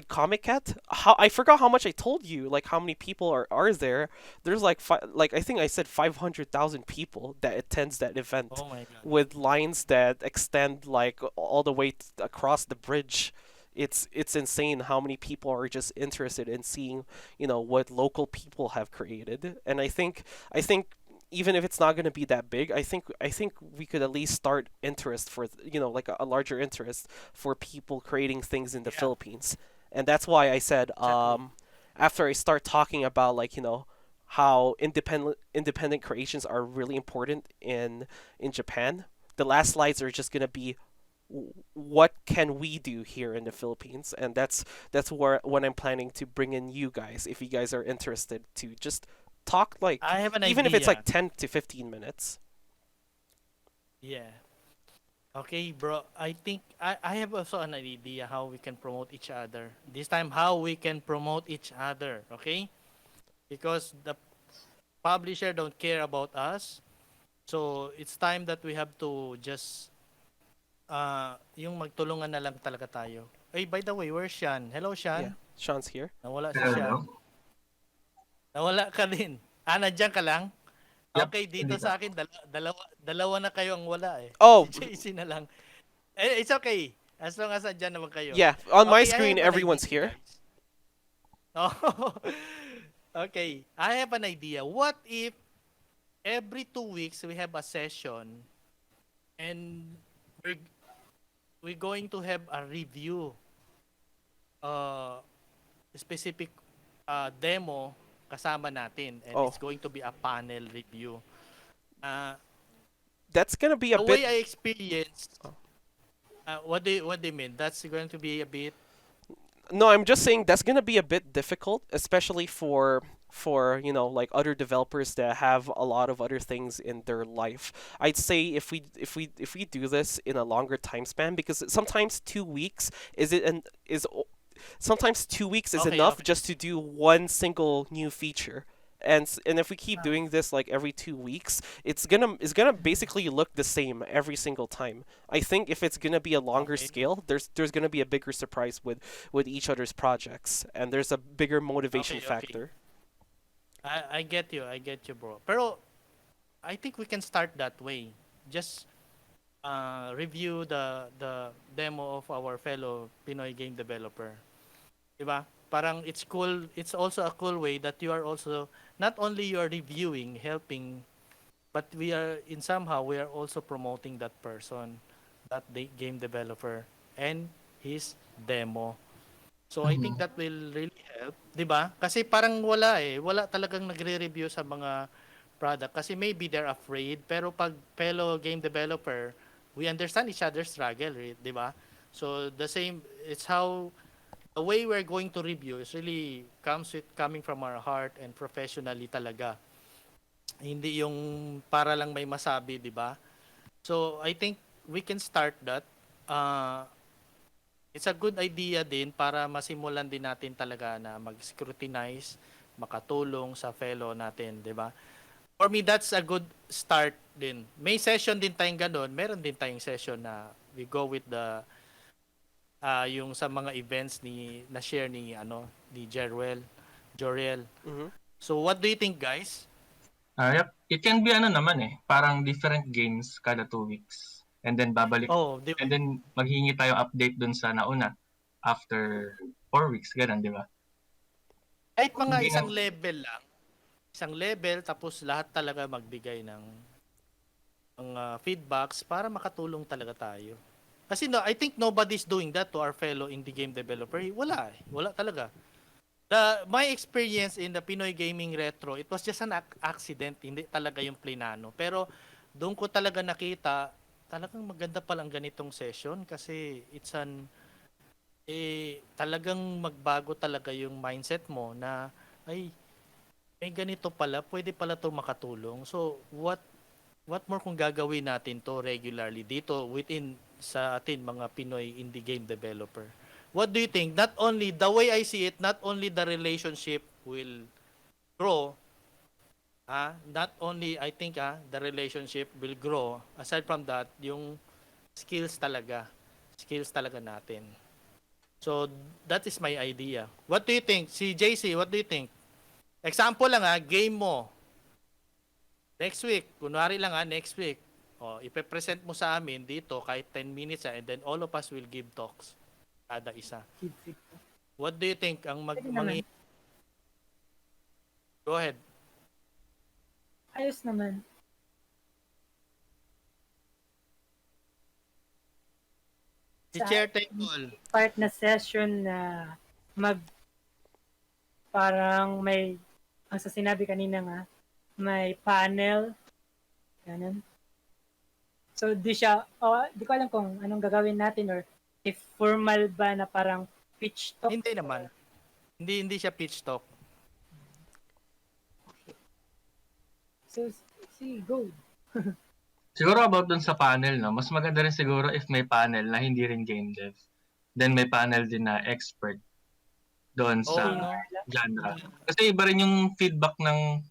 [SPEAKER 2] Comic Cat, how I forgot how much I told you, like how many people are there. There's like I think I said 500,000 people that attends that event,
[SPEAKER 1] Oh my god.
[SPEAKER 2] with lines that extend like all the way across the bridge it's insane how many people are just interested in seeing, what local people have created. And I think even if it's not going to be that big, I think we could at least start interest for, like a larger interest for people creating things in the
[SPEAKER 1] Yeah,
[SPEAKER 2] Philippines. And that's why I said,
[SPEAKER 1] exactly.
[SPEAKER 2] after I start talking about, like, how independent creations are really important in Japan, the last slides are just going to be, what can we do here in the Philippines? And that's where when I'm planning to bring in you guys, if you guys are interested, to just talk, like,
[SPEAKER 1] I have an
[SPEAKER 2] even if it's like
[SPEAKER 1] idea.
[SPEAKER 2] 10 to 15 minutes.
[SPEAKER 1] Yeah. Okay, bro. I think I have also an idea how we can promote each other. This time, how we can promote each other. Okay? Because the publisher don't care about us. So, it's time that we have to just yung magtulungan na lang talaga tayo. Hey, by the way, where's Sean? Hello,
[SPEAKER 2] Yeah,
[SPEAKER 1] Sean.
[SPEAKER 2] Sean's here.
[SPEAKER 1] Nawala si Sean.
[SPEAKER 3] Hello.
[SPEAKER 1] Nawala ka din. Nandiyan ka lang?
[SPEAKER 3] Yep,
[SPEAKER 1] Okay, dito
[SPEAKER 3] nandito
[SPEAKER 1] sa
[SPEAKER 3] ako.
[SPEAKER 1] akin, dalawa na kayo ang wala eh. Si
[SPEAKER 2] Oh,
[SPEAKER 1] JC na lang. Eh, it's okay. As long as andyan naman kayo.
[SPEAKER 2] yeah, on my
[SPEAKER 1] Okay, I
[SPEAKER 2] screen
[SPEAKER 1] have an
[SPEAKER 2] everyone's
[SPEAKER 1] idea,
[SPEAKER 2] here.
[SPEAKER 1] guys. Oh, okay. I have an idea. What if every 2 weeks we have a session and we're, we're going to have a review, uh, specific demo kasama natin, and
[SPEAKER 2] Oh,
[SPEAKER 1] it's going to be a panel review. Uh,
[SPEAKER 2] that's gonna be a
[SPEAKER 1] the way
[SPEAKER 2] bit.
[SPEAKER 1] I experienced,
[SPEAKER 2] Oh.
[SPEAKER 1] what do you mean? That's going to be a bit.
[SPEAKER 2] No, I'm just saying that's gonna be a bit difficult, especially for like other developers that have a lot of other things in their life. I'd say if we do this in a longer time span, because sometimes 2 weeks is it and is o- sometimes 2 weeks is
[SPEAKER 1] Okay,
[SPEAKER 2] enough
[SPEAKER 1] okay.
[SPEAKER 2] just to do one single new feature. And if we keep
[SPEAKER 4] Ah,
[SPEAKER 2] doing this like every 2 weeks, it's gonna basically look the same every single time. I think if it's gonna be a longer
[SPEAKER 1] Okay.
[SPEAKER 2] scale, there's gonna be a bigger surprise with each other's projects, and there's a bigger motivation
[SPEAKER 1] Okay, okay.
[SPEAKER 2] factor.
[SPEAKER 1] I get you. I get you, bro. Pero I think we can start that way. Just review the demo of our fellow Pinoy game developer. 'Di ba? Parang it's cool. It's also a cool way that you are also not only you are reviewing, helping, but we are also promoting that person, that game developer and his demo. So I think
[SPEAKER 3] Mhm.
[SPEAKER 1] that will really help, 'di ba? Kasi parang wala talagang nagre-review sa mga product kasi maybe they're afraid, pero pag fellow game developer, we understand each other's struggle, 'di ba? So it's how the way we're going to review is really coming from our heart and professionally talaga. Hindi yung para lang may masabi, 'di ba? So I think we can start that. Uh, it's a good idea din para masimulan din natin talaga na mag-scrutinize, makatulong sa fellow natin, 'di ba? For me, that's a good start din. May session din tayong ganun. Meron din tayong session na we go with the yung sa mga events na share ni Joriel.
[SPEAKER 2] Hmm.
[SPEAKER 1] So what do you think, guys?
[SPEAKER 3] Yep. It can be ano naman eh, parang different games kada 2 weeks. And then babalik,
[SPEAKER 1] Oh, di ba?
[SPEAKER 3] and then maghingi tayo update dun sa nauna after 4 weeks, ganun, di ba?
[SPEAKER 1] Kahit mga
[SPEAKER 3] Hindi na,
[SPEAKER 1] isang level lang, isang level tapos lahat talaga magbigay ng feedbacks para makatulong talaga tayo. Kasi no, I think nobody's doing that to our fellow indie game developer. Wala eh. Wala talaga. My experience in the Pinoy Gaming Retro, it was just an accident, hindi talaga yung plinano. Pero doon ko talaga nakita, talagang maganda palang ganitong session kasi talagang magbago talaga yung mindset mo na ay may ganito pala, pwede pala 'to makatulong. So what more kung gagawin natin to regularly dito within sa atin mga Pinoy indie game developer. What do you think? Not only the way I see it, not only the relationship will grow, not only I think the relationship will grow. Aside from that, yung skills talaga natin. So that is my idea. What do you think? Si JC, what do you think? Example lang game mo. Next week, kunwari lang next week. O, ipe-present mo sa amin dito kahit 10 minutes and then all of us will give talks. kada isa.
[SPEAKER 4] Kids.
[SPEAKER 1] What do you think ang
[SPEAKER 4] Pwede naman.
[SPEAKER 1] Go ahead.
[SPEAKER 4] Ayos naman.
[SPEAKER 1] Si Chair Table.
[SPEAKER 4] Part na session na parang may, ang sa sinabi kanina nga, may panel. Ganun. So, di ko alam kung anong gagawin natin or if formal ba na parang pitch talk.
[SPEAKER 1] Hindi naman. Hindi siya pitch talk.
[SPEAKER 4] So, go.
[SPEAKER 3] Siguro about dun sa panel, no? Mas maganda rin siguro if may panel na hindi rin game dev. Then may panel din na expert doon sa genre. Kasi iba rin yung feedback ng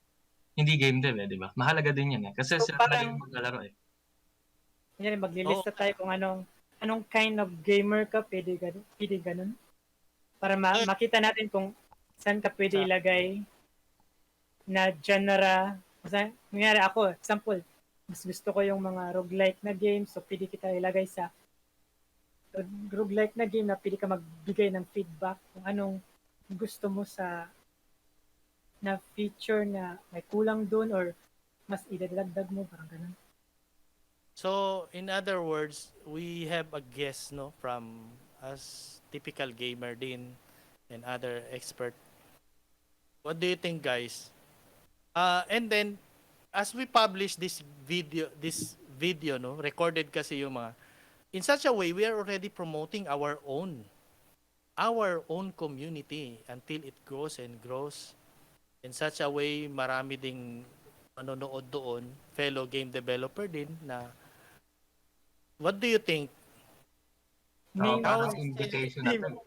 [SPEAKER 3] hindi game dev, di ba? Mahalaga din yan. Kasi
[SPEAKER 4] So,
[SPEAKER 3] sila talaga yung maglalaro.
[SPEAKER 4] Yan, maglilista tayo kung anong kind of gamer ka, pwede ganun. Para makita natin kung saan ka pwede ilagay na genre. Nangyari ako, example, mas gusto ko yung mga roguelike na games, so pwede kita ilagay sa roguelike na game na pwede ka magbigay ng feedback kung anong gusto mo na feature na may kulang doon or mas idadagdag mo, parang ganun.
[SPEAKER 1] So, in other words, we have a guest, no, from us typical gamer din and other expert. What do you think, guys? And then, as we publish this video, no, recorded kasi yung mga, in such a way, we are already promoting our own community until it grows and grows. In such a way, marami ding manonood doon, fellow game developer din na. What do you think?
[SPEAKER 3] Parang invitation natin.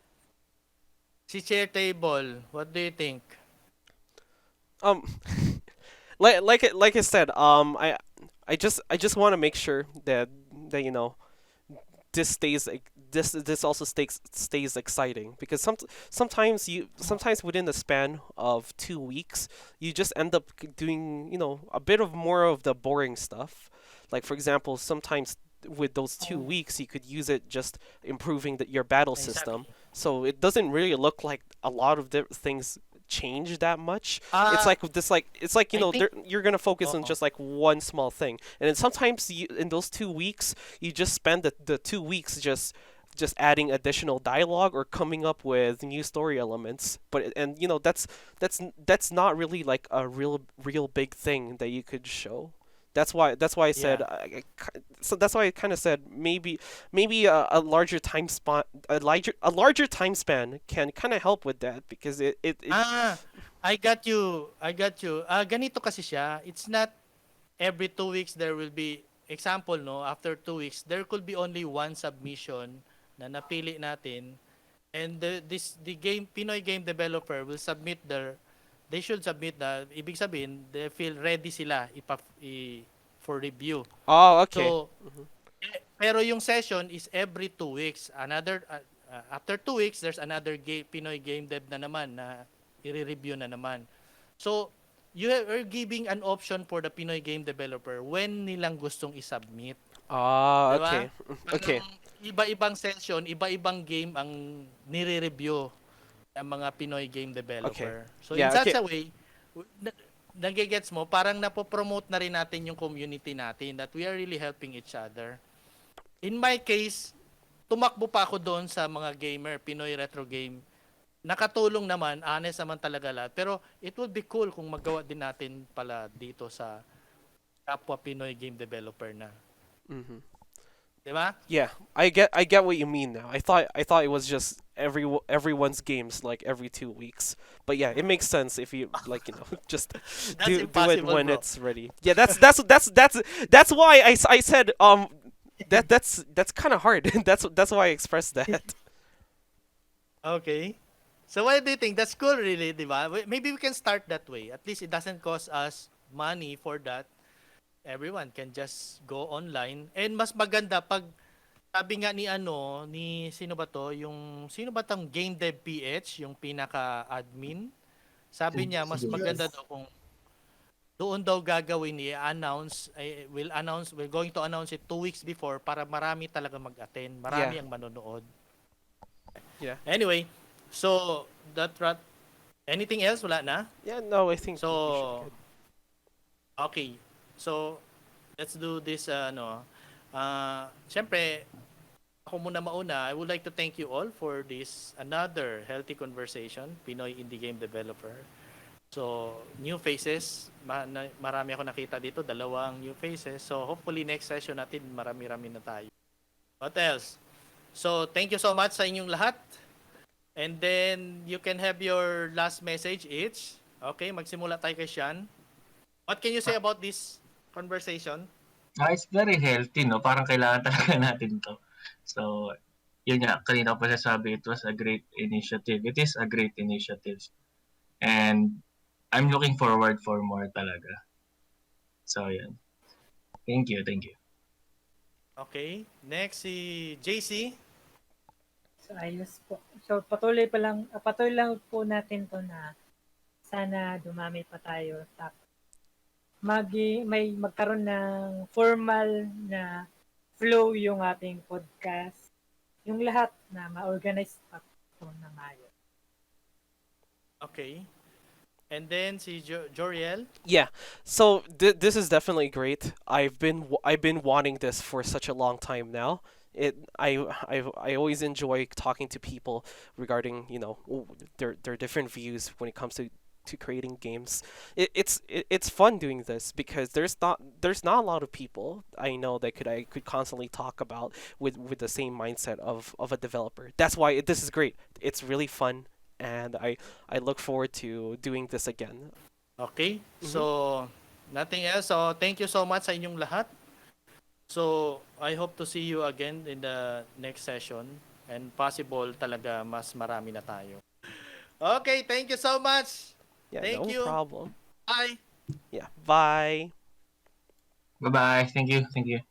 [SPEAKER 1] Si Chair Table, what do you think?
[SPEAKER 2] Like I said, I just want to make sure that you know this also stays exciting, because sometimes within the span of 2 weeks you just end up doing a bit of more of the boring stuff. Like, for example, sometimes with those 2 weeks you could use it just improving your battle system, so it doesn't really look like a lot of things change that much. It's like you're gonna focus on just like one small thing, and then sometimes in those 2 weeks you just spend the 2 weeks just adding additional dialogue or coming up with new story elements. But that's not really like a real big thing that you could show. That's why I said so that's why I kind of said maybe a larger time span can kind of help with that, because it
[SPEAKER 1] I got you. Ganito kasi siya. It's not every 2 weeks there will be, example, no, after 2 weeks there could be only one submission na napili natin, and the Pinoy game developer will submit they should submit ibig sabihin, they feel ready sila for review.
[SPEAKER 2] Oh, okay.
[SPEAKER 1] So, pero yung session is every 2 weeks. Another after 2 weeks, there's another Pinoy game dev na naman na i-review na naman. So, you're giving an option for the Pinoy game developer when nilang gustong i-submit.
[SPEAKER 2] Ah,
[SPEAKER 1] diba?
[SPEAKER 2] okay. Okay.
[SPEAKER 1] Iba-ibang session, iba-ibang game ang nire-review ang mga Pinoy game developer.
[SPEAKER 2] Okay.
[SPEAKER 1] So,
[SPEAKER 2] Yeah,
[SPEAKER 1] in such
[SPEAKER 2] okay.
[SPEAKER 1] a way, nagigets mo, parang napopromote na rin natin yung community natin, that we are really helping each other. In my case, tumakbo pa ako doon sa mga gamer, Pinoy retro game. Nakatulong naman, honest naman talaga lahat. Pero it would be cool kung magawa din natin pala dito sa kapwa Pinoy game developer na.
[SPEAKER 2] Mhm.
[SPEAKER 1] Diba?
[SPEAKER 2] Yeah, I get what you mean now. I thought it was just everyone's games like every 2 weeks. But yeah, it makes sense if you just do it when
[SPEAKER 1] bro.
[SPEAKER 2] it's ready. Yeah, that's why I said that's kind of hard. that's why I expressed that.
[SPEAKER 1] Okay. So what do you think? That's cool really, diba? Maybe we can start that way. At least it doesn't cost us money for that. Everyone can just go online. And mas maganda pag sabi nga ni sino ba to? Sino ba tong Game Dev PH, yung pinaka-admin? Sabi niya mas maganda daw kung doon daw gagawin i-announce, we're going to announce it 2 weeks before para marami talaga mag-attend, marami ang manonood.
[SPEAKER 2] Yeah.
[SPEAKER 1] Anyway, so anything else? Wala na?
[SPEAKER 2] Yeah. No, I think we should be
[SPEAKER 1] So,
[SPEAKER 2] good.
[SPEAKER 1] okay. So, let's do this, syempre, ako muna mauna, I would like to thank you all for this another healthy conversation, Pinoy Indie Game Developer. So, new faces, marami ako nakita dito, 2 new faces. So, hopefully next session natin, marami-rami na tayo. What else? So, thank you so much sa inyong lahat. And then, you can have your last message each. Okay, magsimula tayo kay Sean. What can you say about this conversation?
[SPEAKER 3] It's very healthy, no? Parang kailangan talaga natin to. So, yun nga, kanina ko pa sabi, it was a great initiative. It is a great initiative. And I'm looking forward for more talaga. So, yun. Thank you, thank you.
[SPEAKER 1] Okay. Next, si JC.
[SPEAKER 4] So ayos po. So patuloy lang po natin to na sana dumami pa tayo. Tapos may magkaroon ng formal na flow yung ating podcast. Yung lahat na ma-organize pa po na maayos.
[SPEAKER 1] Okay. And then si Joriel.
[SPEAKER 2] Yeah. So this is definitely great. I've been wanting this for such a long time now. I always enjoy talking to people regarding their different views when it comes to creating games. It's fun doing this because there's not a lot of people I know that I could constantly talk about with the same mindset of a developer. That's why this is great. It's really fun, and I look forward to doing this again.
[SPEAKER 1] Okay. So, nothing else. So, thank you so much sa inyong lahat. So, I hope to see you again in the next session. And possible talaga mas marami na tayo. Okay, thank you so much.
[SPEAKER 2] Yeah,
[SPEAKER 1] Thank
[SPEAKER 2] no
[SPEAKER 1] you.
[SPEAKER 2] problem.
[SPEAKER 1] Bye.
[SPEAKER 2] Yeah, bye.
[SPEAKER 3] Bye-bye. Thank you, thank you.